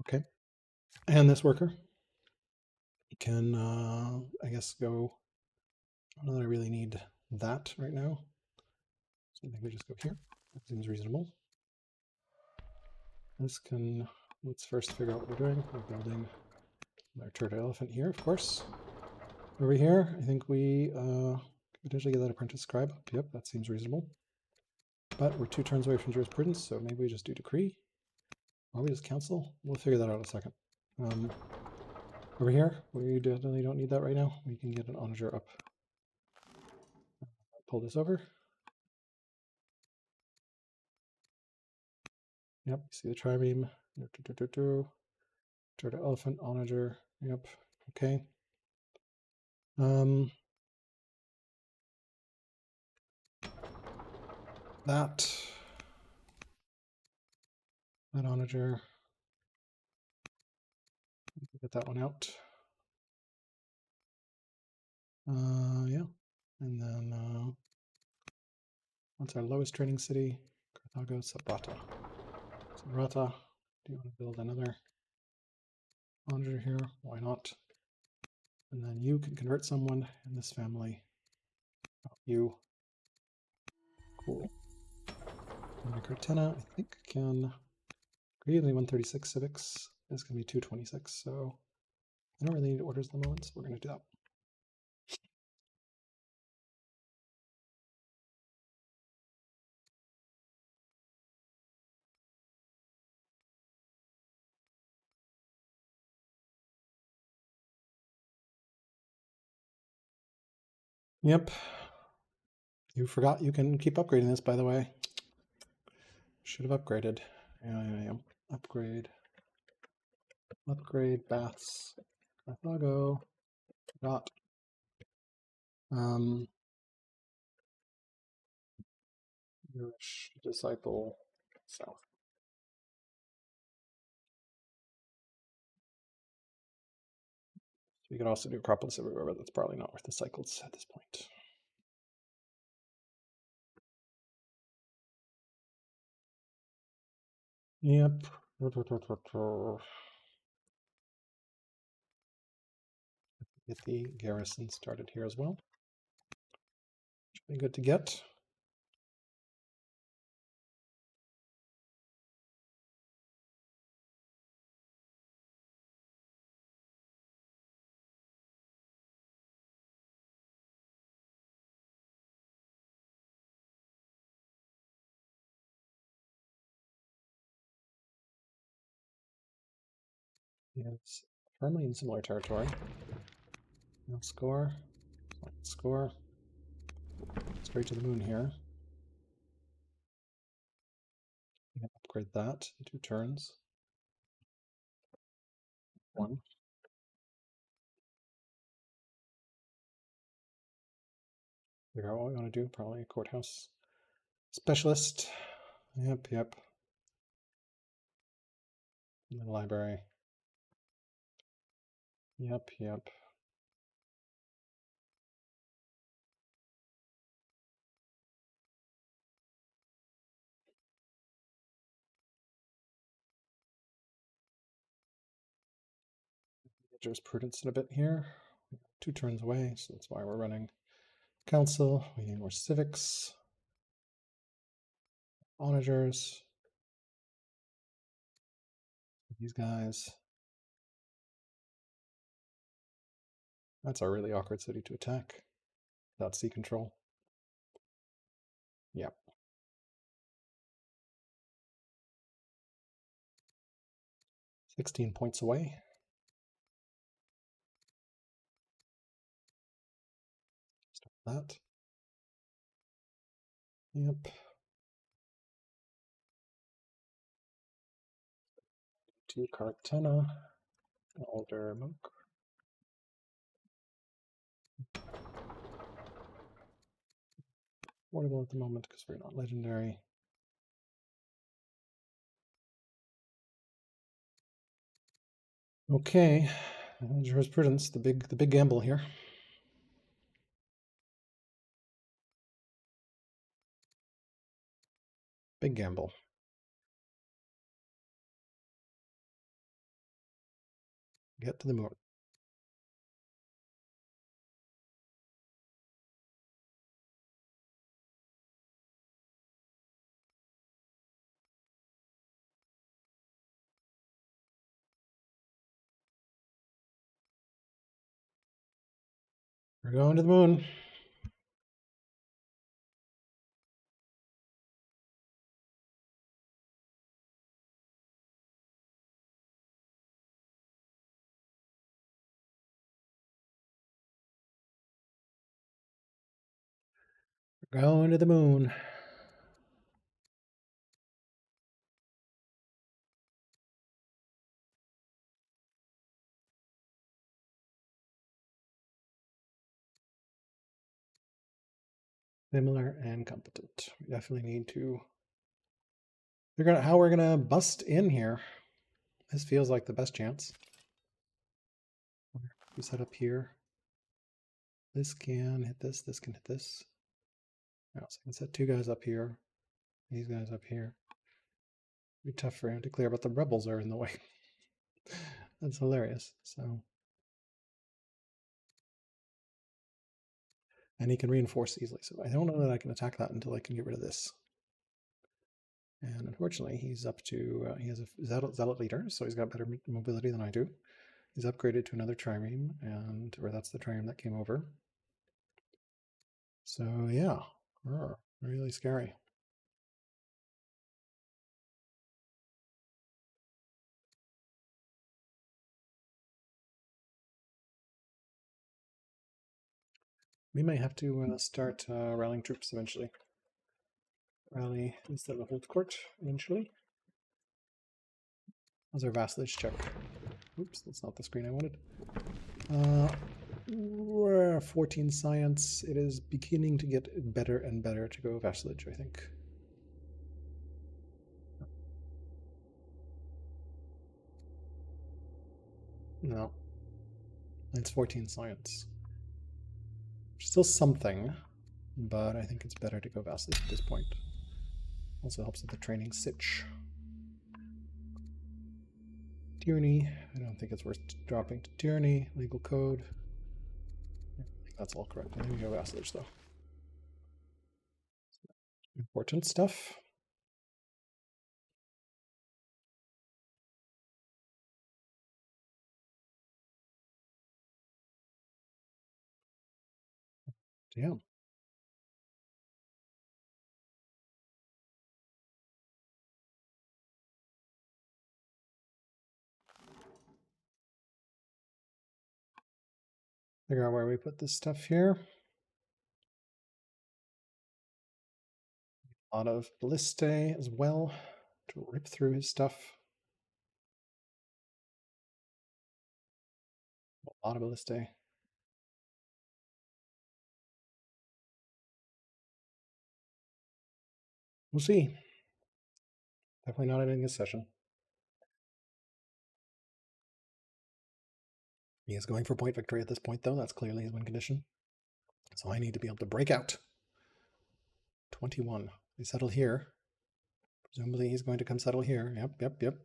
Okay. And this worker can, I guess, go. I don't know that I really need that right now. So I think we just go here. That seems reasonable. This can, let's first figure out what we're doing. We're building our turtle elephant here, of course. Over here, I think we potentially get that apprentice scribe. Yep, that seems reasonable. But we're 2 turns away from jurisprudence, so maybe we just do decree. Or we just council. We'll figure that out in a second. Over here, we definitely don't need that right now. We can get an onager up. Pull this over. Yep, see the trireme. Turtle elephant, onager. Yep, okay. That onager. Get that one out. Yeah, and then what's our lowest training city? Carthago, Sabata. Sabrata, do you want to build another onager here? Why not? And then you can convert someone in this family. Oh, you. Cool. And Cartena, I think, can agree only 136 civics. It's going to be 226, so I don't really need orders at the moment, so we're going to do that. Yep. You forgot you can keep upgrading this, by the way. Should have upgraded. Yeah. Upgrade. Upgrade baths. Carthago. Dot. Nourish disciple south. So you could also do Acropolis everywhere, but that's probably not worth the cycles at this point. Yep. Get the garrison started here as well. Should be good to get. Yes, firmly in similar territory. No score. Score. Straight to the moon here. We can upgrade that in 2 turns. 1. Figure out what we want to do. Probably a courthouse specialist. Yep. And then library. Yep. Jurisprudence in a bit here. 2 turns away, so that's why we're running council. We need more civics. Onagers. These guys. That's a really awkward city to attack without sea control. Yep. 16 points away. Start that. Yep. To Cartena. Alder Monk. Affordable at the moment because we're not legendary. Okay, jurisprudence, the big gamble here. Big gamble. Get to the moon. We're going to the moon. We're going to the moon. Similar and competent. We definitely need to figure out how we're gonna bust in here. This feels like the best chance. We set up here. This can hit this, this can hit this. So I can set 2 guys up here, these guys up here. It'd be tough for him to clear, but the rebels are in the way. That's hilarious. So, and he can reinforce easily. So I don't know that I can attack that until I can get rid of this. And unfortunately, he's up to, he has a zealot leader, so he's got better mobility than I do. He's upgraded to another trireme, and, or that's the trireme that came over. So yeah, really scary. We might have to start rallying troops eventually. Rally instead of a hold court eventually. How's our vassalage check? Oops, that's not the screen I wanted. 14 science. It is beginning to get better and better to go vassalage, I think. No. It's 14 science. Still something, but I think it's better to go vassalage at this point. Also helps with the training sitch. Tyranny. I don't think it's worth dropping to tyranny. Legal code. I think that's all correct. I think we go vassalage though. Important stuff. Damn. Figure out where we put this stuff here. A lot of ballistae as well to rip through his stuff. A lot of ballistae. We'll see. Definitely not ending his session. He is going for point victory at this point, though. That's clearly his win condition. So I need to be able to break out. 21. They settle here. Presumably he's going to come settle here. Yep.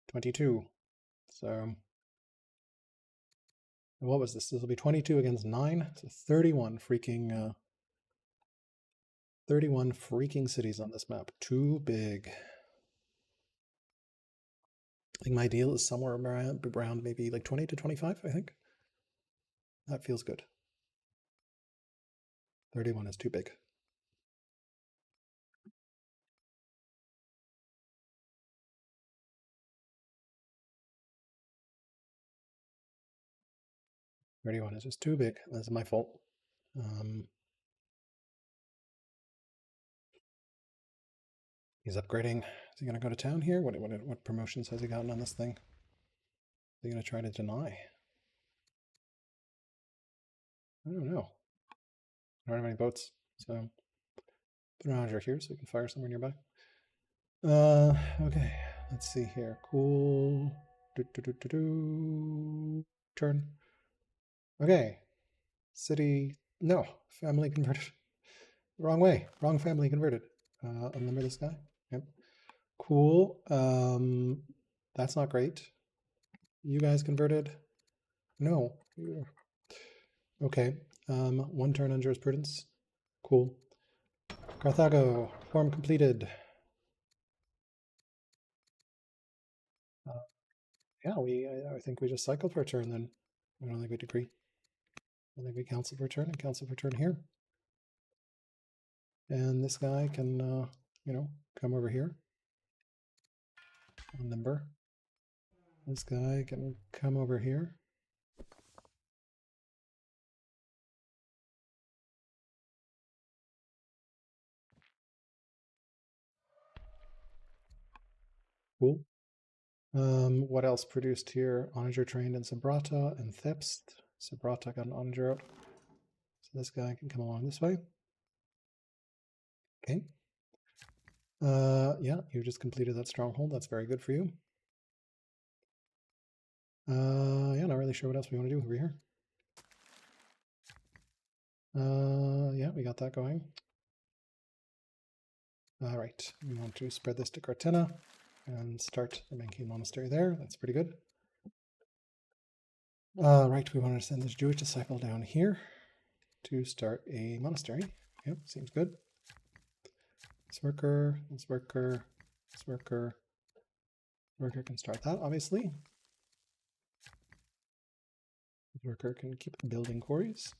22. So what was this? This will be 22 against 9. So 31 freaking 31 freaking cities on this map. Too big. I think my deal is somewhere around maybe like 20 to 25, I think. That feels good. 31 is too big. $31 is just too big. That's my fault. He's upgrading. Is he going to go to town here? What promotions has he gotten on this thing? Is he going to try to deny? I don't know. I don't have any boats, so put an Andra here so we can fire somewhere nearby. Okay, let's see here. Cool. Turn. Okay. City. No, family converted. Wrong way. Wrong family converted. Unlimber this guy. Yep. Cool. That's not great. You guys converted? No. Okay. 1 turn on jurisprudence. Cool. Carthago, form completed. Yeah, I think we just cycled for a turn then. I don't think we decree. I think we cancel for a turn and cancel for a turn here. And this guy can, you know, come over here. Unlimber. This guy can come over here. Cool. What else produced here? Onager trained in Sabrata and Thepst. Sabrata got an Onager out. So this guy can come along this way. Okay. Yeah, you just completed that stronghold. That's very good for you. Yeah, not really sure what else we want to do over here. Yeah, we got that going. All right, we want to spread this to Cartena and start the Menke Monastery there. That's pretty good. Right, we want to send this Jewish disciple down here to start a monastery. Yep, seems good. This worker can start that, obviously. This worker can keep building quarries.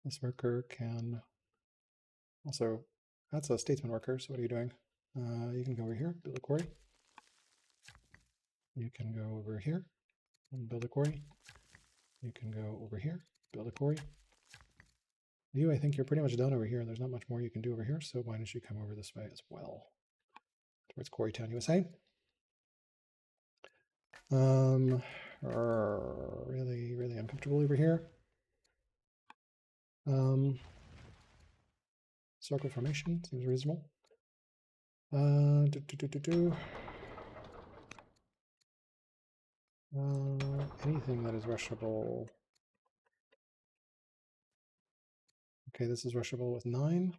This worker can also, that's a statesman worker, so what are you doing? You can go over here, build a quarry. You can go over here and build a quarry. You can go over here, build a quarry. You, I think you're pretty much done over here. There's not much more you can do over here, so why don't you come over this way as well? Towards Quarrytown, USA. Really uncomfortable over here. Circle formation seems reasonable. Anything that is rushable. Okay, this is rushable with 9.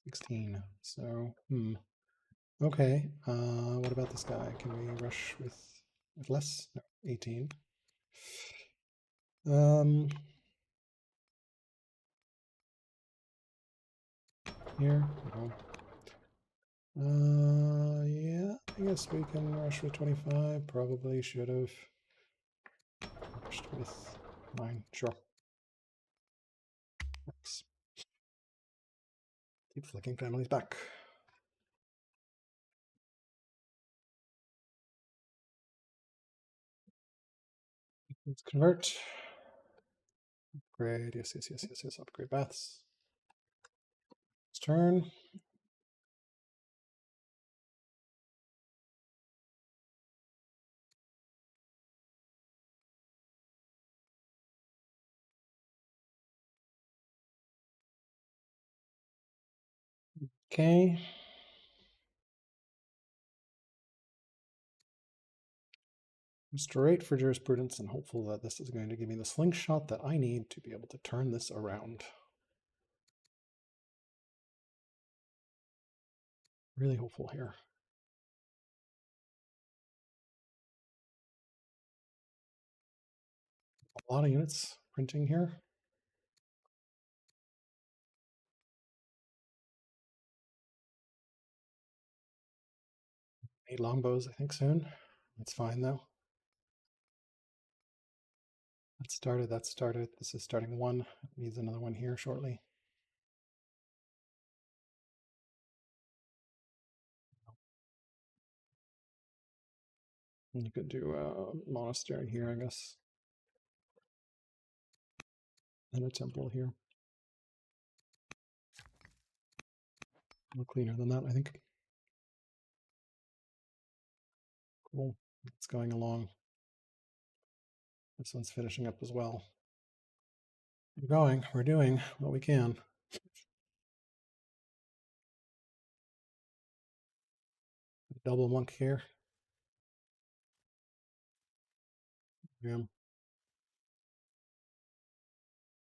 16. So, okay. What about this guy? Can we rush with less? No, 18. Here, no. Yeah, I guess we can rush with 25. Probably should have rushed with 9. Sure. Works. Keep flicking families back. Let's convert. Upgrade. Yes. Upgrade baths. It's turn. Okay. Straight for jurisprudence and hopeful that this is going to give me the slingshot that I need to be able to turn this around. Really hopeful here. A lot of units printing here. Need longbows, I think, soon. That's fine, though. That started. This is starting 1. It needs another one here shortly. You could do a monastery here, I guess. And a temple here. A little cleaner than that, I think. Cool. It's going along. This one's finishing up as well. We're going. We're doing what we can. Double monk here. Yeah.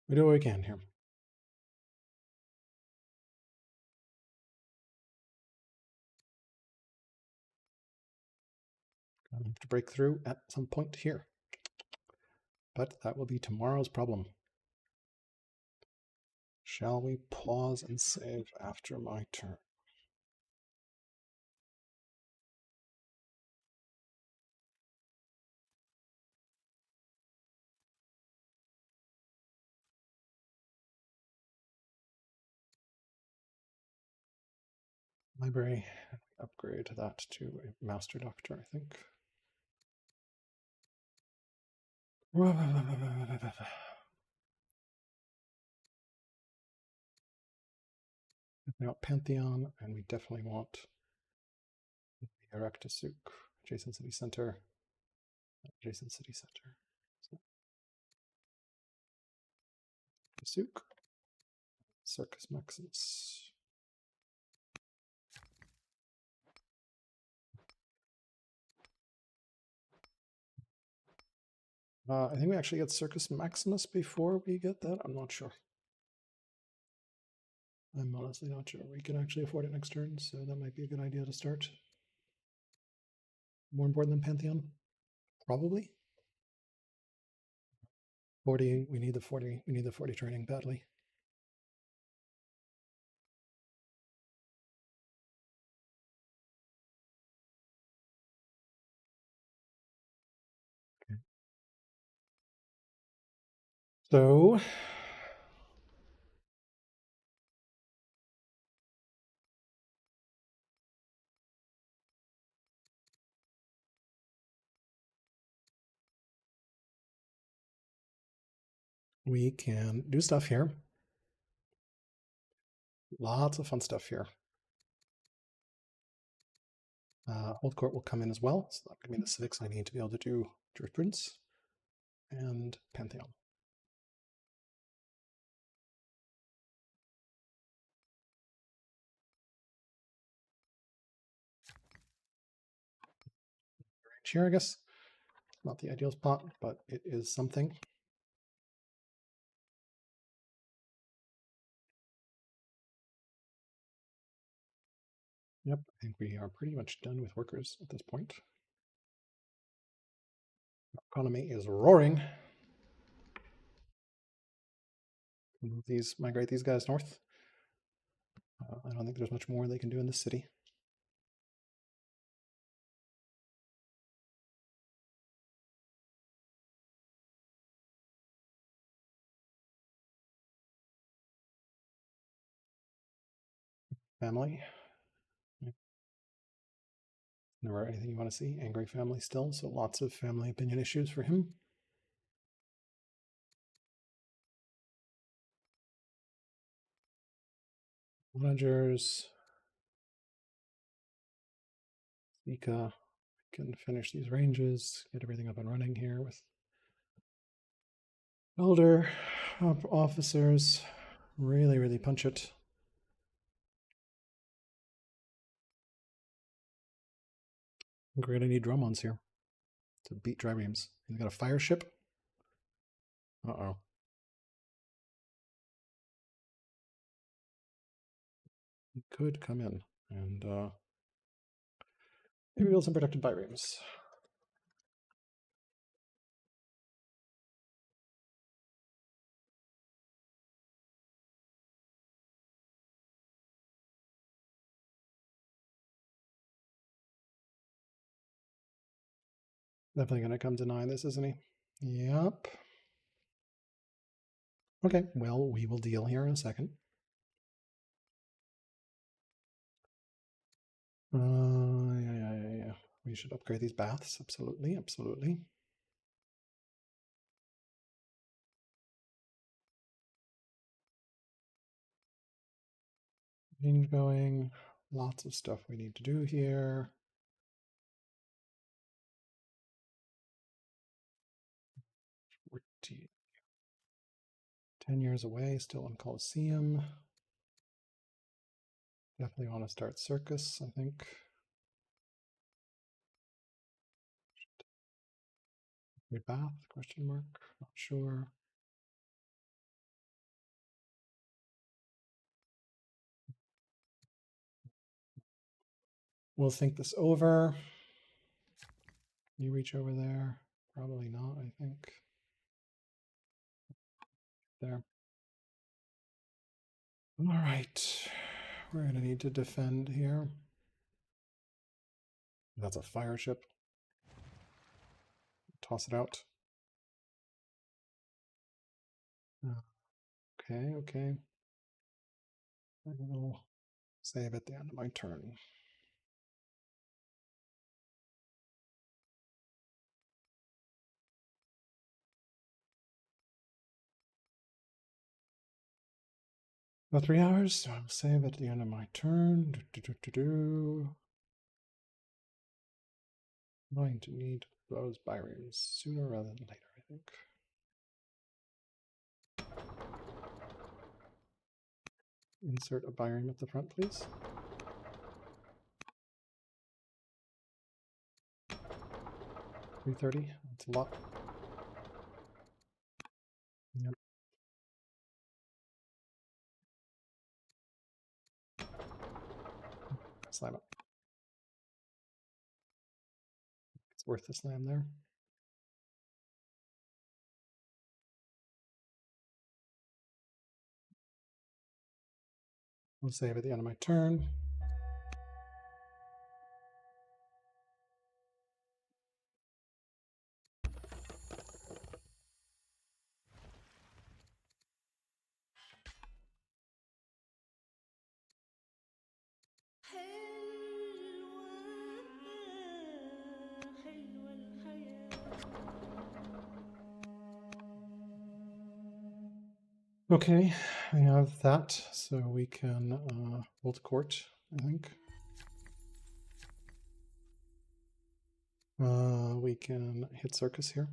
We do what we can here. I have to break through at some point here. But that will be tomorrow's problem. Shall we pause and save after my turn? Library, upgrade that to a master doctor, I think. We want Pantheon, and we definitely want Erectasuk, adjacent city center. Adjacent city center. Suk, Circus Maximus. I think we actually get Circus Maximus before we get that. I'm not sure. I'm honestly not sure. We can actually afford it next turn, so that might be a good idea to start. More important than Pantheon? Probably. 40, we need the 40, we need the 40 turning badly. Okay. So we can do stuff here. Lots of fun stuff here. Old Court will come in as well, so that could mean the civics I need to be able to do jurisprudence and Pantheon. Here, I guess. Not the ideal spot, but it is something. Yep, I think we are pretty much done with workers at this point. Our economy is roaring. Move these, migrate these guys north. I don't think there's much more they can do in this city. Family. Never anything you want to see. Angry family still, so lots of family opinion issues for him. Managers. Zika can finish these ranges, get everything up and running here with elder officers. Really punch it. Great, I need Drummond's here to beat Triremes. He's got a fire ship. Uh-oh. He could come in and maybe build some protected biremes. Definitely going to come deny this, isn't he? Yep. Okay, well, we will deal here in a second. Yeah. We should upgrade these baths. Absolutely. Range going. Lots of stuff we need to do here. 10 years away, still in Coliseum. Definitely want to start Circus, I think. Bath, question mark, not sure. We'll think this over. You reach over there. Probably not, I think. There. All right. We're going to need to defend here. That's a fire ship. Toss it out. Okay. I will save at the end of my turn. About 3 hours, so I will save at the end of my turn. I'm going to need those biremes sooner rather than later, I think. Insert a bireme at the front, please. $330. That's a lot. Yep. Slam it. It's worth the slam there. We'll save at the end of my turn. Okay, we have that, so we can hold court, I think. We can hit circus here.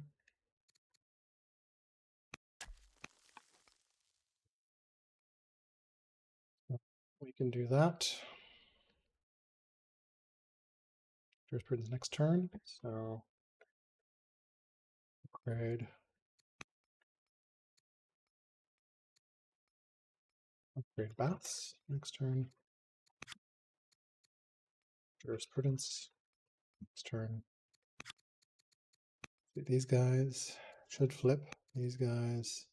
We can do that. Jurisprudence next turn, so upgrade. Upgrade baths next turn. Jurisprudence next turn. These guys should flip. These guys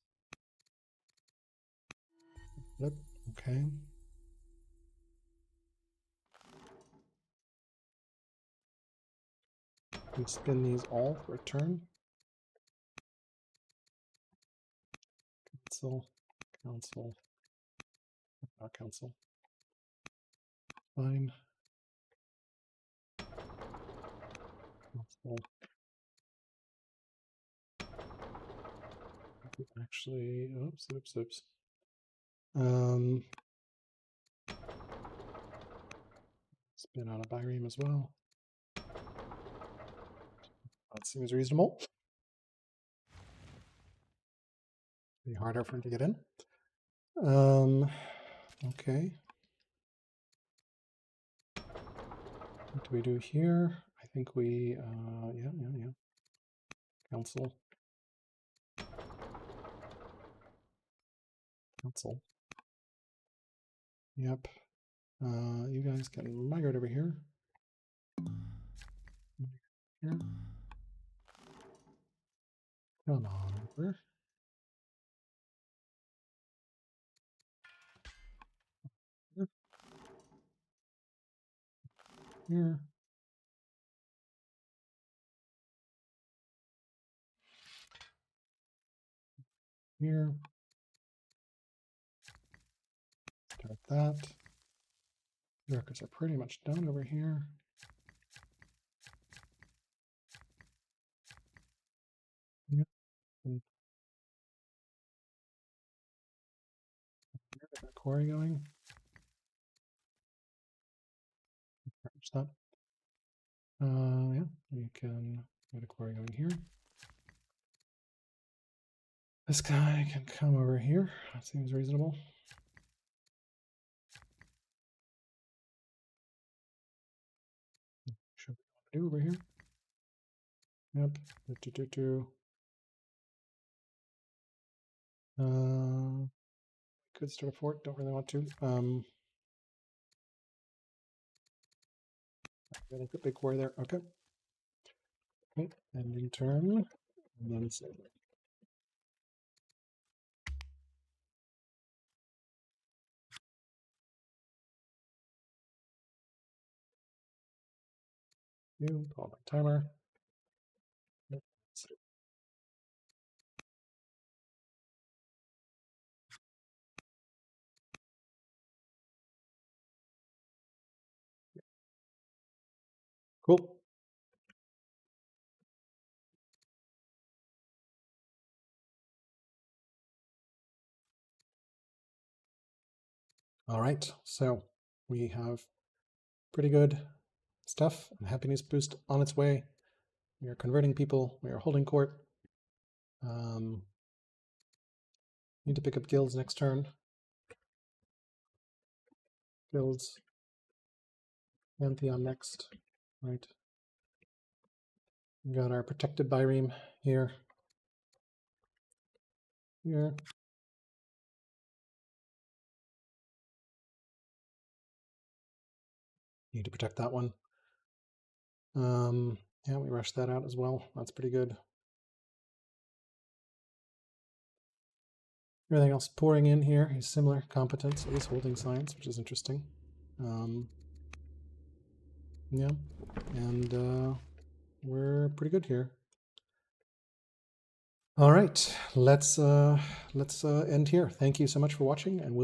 flip. Okay. We spin these all for a turn. Cancel. Cancel. Not cancel. Fine. Cancel. Actually, oops. Spin out a bireme as well. That seems reasonable. Be harder for him to get in. Okay. What do we do here? I think we, yeah. Cancel. Cancel. Yep. You guys can migrate over here. Here. Come on over. Here. Here. Start that. The records are pretty much done over here. Yep. And get that quarry going. Finish that. Yeah, we can get a quarry going here. This guy can come over here. That seems reasonable. Should we do over here? Yep. Could start a fort. Don't really want to. Gonna put big quarry there. Okay. Okay. Ending turn. And then save it. You call my timer. Cool. All right, so we have pretty good stuff and happiness boost on its way. We are converting people. We are holding court. Need to pick up guilds next turn. Guilds. Pantheon next. Right. We got our protected bireme here. Here. Need to protect that one. Yeah, we rushed that out as well. That's pretty good. Everything else pouring in here is similar competence, at least holding science, which is interesting. Yeah, and we're pretty good here. All right, let's end here. Thank you so much for watching, and we'll